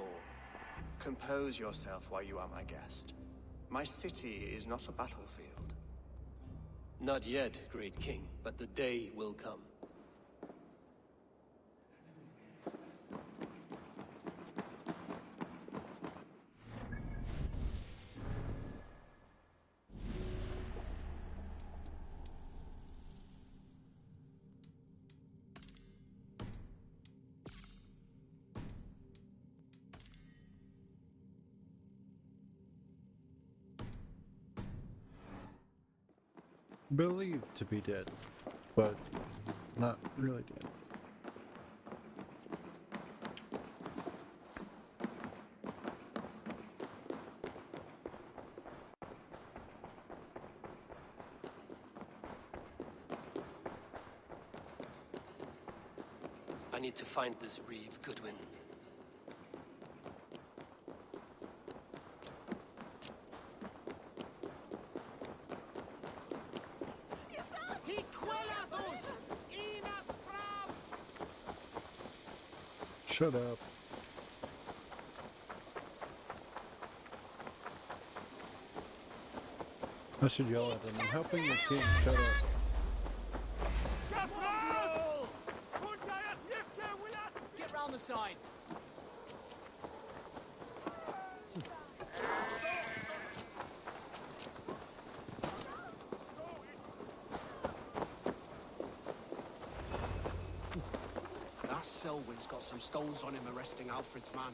compose yourself while you are my guest. My city is not a battlefield. Not yet, great king, but the day will come. believed to be dead, but not really dead. I need to find this Reeve Goodwin. Shut up. I should yell at them. I'm helping your king. Shut up. Get round the side. That Selwyn's got some stones on him arresting Alfred's man.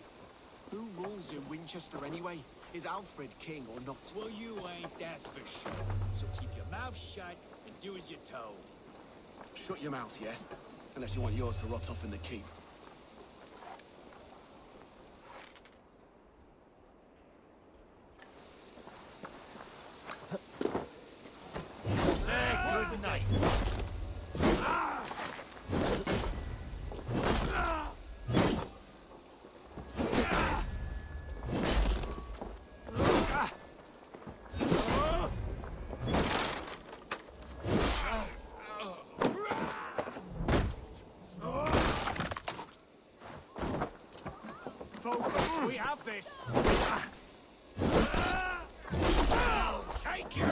Who rules in Winchester anyway? Is Alfred king or not? Well, you ain't, that's for sure. So keep your mouth shut and do as you're told. Shut your mouth, yeah? Unless you want yours to rot off in the keep. Say good night. Focus, we have this. I'll take you.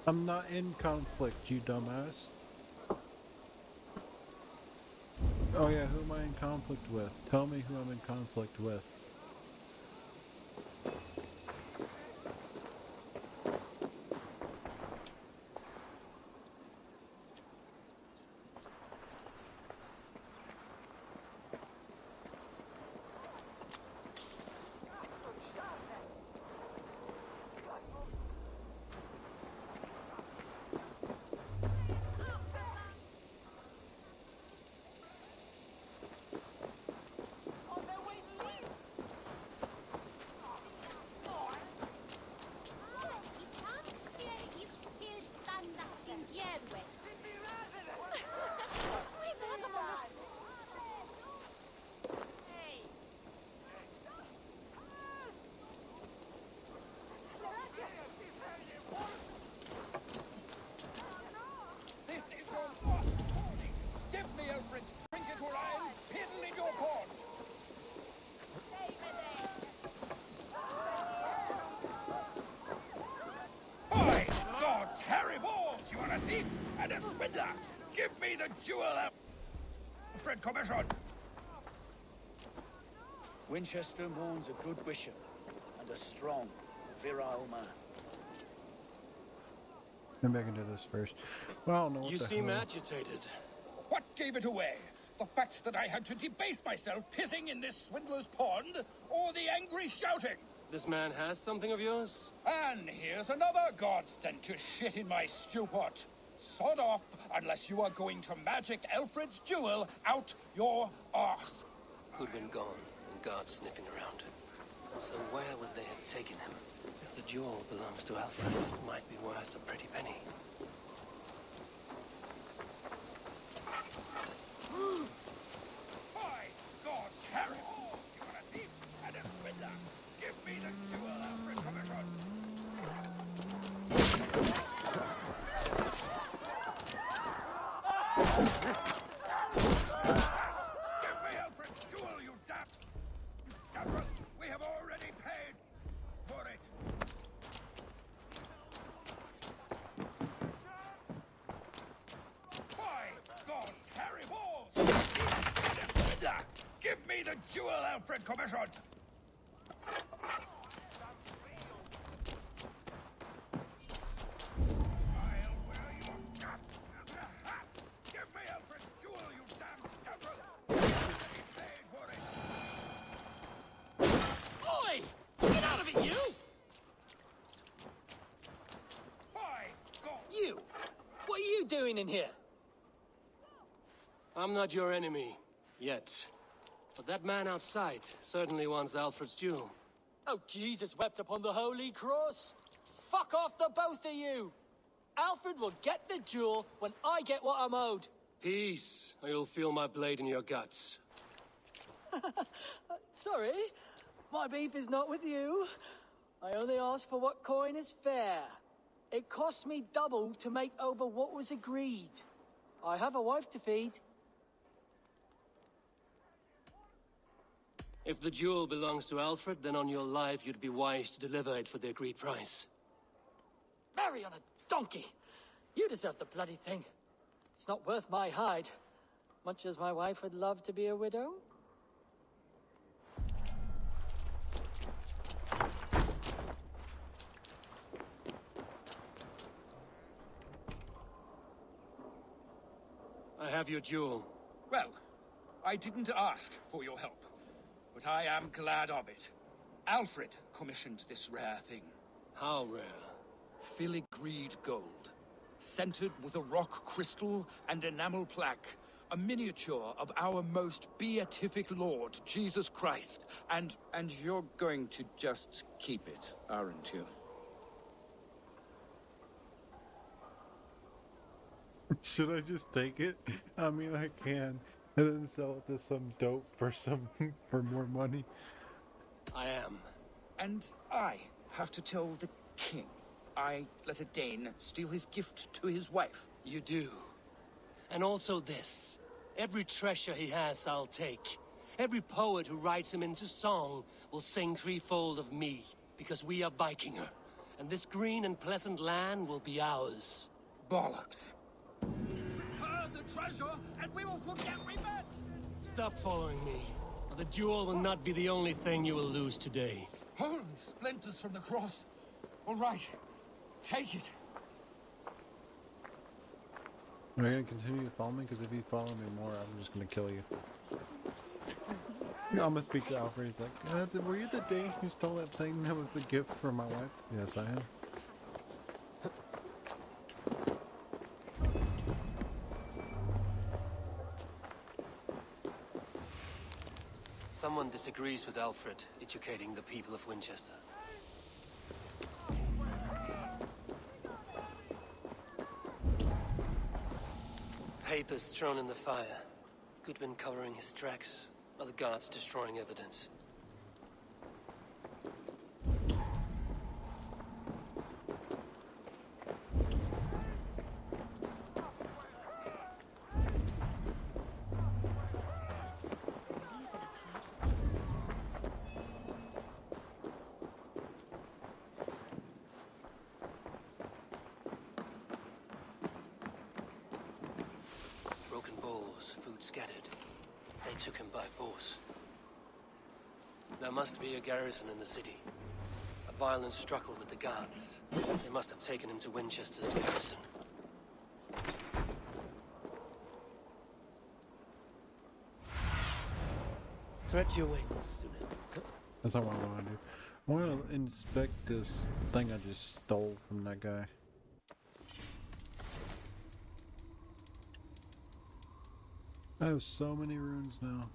I'm not in conflict, you dumbass. Oh yeah, who am I in conflict with? Tell me who I'm in conflict with. This is your last warning. Give me Alfred's trinket or I'll piddle in your pond. By God, Harry Balls, you are a thief and a swindler. Give me the jewel, Alfred commissioned. Winchester mourns a good bishop and a strong, virile man. Maybe I can do this first. Well, I don't know what You the seem hell. agitated. What gave it away? The fact that I had to debase myself pissing in this swindler's pond, or the angry shouting? This man has something of yours? And here's another godsend to shit in my stew pot. Sod off, unless you are going to magic Alfred's jewel out your arse. Goodwin gone, and guards sniffing around. So where would they have taken him? If the jewel belongs to Alfred, it might be worth a pretty penny. By God, Harry Balls, you are a thief and a swindler. Give me the jewel, Alfred commissioned. Give me Alfred's jewel, you damn scoundrel! We have already paid for it. By God, Harry Balls! Give me the jewel, Alfred commissioned! doing in here? I'm not your enemy, yet. But that man outside certainly wants Alfred's jewel. Oh, Jesus wept upon the holy cross. Fuck off, the both of you! Alfred will get the jewel when I get what I'm owed. Peace, or you'll feel my blade in your guts. Sorry, my beef is not with you. I only ask for what coin is fair. It cost me double to make over what was agreed. I have a wife to feed. If the jewel belongs to Alfred, then on your life you'd be wise to deliver it for the agreed price. Marry on a donkey! You deserve the bloody thing. It's not worth my hide. Much as my wife would love to be a widow. I have your jewel. Well, I didn't ask for your help, but I am glad of it. Alfred commissioned this rare thing. How rare? Filigreed gold, centered with a rock crystal and enamel plaque, a miniature of our most beatific Lord, Jesus Christ. And you're going to just keep it, aren't you? Should I just take it? I mean, I can, and then sell it to some dope for more money. I am. And I have to tell the king I let a Dane steal his gift to his wife. You do. And also this. Every treasure he has, I'll take. Every poet who writes him into song will sing threefold of me, because we are Vikinger, and this green and pleasant land will be ours. Bollocks. Herd the treasure, and we will forget we met! Stop following me. The jewel will not be the only thing you will lose today. Holy splinters from the cross. All right, take it. Are you gonna continue to follow me? Because if you follow me more, I'm just gonna kill you. I'm gonna speak to Alfred. He's like, were you the day you stole that thing that was the gift for my wife? Yes, I am. Someone disagrees with Alfred educating the people of Winchester. Papers thrown in the fire. Goodwin covering his tracks, or the guards destroying evidence. Broken bowls, food scattered. They took him by force. There must be a garrison in the city. A violent struggle with the guards. They must have taken him to Winchester's garrison. Spread your wings, Suna. That's not what I want to do. I want to inspect this thing I just stole from that guy. I have so many runes now.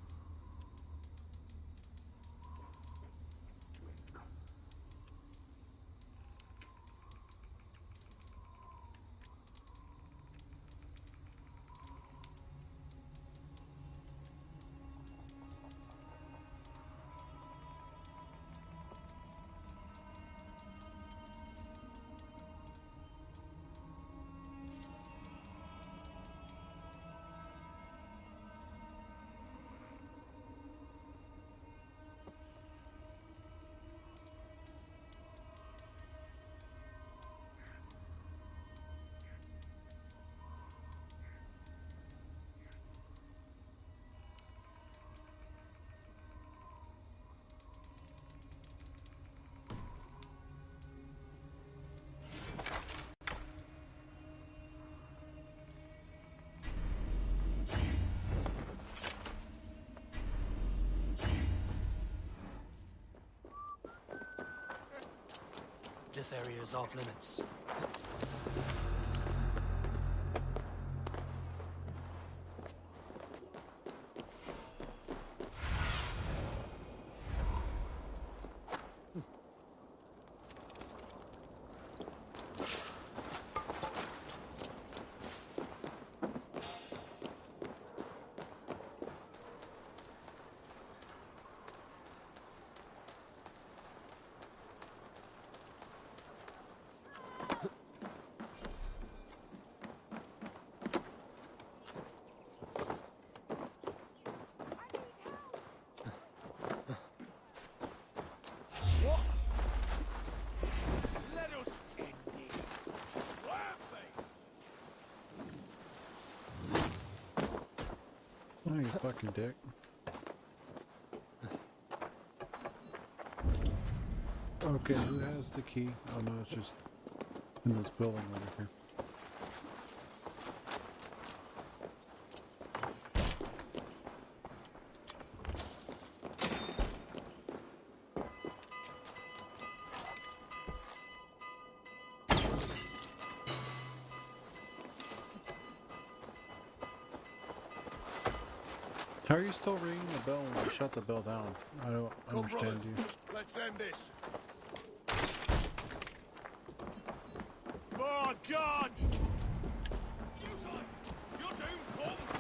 This area is off limits. Oh, you fucking dick. Okay, who has the key? Oh no, it's just in this building over here. How are you still ringing the bell when you shut the bell down? I don't understand you. Let's end this. For God! Your doom comes!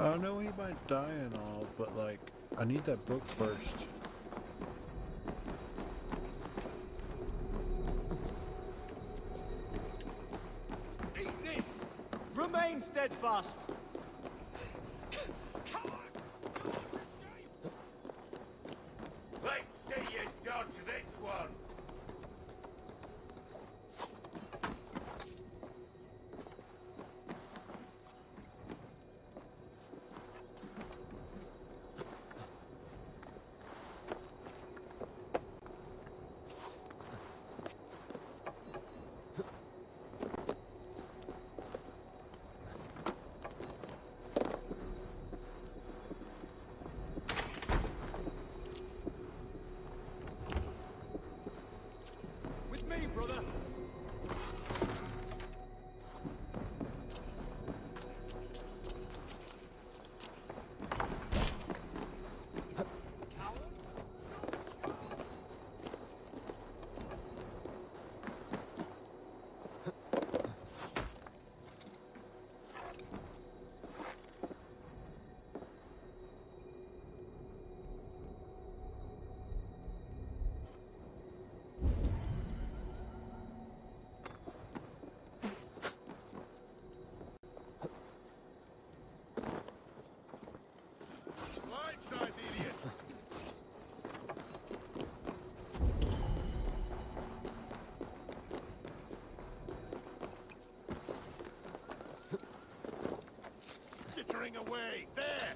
I know he might die and all, but like, I need that book first. Eat this! Remain steadfast! Let's see you dodge this one. With me, brother! Right side, idiot! Skittering away! There!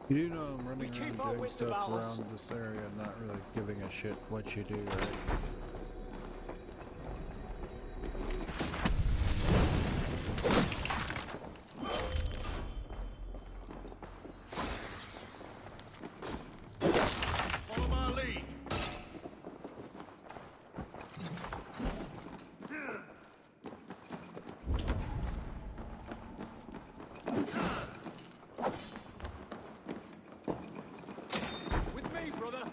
You do know I'm running keep our around doing wits stuff about us. around this area, not really giving a shit what you do, right? Follow my lead! With me, brother!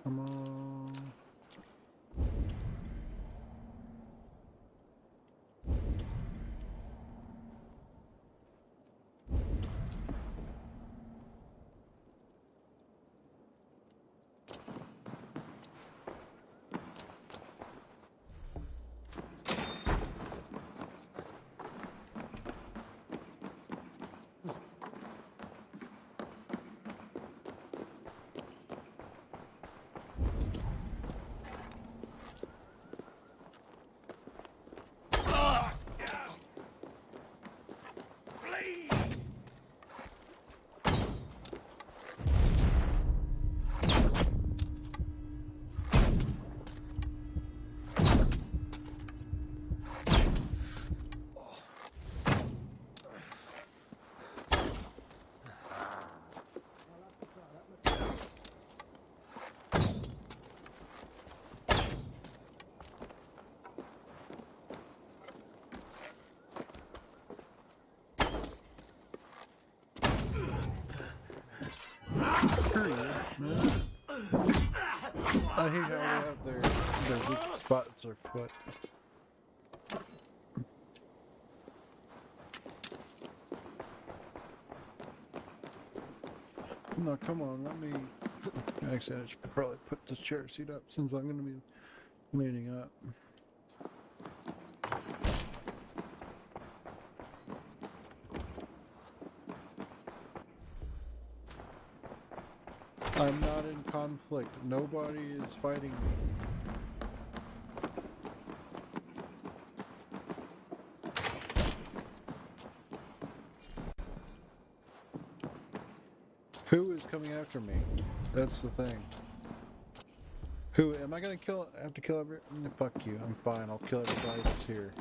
Come on. I hate how they have their weak spots or foot. No, come on, let me... Actually, I should probably put the chair seat up since I'm going to be leaning up. I'm not in conflict. Nobody is fighting me. Who is coming after me? That's the thing. Who am I gonna kill? I have to kill every. Fuck you. I'm fine. I'll kill everybody that's here.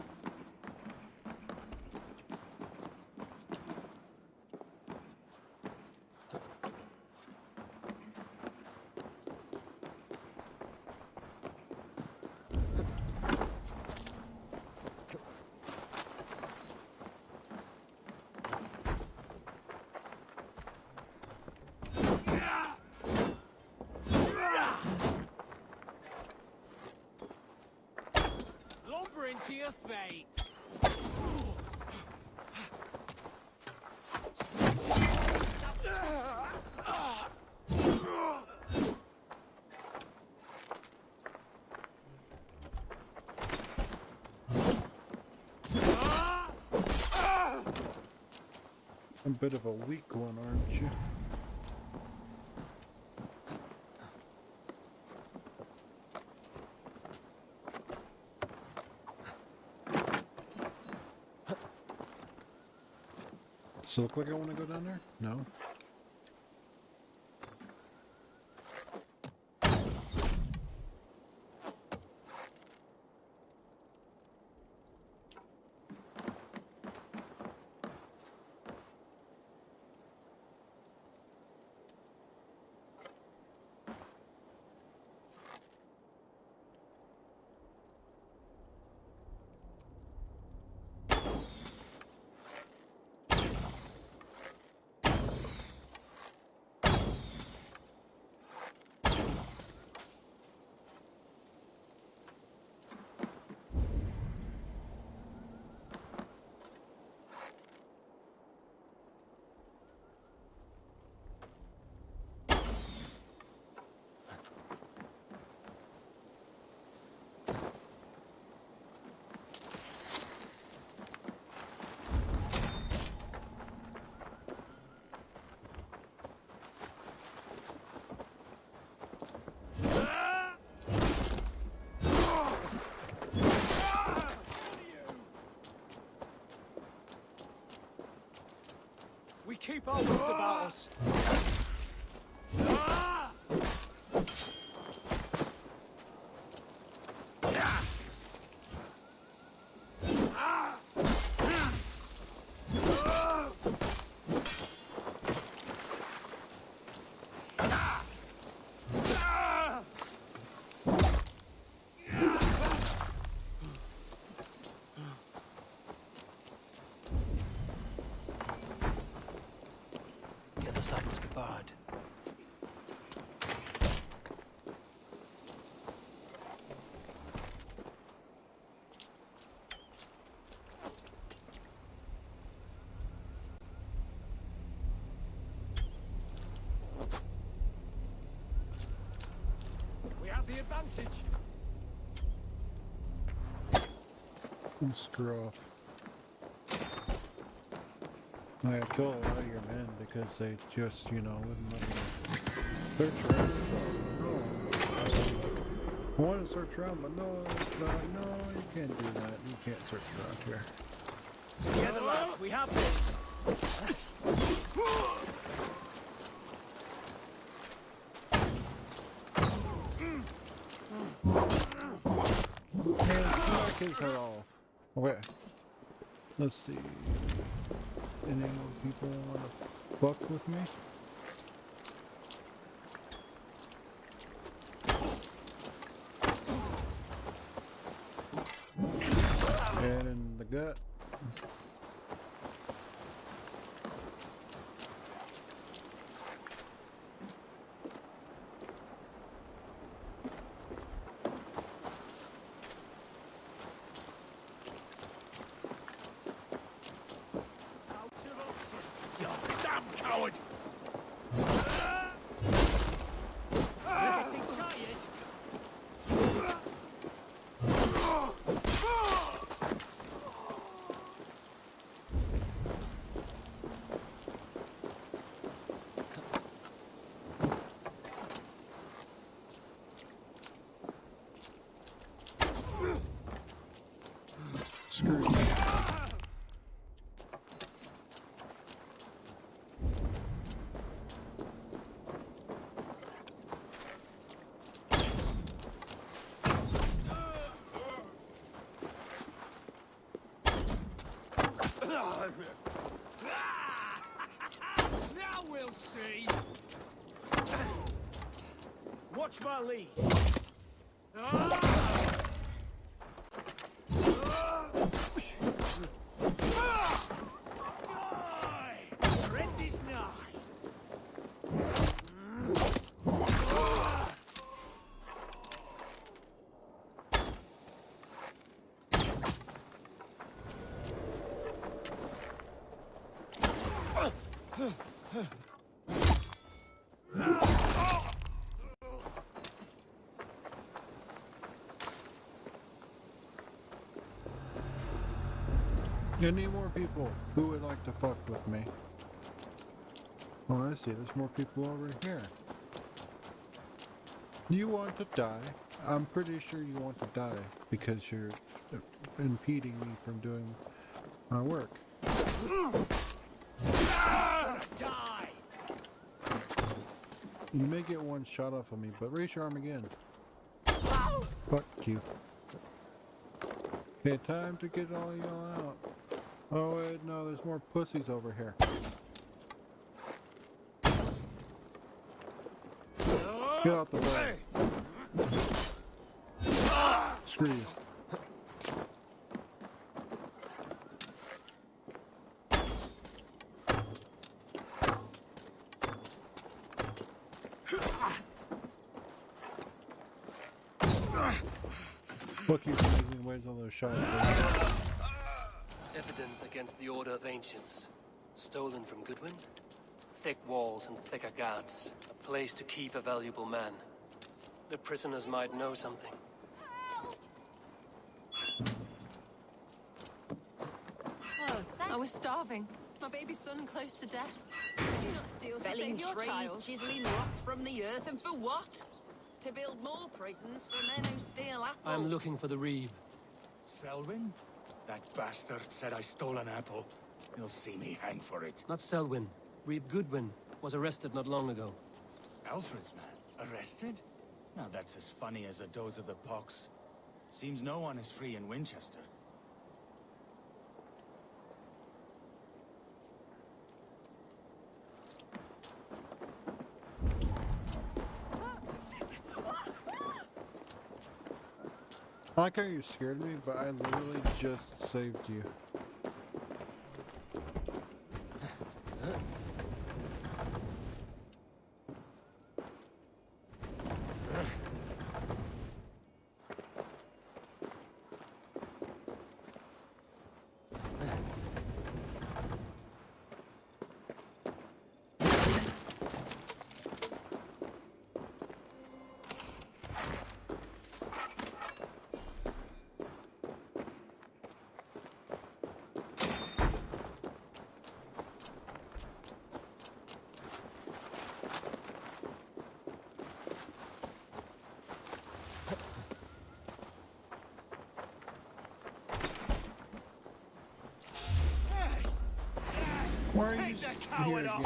To your fate. A bit of a weak one, aren't you? Does it look like I want to go down there? No. We keep our wits about us. The other side must be barred. We have the advantage. Screw off. I kill a lot of your men because they just, you know, wouldn't let me search around. I want to search around, but no, you can't do that. You can't search around here. Together, lads, we have this. Man, smack his head off. Okay. Let's see. Any more people want to fuck with me? Head in the gut. forward! You're getting tired? Screw you. Now we'll see. Watch my lead. Friend is nigh. Any more people who would like to fuck with me? Oh, I see. There's more people over here. You want to die? I'm pretty sure you want to die because you're impeding me from doing my work. Die! You may get one shot off of me, but raise your arm again. Fuck you. Okay, time to get all y'all out. Oh wait, no, there's more pussies over here. Get out the way. Screw you. Fuck you for making waves on those shots, man. Evidence against the Order of Ancients. Stolen from Goodwin? Thick walls and thicker guards. A place to keep a valuable man. The prisoners might know something. Oh, I was starving. My baby son close to death. Did you not steal to Felling save your trees, child? chiseling rock from the earth, and for what? To build more prisons for men who steal apples. I'm looking for the Reeve. Selwyn? That bastard said I stole an apple. He'll see me hang for it. Not Selwyn. Reeve Goodwin was arrested not long ago. Alfred's man? Arrested? Now that's as funny as a dose of the pox. Seems no one is free in Winchester. I like how you scared me, but I literally just saved you. Why are you here again?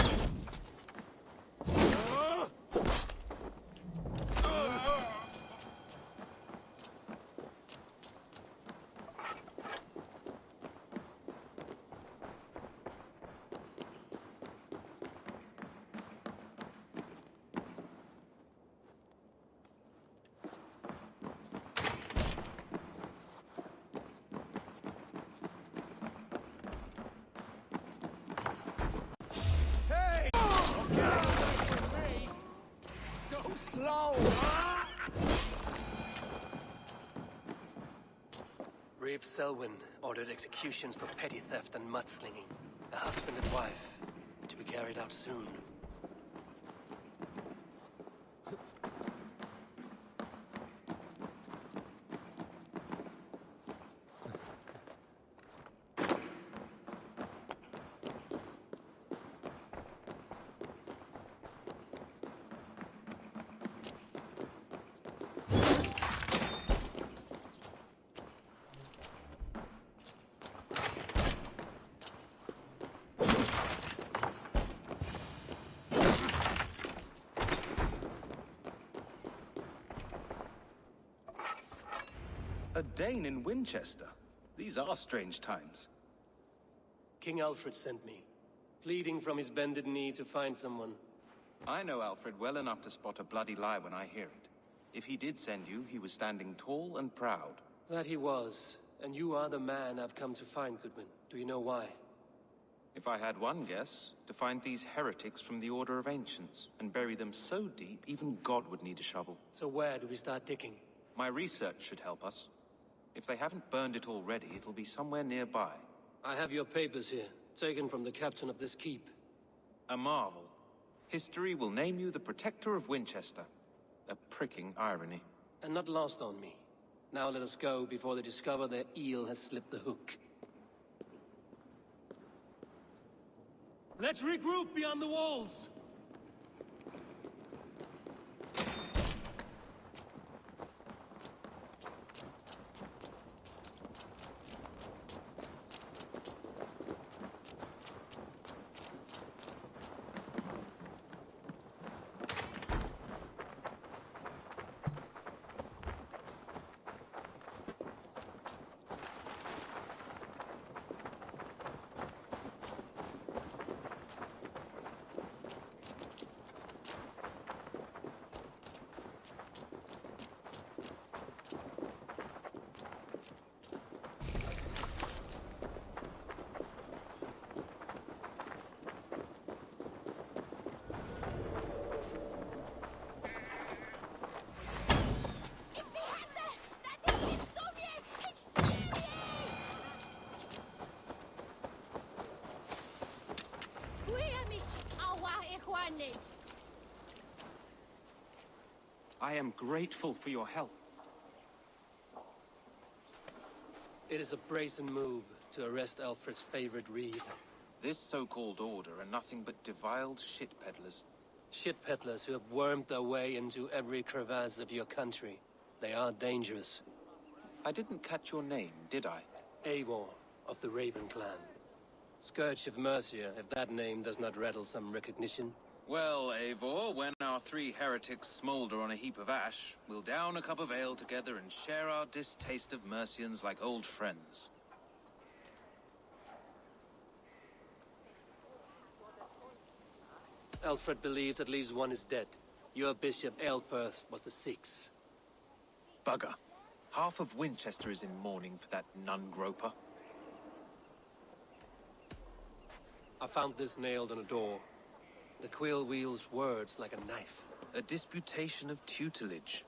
Slow! Reeve Selwyn ordered executions for petty theft and mudslinging. A husband and wife. to be carried out soon. A Dane in Winchester? These are strange times. King Alfred sent me, pleading from his bended knee to find someone. I know Alfred well enough to spot a bloody lie when I hear it. If he did send you, he was standing tall and proud. That he was, and you are the man I've come to find, Goodwin. Do you know why? If I had one guess, to find these heretics from the Order of Ancients, and bury them so deep, even God would need a shovel. So where do we start digging? My research should help us. If they haven't burned it already, it'll be somewhere nearby. I have your papers here, taken from the captain of this keep. A marvel. History will name you the Protector of Winchester. A pricking irony. And not lost on me. Now let us go before they discover their eel has slipped the hook. Let's regroup beyond the walls! I am grateful for your help. It is a brazen move to arrest Alfred's favorite reed. This so-called order are nothing but deviled shit peddlers. Shit peddlers who have wormed their way into every crevasse of your country. They are dangerous. I didn't catch your name, did I? Eivor, of the Raven clan. Scourge of Mercia, if that name does not rattle some recognition. Well, Eivor, when our three heretics smolder on a heap of ash, we'll down a cup of ale together and share our distaste of Mercians like old friends. Alfred believes at least one is dead. Your Bishop Aelfirth was the sixth. Bugger. Half of Winchester is in mourning for that nun-groper. I found this nailed on a door. The quill wields words like a knife. A disputation of tutelage.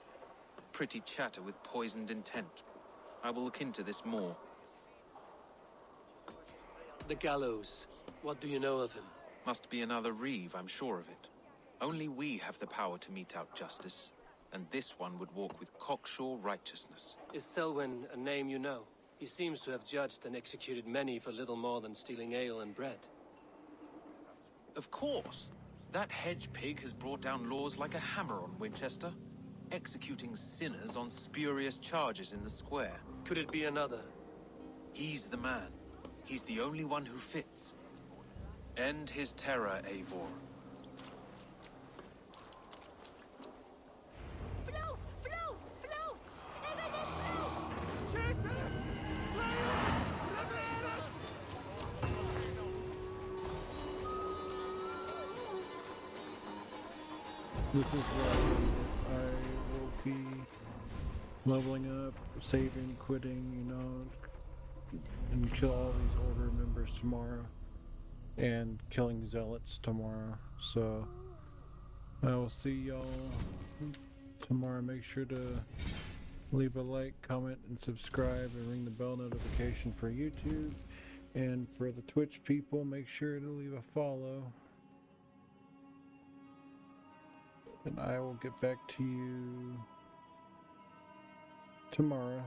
Pretty chatter with poisoned intent. I will look into this more. The gallows. What do you know of him? Must be another Reeve, I'm sure of it. Only we have the power to mete out justice, and this one would walk with cocksure righteousness. Is Selwyn a name you know? He seems to have judged and executed many for little more than stealing ale and bread. Of course. That hedge pig has brought down laws like a hammer on Winchester, executing sinners on spurious charges in the square. Could it be another? He's the man. He's the only one who fits. End his terror, Eivor. Flow! Flow! Flow! This is why I will be leveling up, saving, quitting, you know, and kill all these older members tomorrow. And killing zealots tomorrow. So I will see y'all tomorrow. Make sure to leave a like, comment, and subscribe, and ring the bell notification for YouTube. And for the Twitch people, make sure to leave a follow. And I will get back to you tomorrow.